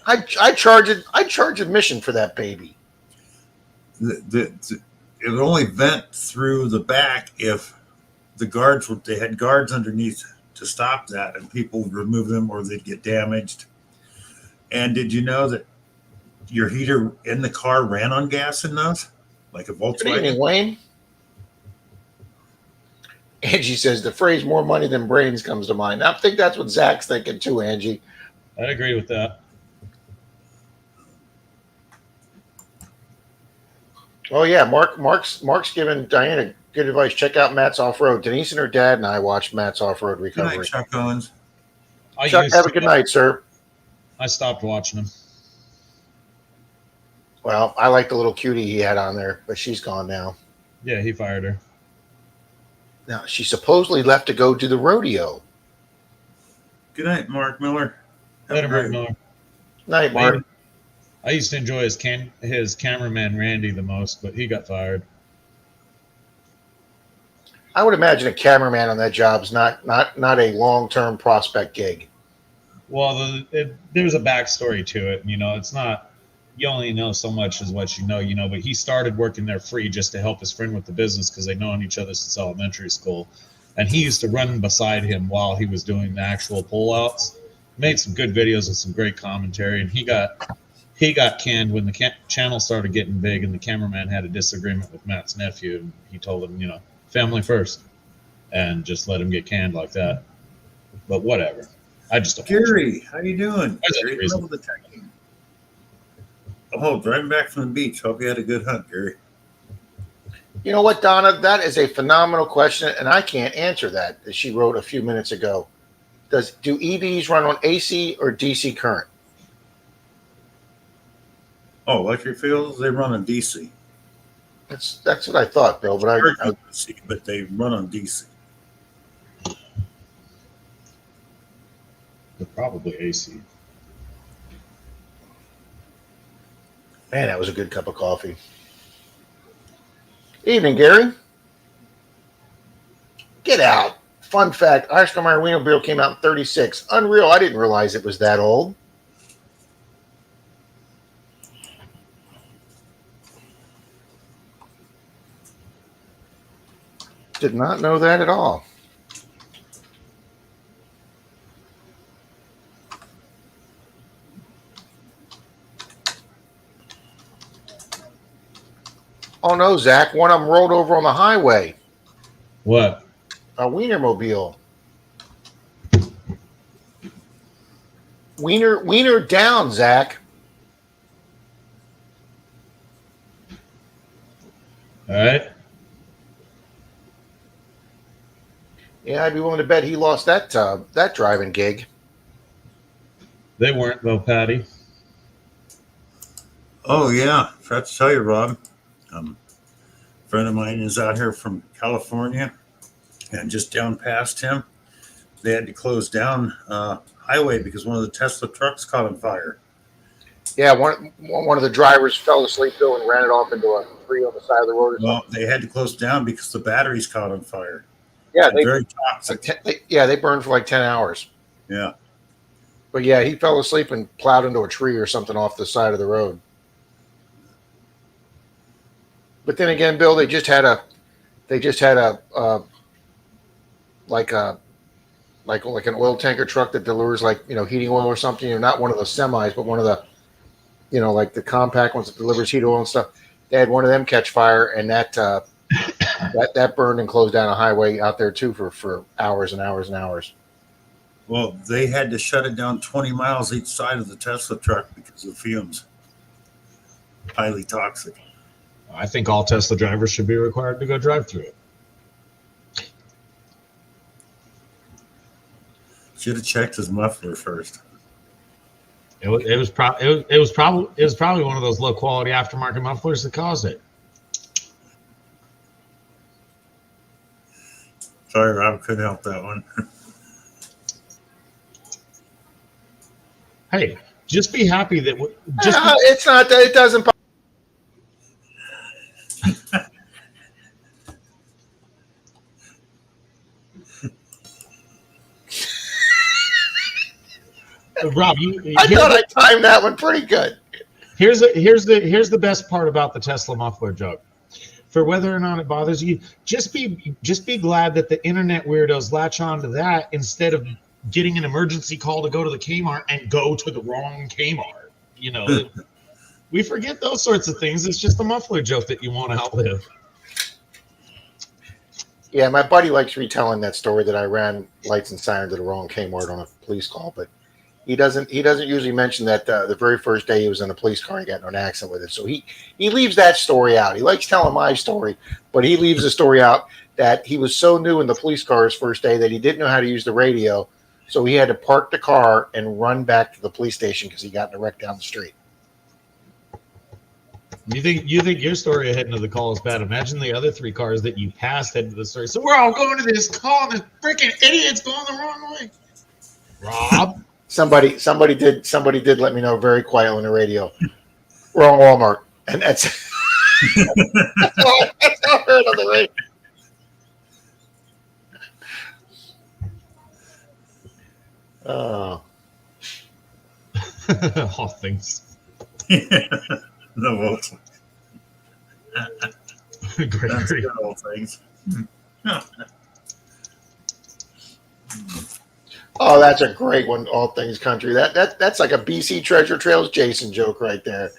Speaker 4: I charge admission for that baby.
Speaker 2: It would only vent through the back if they had guards underneath to stop that and people would remove them or they'd get damaged. And did you know that your heater in the car ran on gas in those? Like a Volkswagen?
Speaker 4: Good evening, Wayne. Angie says the phrase "more money than brains" comes to mind. I think that's what Zach's thinking too, Angie.
Speaker 1: I'd agree with that.
Speaker 4: Oh yeah, Mark's giving Diana good advice. Check out Matt's Off Road. Denise and her dad and I watched Matt's Off Road
Speaker 2: Good
Speaker 4: Recovery.
Speaker 2: night, Chuck Owens.
Speaker 4: Chuck, have a good night, sir.
Speaker 1: I stopped watching him.
Speaker 4: Well, I like the little cutie he had on there, but she's gone now.
Speaker 1: Yeah, he fired her.
Speaker 4: Now she supposedly left to go do the rodeo.
Speaker 2: Good night, Mark Miller. Have
Speaker 1: Let
Speaker 2: a
Speaker 1: him
Speaker 2: great
Speaker 1: Miller.
Speaker 4: Night, Mark.
Speaker 1: I used to enjoy his cameraman Randy the most, but he got fired.
Speaker 4: I would imagine a cameraman on that job is not a long-term prospect gig.
Speaker 1: Well, there's a backstory to it. You know, it's not, you only know so much as what you know, but he started working there free just to help his friend with the business because they've known each other since elementary school. And he used to run beside him while he was doing the actual pullouts. Made some good videos and some great commentary. And he got canned when the channel started getting big and the cameraman had a disagreement with Matt's nephew. And he told him, family first. And just let him get canned like that. But whatever. I just don't.
Speaker 2: Gary, how you doing?
Speaker 1: There's a
Speaker 2: Gary,
Speaker 1: reason.
Speaker 2: love the technique. Oh, driving back from the beach. Hope you had a good hunt, Gary.
Speaker 4: You know what, Donna? That is a phenomenal question, and I can't answer that. As she wrote a few minutes ago. Do EVs run on AC or DC current?
Speaker 2: Oh, electric vehicles, they run on DC.
Speaker 4: That's what I thought, Bill. But
Speaker 2: But they run on DC.
Speaker 1: They're probably AC.
Speaker 4: Man, that was a good cup of coffee. Evening, Gary. Get out. Fun fact, Oscar Mayer Wienermobile came out in 36. Unreal. I didn't realize it was that old. Did not know that at all. Oh no, Zach! One of them rolled over on the highway.
Speaker 1: What?
Speaker 4: A Wienermobile. Wiener down, Zach.
Speaker 1: All right.
Speaker 4: Yeah, I'd be willing to bet he lost that driving gig.
Speaker 1: They weren't though, Patty.
Speaker 2: Oh yeah, forgot to tell you, Rob. A friend of mine is out here from California, and just down past him, they had to close down highway because one of the Tesla trucks caught on fire.
Speaker 4: Yeah, one of the drivers fell asleep though and ran it off into a tree on the side of the road.
Speaker 2: Well, they had to close down because the batteries caught on fire.
Speaker 4: Yeah,
Speaker 2: Very toxic.
Speaker 4: they burned for like 10 hours.
Speaker 2: Yeah.
Speaker 4: But yeah, he fell asleep and plowed into a tree or something off the side of the road. But then again, Bill, they just had a like an oil tanker truck that delivers heating oil or something. Not one of the semis, but one of the like the compact ones that delivers heat oil and stuff. They had one of them catch fire, and that burned and closed down a highway out there too for hours and hours and hours.
Speaker 2: Well, they had to shut it down 20 miles each side of the Tesla truck because of fumes. Highly toxic.
Speaker 1: I think all Tesla drivers should be required to go drive through it.
Speaker 2: Should have checked his muffler first.
Speaker 1: It was probably one of those low quality aftermarket mufflers that caused it.
Speaker 2: Sorry, Rob, couldn't help that one.
Speaker 1: Hey, just be happy that
Speaker 4: It's not that it doesn't.
Speaker 1: Rob,
Speaker 4: I thought I timed that one pretty good.
Speaker 1: Here's the best part about the Tesla muffler joke. For whether or not it bothers you, just be glad that the internet weirdos latch on to that instead of getting an emergency call to go to the Kmart and go to the wrong Kmart. We forget those sorts of things. It's just a muffler joke that you want to outlive.
Speaker 4: Yeah, my buddy likes retelling that story that I ran lights and sirens to the wrong Kmart on a police call, but he doesn't usually mention that the very first day he was in a police car and got in an accident with it. So he leaves that story out. He likes telling my story, but he leaves the story out that he was so new in the police car his first day that he didn't know how to use the radio. So he had to park the car and run back to the police station because he got in a wreck down the street.
Speaker 1: You think your story of heading to the call is bad? Imagine the other 3 cars that you passed heading to the story. So we're all going to this call, and this freaking idiot's going the wrong way. Rob,
Speaker 4: somebody did let me know very quietly on the radio. Wrong Walmart, and that's that's all I heard on the radio. Oh.
Speaker 1: all things.
Speaker 2: No votes.
Speaker 1: Gregory.
Speaker 2: That's good old things.
Speaker 4: Oh, that's a great one. All things country. That's like a BC Treasure Trails Jason joke right there.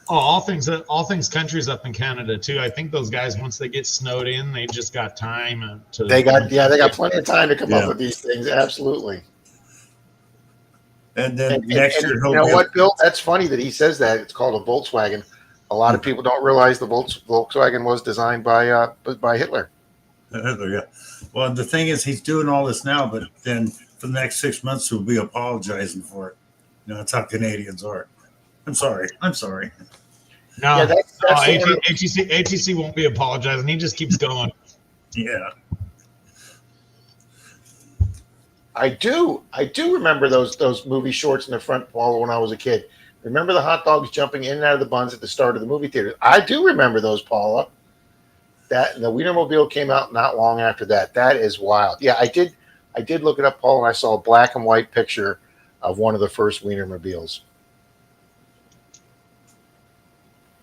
Speaker 1: Oh, all things country's up in Canada too. I think those guys, once they get snowed in, they just got time to.
Speaker 4: They got plenty of time to come up with these things. Absolutely.
Speaker 2: And then next year,
Speaker 4: you know what, Bill? That's funny that he says that. It's called a Volkswagen. A lot of people don't realize the Volkswagen was designed by Hitler.
Speaker 2: Yeah. Well, the thing is, he's doing all this now, but then for the next 6 months, he'll be apologizing for it. That's how Canadians are. I'm sorry.
Speaker 1: No,
Speaker 4: Yeah, that's
Speaker 1: ATC won't be apologizing. He just keeps going.
Speaker 2: Yeah.
Speaker 4: I do remember those movie shorts in the front, Paula, when I was a kid. Remember the hot dogs jumping in and out of the buns at the start of the movie theater? I do remember those, Paula. That and the Wienermobile came out not long after that. That is wild. Yeah, I did look it up, Paul, and I saw a black and white picture of one of the first Wienermobiles.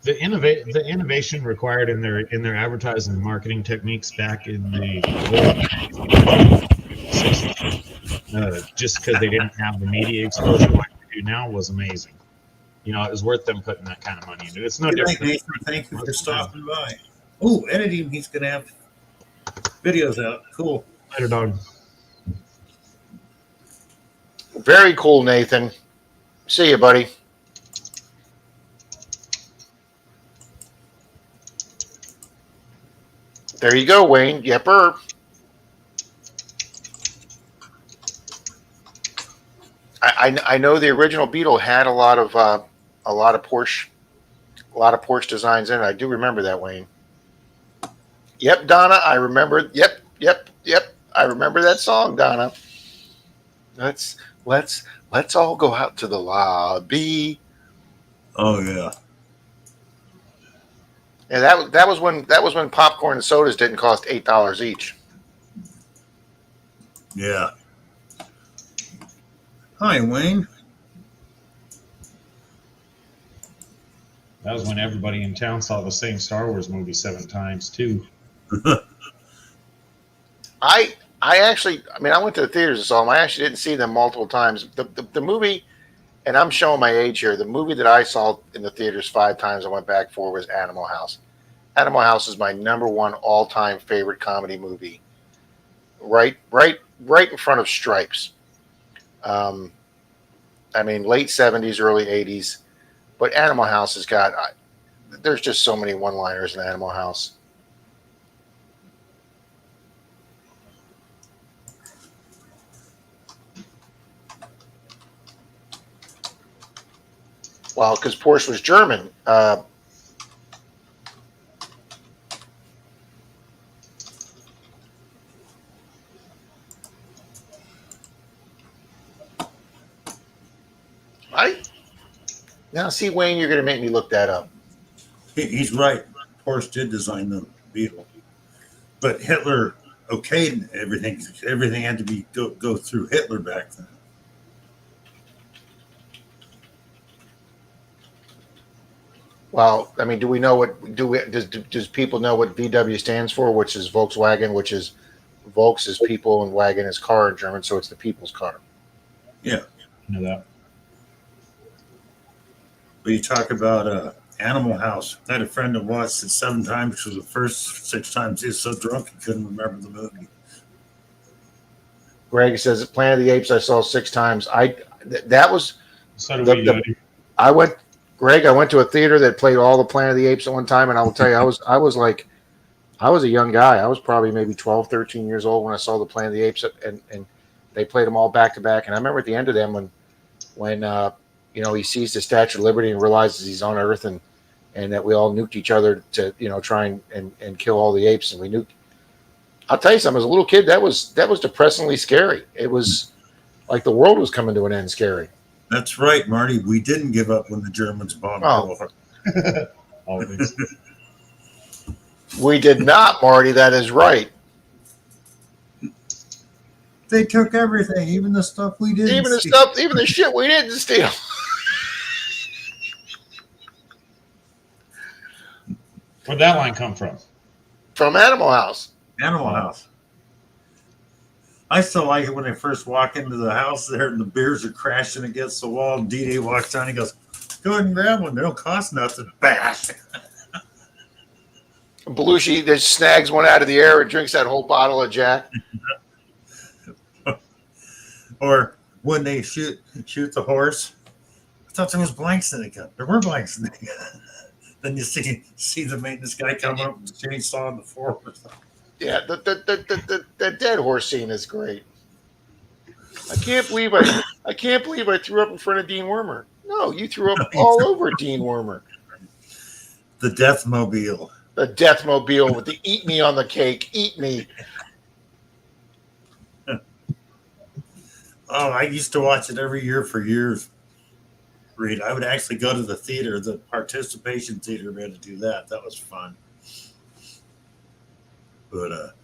Speaker 1: The innovation required in their advertising and marketing techniques back in the 60s, just because they didn't have the media exposure like they do now, was amazing. it was worth them putting that kind of money into it. It's no
Speaker 2: Good night,
Speaker 1: different.
Speaker 2: Nathan. Thank you for stopping by. Oh, editing. He's going to have videos out. Cool.
Speaker 1: Later, dog.
Speaker 4: Very cool, Nathan. See you, buddy. There you go, Wayne. Yepper. I know the original Beetle had a lot of Porsche designs in it. I do remember that, Wayne. Yep, Donna, I remember. Yep. I remember that song, Donna. Let's all go out to the lobby.
Speaker 2: Oh, yeah.
Speaker 4: And that was when popcorn and sodas didn't cost $8 each.
Speaker 2: Yeah. Hi, Wayne.
Speaker 1: That was when everybody in town saw the same Star Wars movie 7 times too.
Speaker 4: I actually, I went to the theaters and saw them. I actually didn't see them multiple times. The movie, and I'm showing my age here, the movie that I saw in the theaters 5 times I went back for was Animal House. Animal House is my #1 all-time favorite comedy movie. Right in front of Stripes. Late 70s, early 80s. But Animal House has got, there's just so many one-liners in Animal House. Well, because Porsche was German. Now, see, Wayne, you're going to make me look that up.
Speaker 2: He's right. Porsche did design the Beetle. But Hitler okayed everything. Everything had to be go through Hitler back then.
Speaker 4: Well, do we know does people know what VW stands for, which is Volkswagen, which is Volks is people and wagon is car in German, so it's the people's car.
Speaker 2: Yeah.
Speaker 1: You know that.
Speaker 2: But you talk about Animal House. I had a friend that watched it 7 times, which was the first 6 times he was so drunk he couldn't remember the movie.
Speaker 4: Greg says Planet of the Apes I saw 6 times. That was
Speaker 1: So do we.
Speaker 4: I went to a theater that played all the Planet of the Apes at one time, and I will tell you, I was a young guy. I was probably maybe 12, 13 years old when I saw the Planet of the Apes, and they played them all back to back. And I remember at the end of them when he sees the Statue of Liberty and realizes he's on Earth and that we all nuked each other to try and kill all the apes, and we nuked. I'll tell you something. As a little kid, that was depressingly scary. It was like the world was coming to an end. Scary.
Speaker 2: That's right, Marty. We didn't give up when the Germans bombed Pearl Harbor.
Speaker 1: Always.
Speaker 4: We did not, Marty. That is right.
Speaker 2: They took everything, even the stuff we didn't.
Speaker 4: Even the shit we didn't steal.
Speaker 1: Where'd that line come from?
Speaker 4: From Animal House.
Speaker 2: Animal House. I still like it when they first walk into the house there and the beers are crashing against the wall. And D-Day walks down and he goes, go ahead and grab one. They don't cost nothing. Bash.
Speaker 4: Belushi just snags one out of the air and drinks that whole bottle of Jack.
Speaker 2: Or when they shoot the horse. I thought there was blanks in the gun. There were blanks in the gun. Then you see the maintenance guy come up with the chainsaw on the floor.
Speaker 4: Yeah, the dead horse scene is great. I can't believe I threw up in front of Dean Wormer. No, you threw up all over Dean Wormer.
Speaker 2: The Deathmobile.
Speaker 4: The Deathmobile with the eat me on the cake. Eat me.
Speaker 2: Oh, I used to watch it every year for years. Reed, I would actually go to the theater, the participation theater, we had to do that. That was fun. But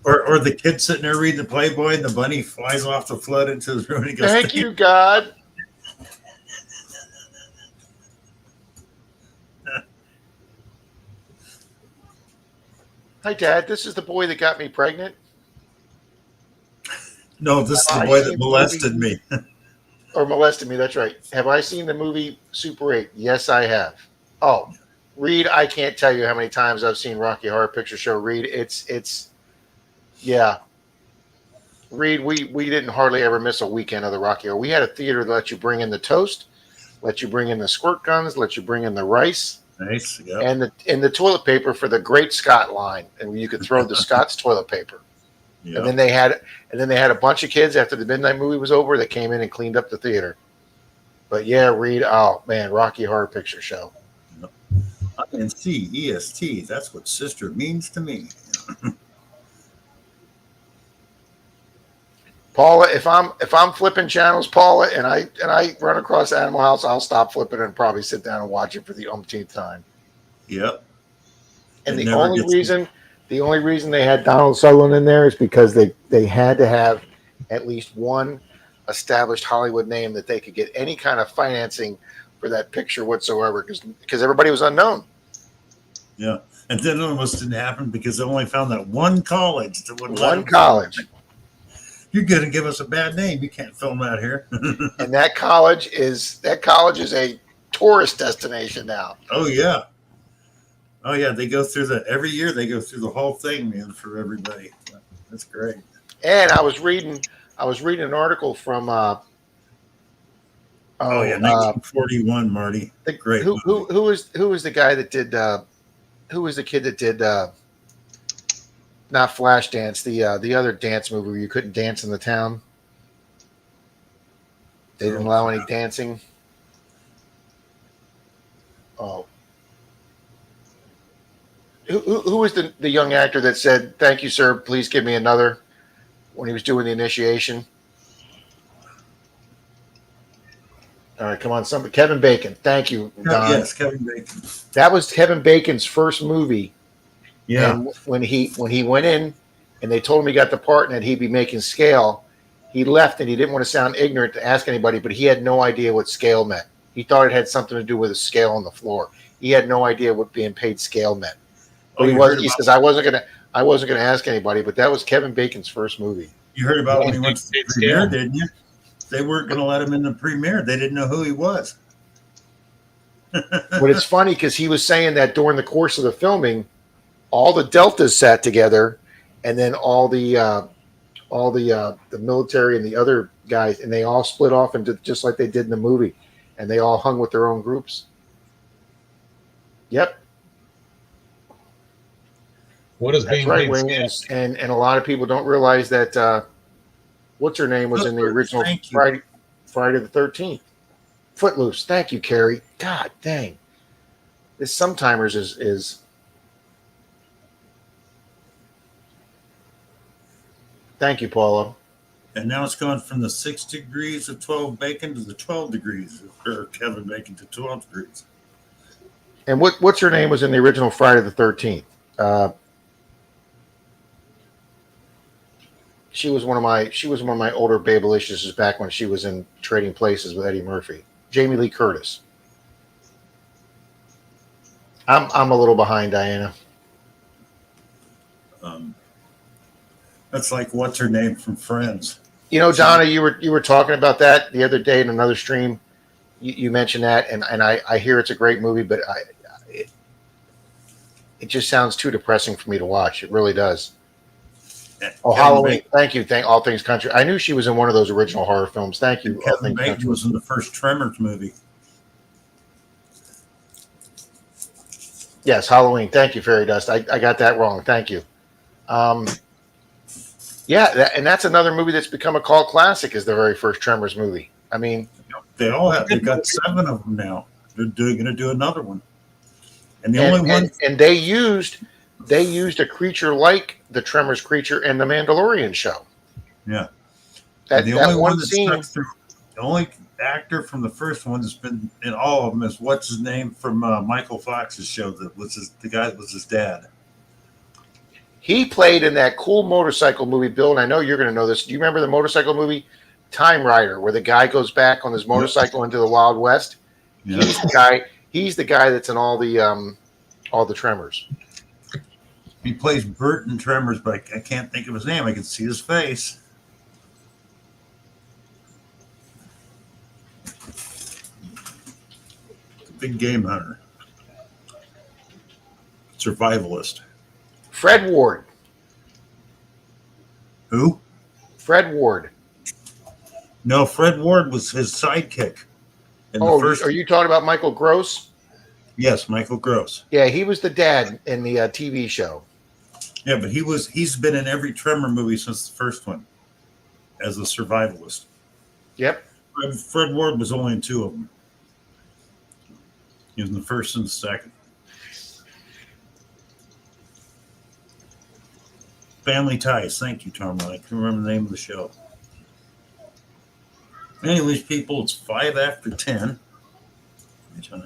Speaker 2: or the kid sitting there reading the Playboy and the bunny flies off the flood into the room and he goes,
Speaker 4: Thank you, God. Hi, Dad. This is the boy that got me pregnant.
Speaker 2: No, this is the boy that molested me.
Speaker 4: or molested me. That's right. Have I seen the movie Super 8? Yes, I have. Oh, Reed, I can't tell you how many times I've seen Rocky Horror Picture Show. Reed, it's yeah. Reed, we didn't hardly ever miss a weekend of the Rocky Horror. We had a theater that let you bring in the toast, let you bring in the squirt guns, let you bring in the rice,
Speaker 2: Nice. Yep.
Speaker 4: and the toilet paper for the Great Scott line, and you could throw the Scott's toilet paper.
Speaker 2: Yep.
Speaker 4: And then they had a bunch of kids after the midnight movie was over that came in and cleaned up the theater. But yeah, Reed, oh man, Rocky Horror Picture Show.
Speaker 2: INCEST. That's what sister means to me.
Speaker 4: Paula, if I'm flipping channels, Paula, and I run across Animal House, I'll stop flipping and probably sit down and watch it for the umpteenth time.
Speaker 2: Yep.
Speaker 4: And
Speaker 2: It
Speaker 4: the
Speaker 2: never
Speaker 4: only
Speaker 2: gets-
Speaker 4: reason they had Donald Sutherland in there is because they had to have at least one established Hollywood name that they could get any kind of financing for that picture whatsoever, because everybody was unknown.
Speaker 2: Yeah. And then it almost didn't happen because they only found that one college that would let
Speaker 4: One
Speaker 2: them-
Speaker 4: college.
Speaker 2: You're going to give us a bad name. You can't film out here.
Speaker 4: And that college is a tourist destination now.
Speaker 2: Oh yeah. Oh yeah. They go through every year they go through the whole thing, man, for everybody. That's great.
Speaker 4: And I was reading an article from
Speaker 2: Oh yeah, 1941, Marty. Great.
Speaker 4: who was the guy that did who was the kid that did not Flashdance, the other dance movie where you couldn't dance in the town. They didn't allow any dancing. Oh. Who was the young actor that said, "Thank you, sir, please give me another," when he was doing the initiation? All right, come on, somebody. Kevin Bacon. Thank you, Don.
Speaker 2: Yes, Kevin Bacon.
Speaker 4: That was Kevin Bacon's first movie.
Speaker 2: Yeah.
Speaker 4: And when he went in and they told him he got the part and that he'd be making scale, he left and he didn't want to sound ignorant to ask anybody, but he had no idea what scale meant. He thought it had something to do with a scale on the floor. He had no idea what being paid scale meant. But he says, I wasn't gonna ask anybody, but that was Kevin Bacon's first movie.
Speaker 2: You heard about when he went to the
Speaker 1: It's
Speaker 2: premiere,
Speaker 1: scale.
Speaker 2: didn't you? They weren't going to let him in the premiere. They didn't know who he was.
Speaker 4: But it's funny because he was saying that during the course of the filming, all the deltas sat together, and then all the military and the other guys, and they all split off into just like they did in the movie, and they all hung with their own groups. Yep,
Speaker 1: What is
Speaker 4: that's
Speaker 1: being
Speaker 4: right,
Speaker 1: paid
Speaker 4: Wing.
Speaker 1: scale?
Speaker 4: And a lot of people don't realize that. What's her name was in the original
Speaker 2: Thank you.
Speaker 4: Friday the 13th. Footloose. Thank you, Carrie. God dang. This Sometimers is. Thank you, Paulo.
Speaker 2: And now it's gone from the 6 degrees of 12 Bacon to the 12 degrees of Kevin Bacon to 12 degrees.
Speaker 4: And what's her name was in the original Friday the 13th? She was one of my older Babylicious back when she was in Trading Places with Eddie Murphy. Jamie Lee Curtis. I'm a little behind, Diana.
Speaker 2: That's like what's her name from Friends.
Speaker 4: You know, Donna, you were talking about that the other day in another stream. You mentioned that, and I hear it's a great movie, but it just sounds too depressing for me to watch. It really does. Oh,
Speaker 2: Kevin
Speaker 4: Halloween!
Speaker 2: Bacon,
Speaker 4: Thank you, thank All Things Country. I knew she was in one of those original horror films. Thank you, All
Speaker 2: Kevin
Speaker 4: Things
Speaker 2: Bacon
Speaker 4: Country.
Speaker 2: was in the first Tremors movie.
Speaker 4: Yes, Halloween. Thank you, Fairy Dust. I got that wrong. Thank you. Yeah, and that's another movie that's become a cult classic. Is the very first Tremors movie. I mean,
Speaker 2: They all have. They've got 7 of them now. They're going to do another one. And the only one.
Speaker 4: and they used a creature like the Tremors creature in the Mandalorian show.
Speaker 2: Yeah.
Speaker 4: That
Speaker 2: the only one
Speaker 4: one
Speaker 2: that
Speaker 4: scene.
Speaker 2: stuck through. The only actor from the first one that's been in all of them is what's his name from Michael Fox's show. That was the guy that was his dad.
Speaker 4: He played in that cool motorcycle movie, Bill, and I know you're going to know this. Do you remember the motorcycle movie Time Rider, where the guy goes back on his motorcycle into the Wild West?
Speaker 2: Yeah.
Speaker 4: He's the guy that's in all the Tremors.
Speaker 2: He plays Bert in Tremors, but I can't think of his name. I can see his face. Big game hunter. Survivalist.
Speaker 4: Fred Ward.
Speaker 2: Who?
Speaker 4: Fred Ward.
Speaker 2: No, Fred Ward was his sidekick. In
Speaker 4: Oh,
Speaker 2: the first,
Speaker 4: are you talking about Michael Gross?
Speaker 2: yes, Michael Gross.
Speaker 4: Yeah, he was the dad in the TV show.
Speaker 2: Yeah, but he's been in every Tremor movie since the first one as a survivalist.
Speaker 4: Yep.
Speaker 2: Fred Ward was only in 2 of them. He was in the first and the second. Family Ties. Thank you, Tom. I can remember the name of the show. Anyways, people, it's 5 after 10.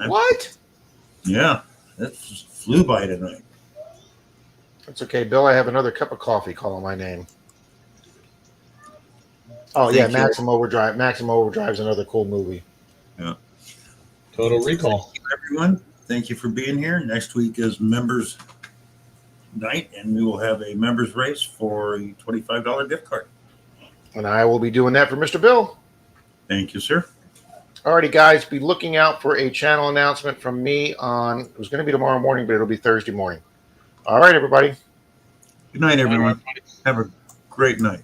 Speaker 4: What?
Speaker 2: Yeah, that just flew by tonight.
Speaker 4: That's okay, Bill. I have another cup of coffee calling my name. Oh,
Speaker 2: Thank
Speaker 4: yeah,
Speaker 2: you.
Speaker 4: Maximum Overdrive. Maximum Overdrive is another cool movie.
Speaker 1: Total Recall.
Speaker 2: Everyone, thank you for being here. Next week is members night, and we will have a members race for a $25 gift card.
Speaker 4: And I will be doing that for Mr. Bill.
Speaker 2: Thank you, sir.
Speaker 4: Alrighty, guys, be looking out for a channel announcement from me on, it was going to be tomorrow morning, but it'll be Thursday morning. All right, everybody.
Speaker 2: Good night, everyone. Have a great night.